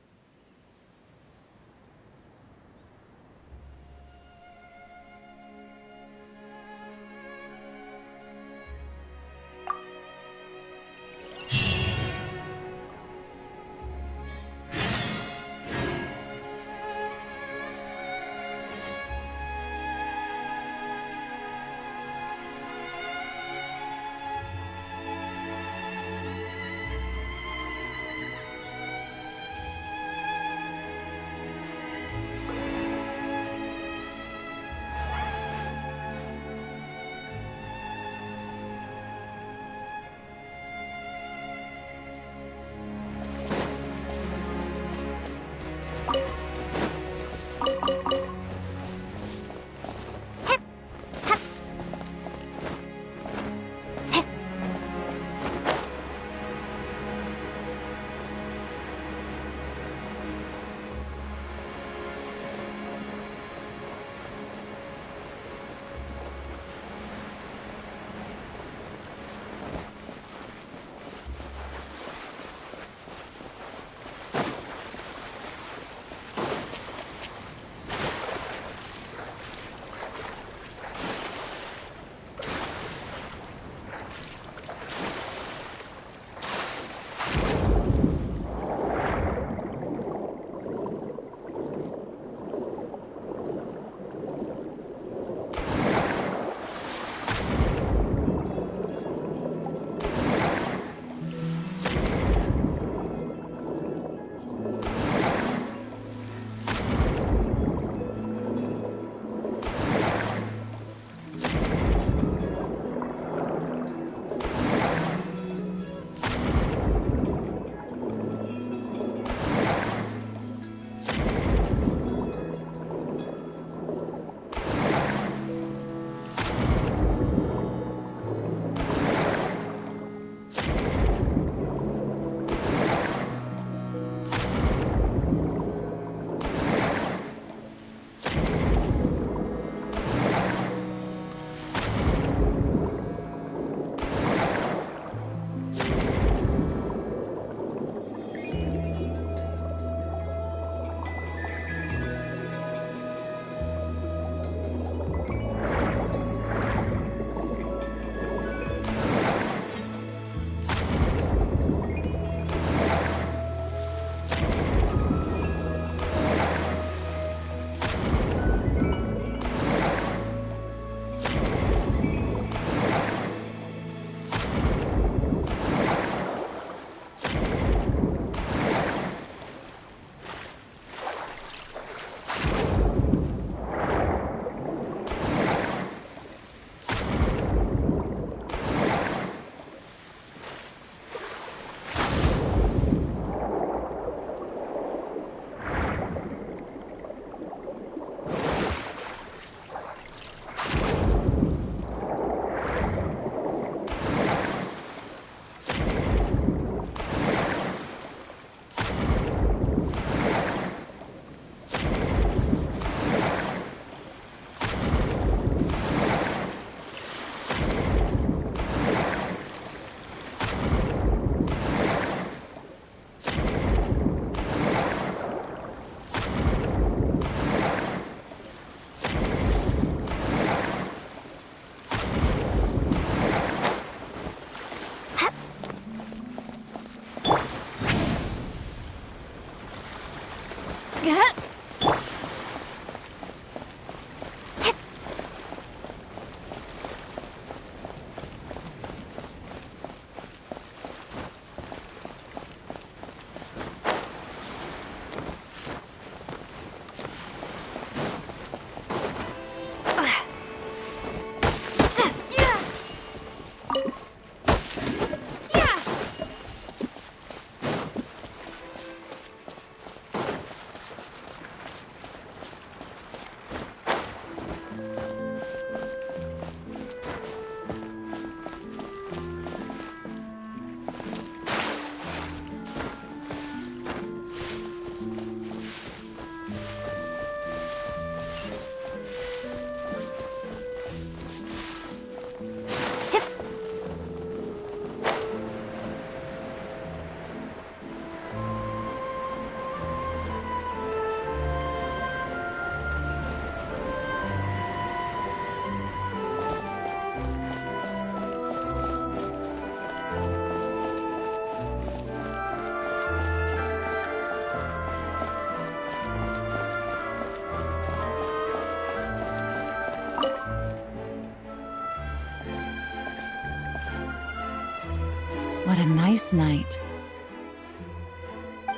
what a nice night.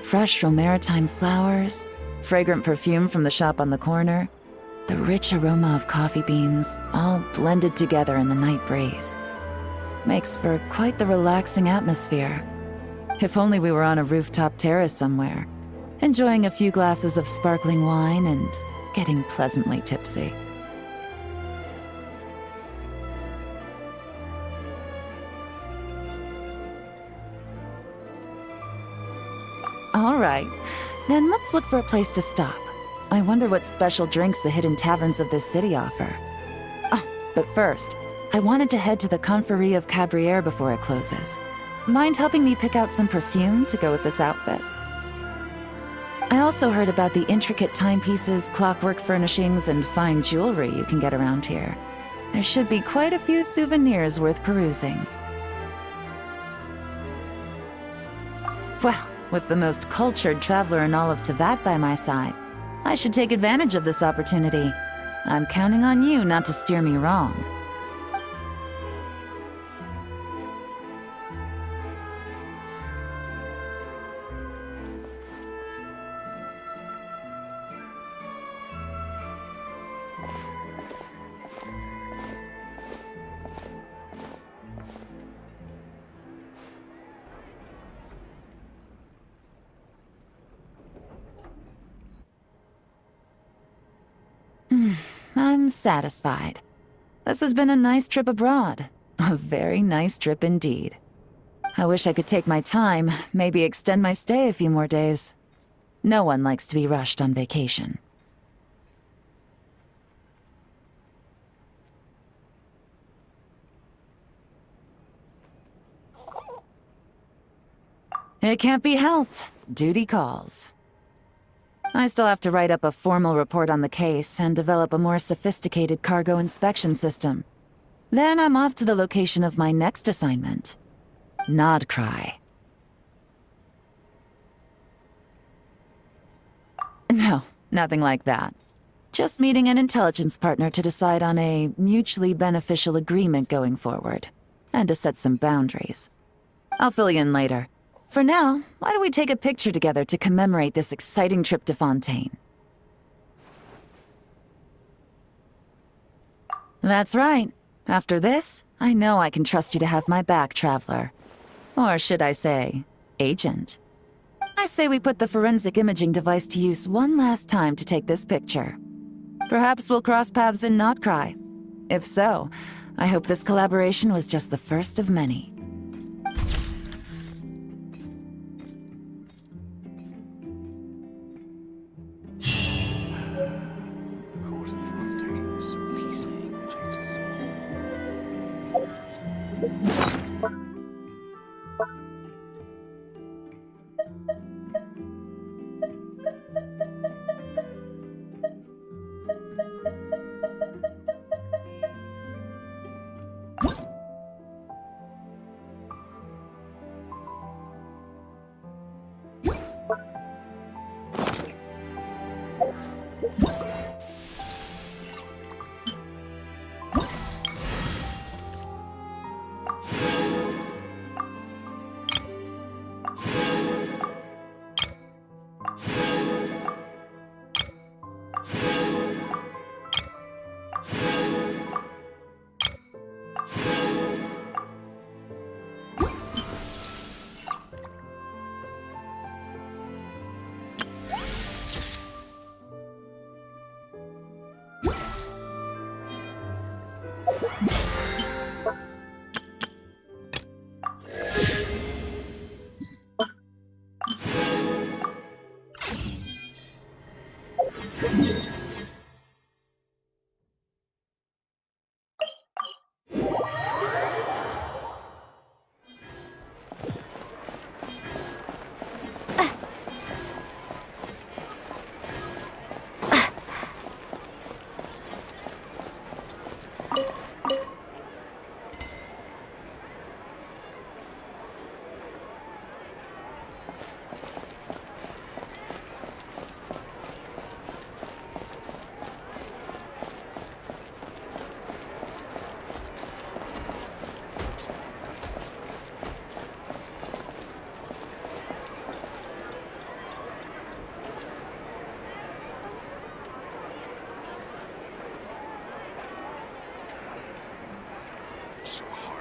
Fresh from maritime flowers, fragrant perfume from the shop on the corner, the rich aroma of coffee beans, all blended together in the night breeze. Makes for quite the relaxing atmosphere. If only we were on a rooftop terrace somewhere, enjoying a few glasses of sparkling wine and getting pleasantly tipsy. All right, then let's look for a place to stop. I wonder what special drinks the hidden taverns of this city offer. Oh, but first, I wanted to head to the Confrérie of Cabrières before it closes. Mind helping me pick out some perfume to go with this outfit? I also heard about the intricate timepieces, clockwork furnishings, and fine jewelry you can get around here. There should be quite a few souvenirs worth perusing. Well, with the most cultured traveler in all of Tevat by my side, I should take advantage of this opportunity. I'm counting on you not to steer me wrong. I'm satisfied. This has been a nice trip abroad. A very nice trip indeed. I wish I could take my time, maybe extend my stay a few more days. No one likes to be rushed on vacation. It can't be helped. Duty calls. I still have to write up a formal report on the case and develop a more sophisticated cargo inspection system. Then I'm off to the location of my next assignment. Nodcry. No, nothing like that. Just meeting an intelligence partner to decide on a mutually beneficial agreement going forward, and to set some boundaries. I'll fill you in later. For now, why don't we take a picture together to commemorate this exciting trip to Fontaine? That's right. After this, I know I can trust you to have my back, Traveler. Or should I say, Agent. I say we put the forensic imaging device to use one last time to take this picture. Perhaps we'll cross paths in Nodcry. If so, I hope this collaboration was just the first of many.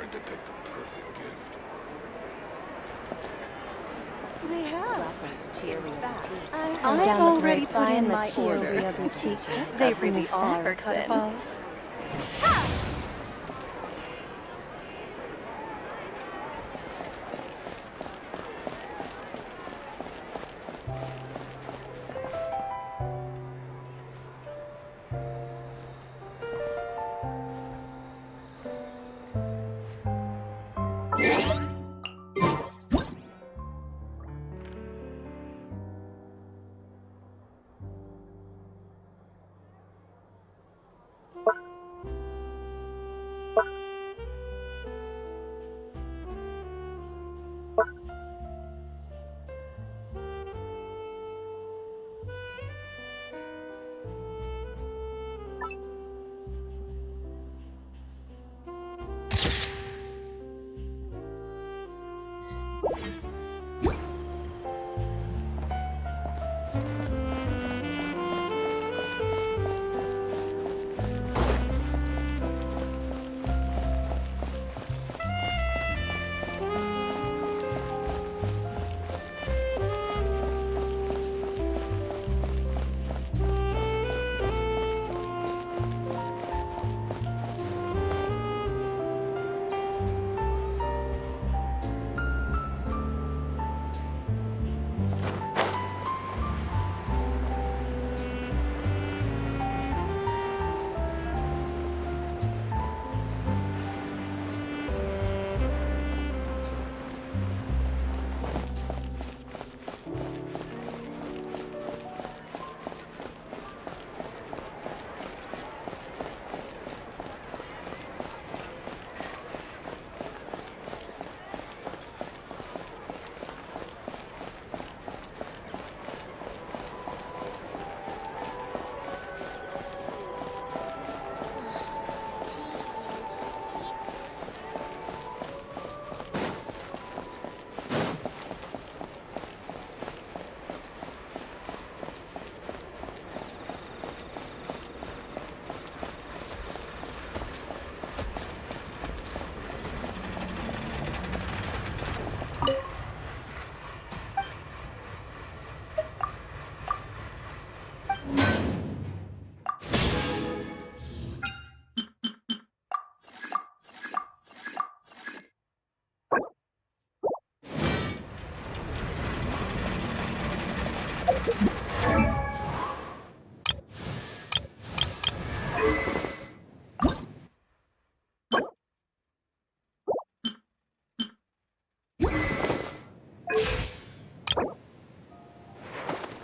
trying to pick the perfect gift. They have. I've already put in my order. Boutique just They got some really new are fabrics cut in. above.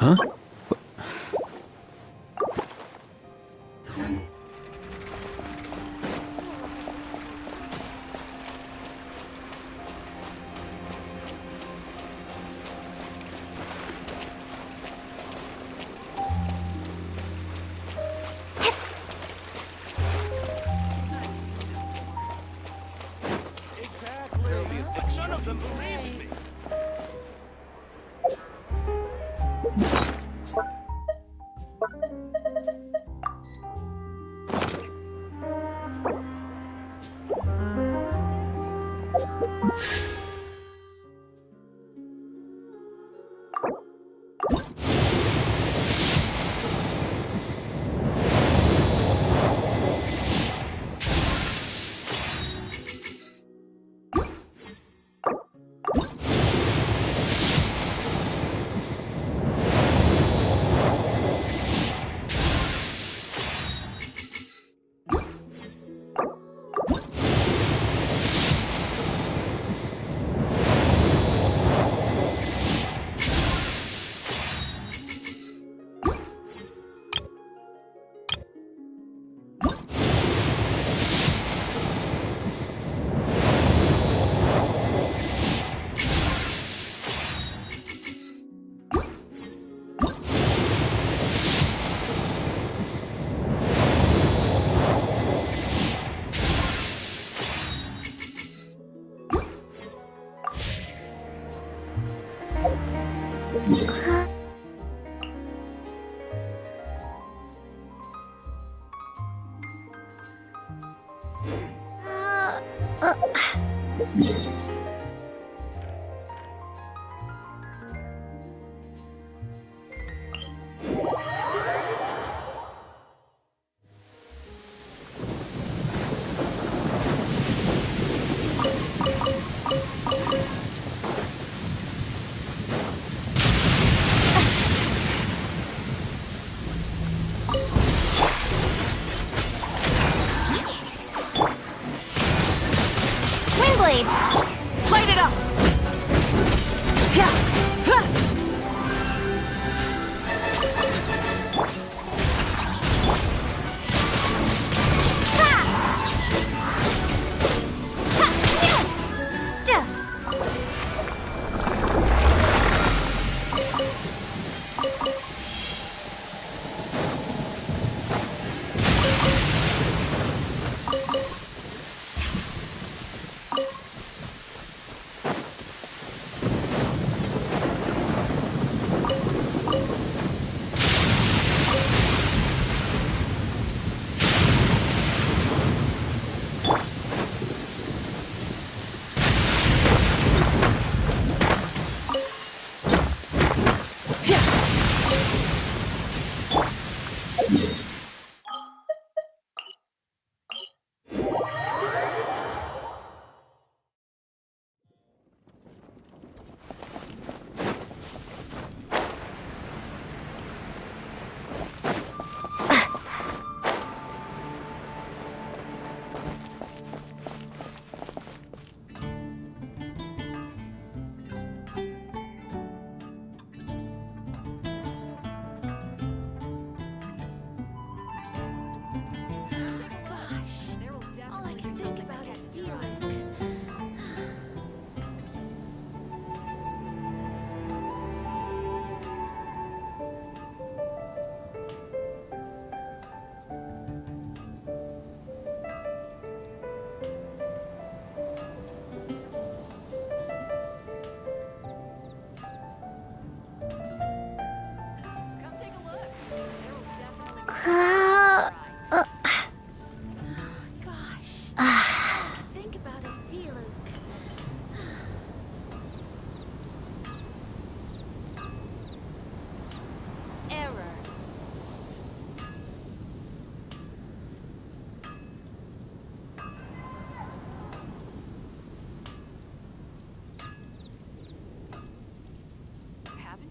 Huh? None of them believes me.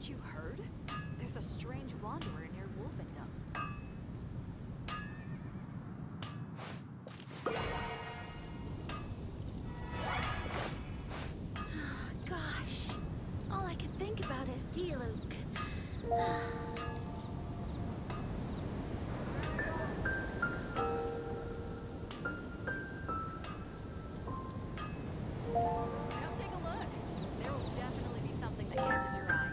Haven't you heard? There's a strange wanderer near Wolfendom. Gosh, all I can think about is D-Luke. Come take a look. There will definitely be something that catches your eye.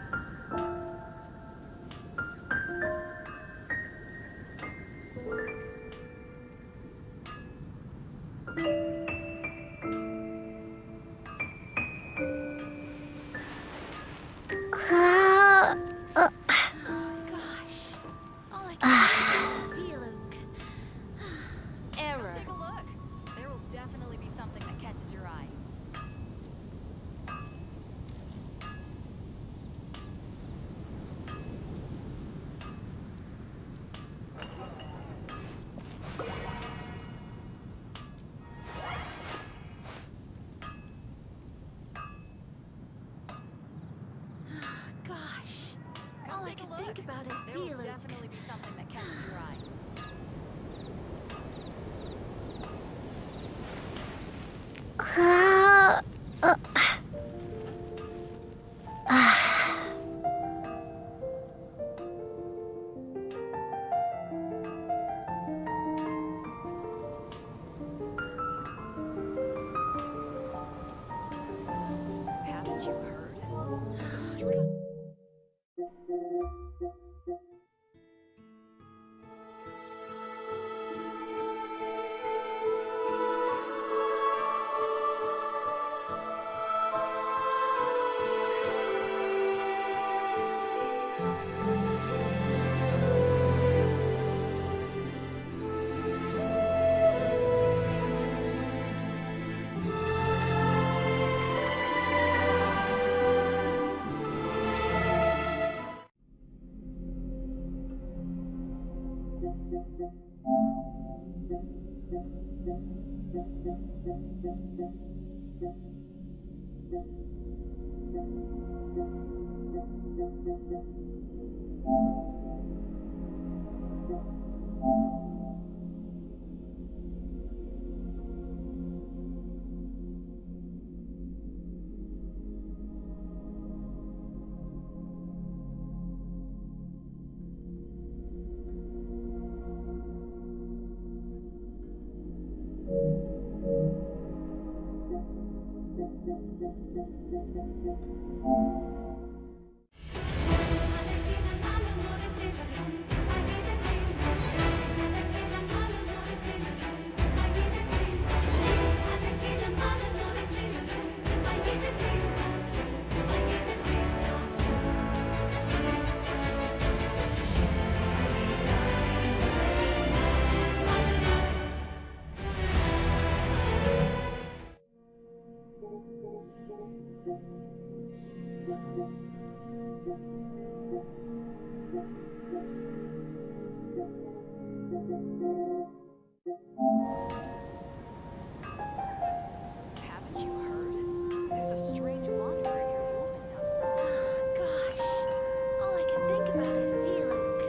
Gosh, all I can think about is D-Luke. Come take a look. There will definitely be something that catches your eye. Gosh, Come all I take a can look. think about is There will D-Luke. definitely be something that catches your eye. Haven't you heard? There's a strange... Haven't you heard? There's a strange wanderer near Wolfendom. Gosh, all I can think about is D-Luke.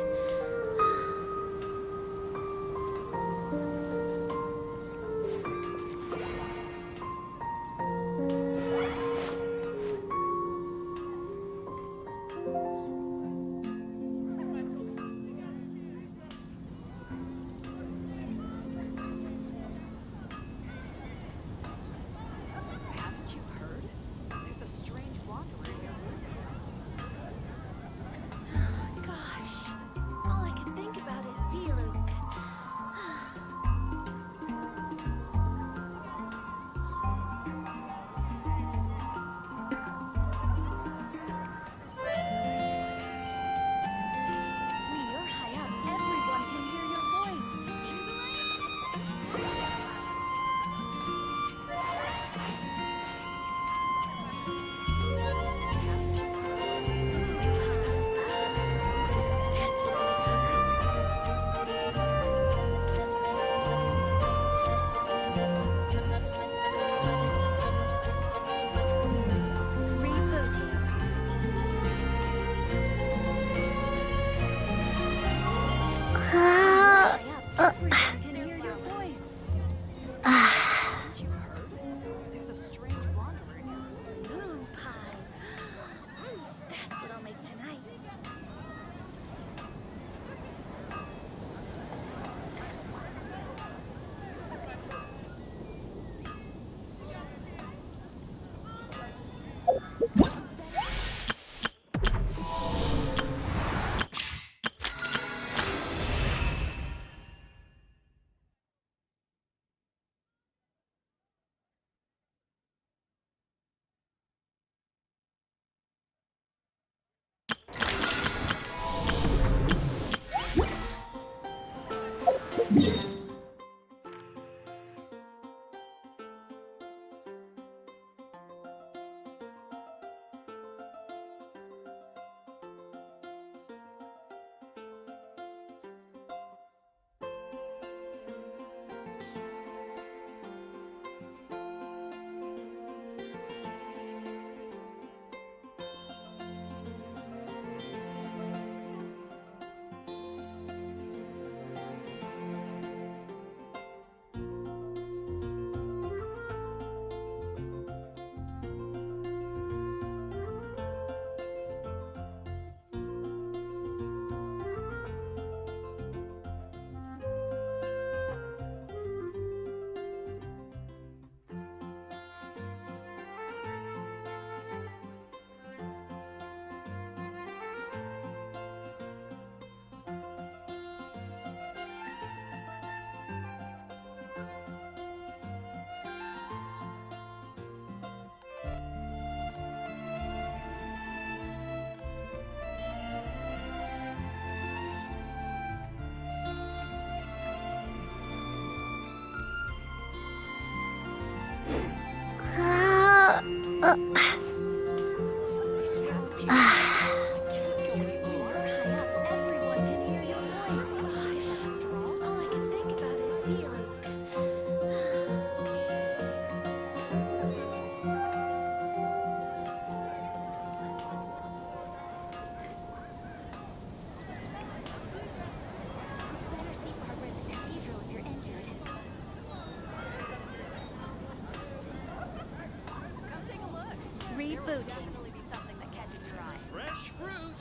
Rebooting. Definitely be something that catches your eye. Fresh fruit.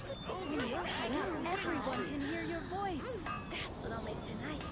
When you're high up, everyone can hear your voice. That's what I'll make tonight.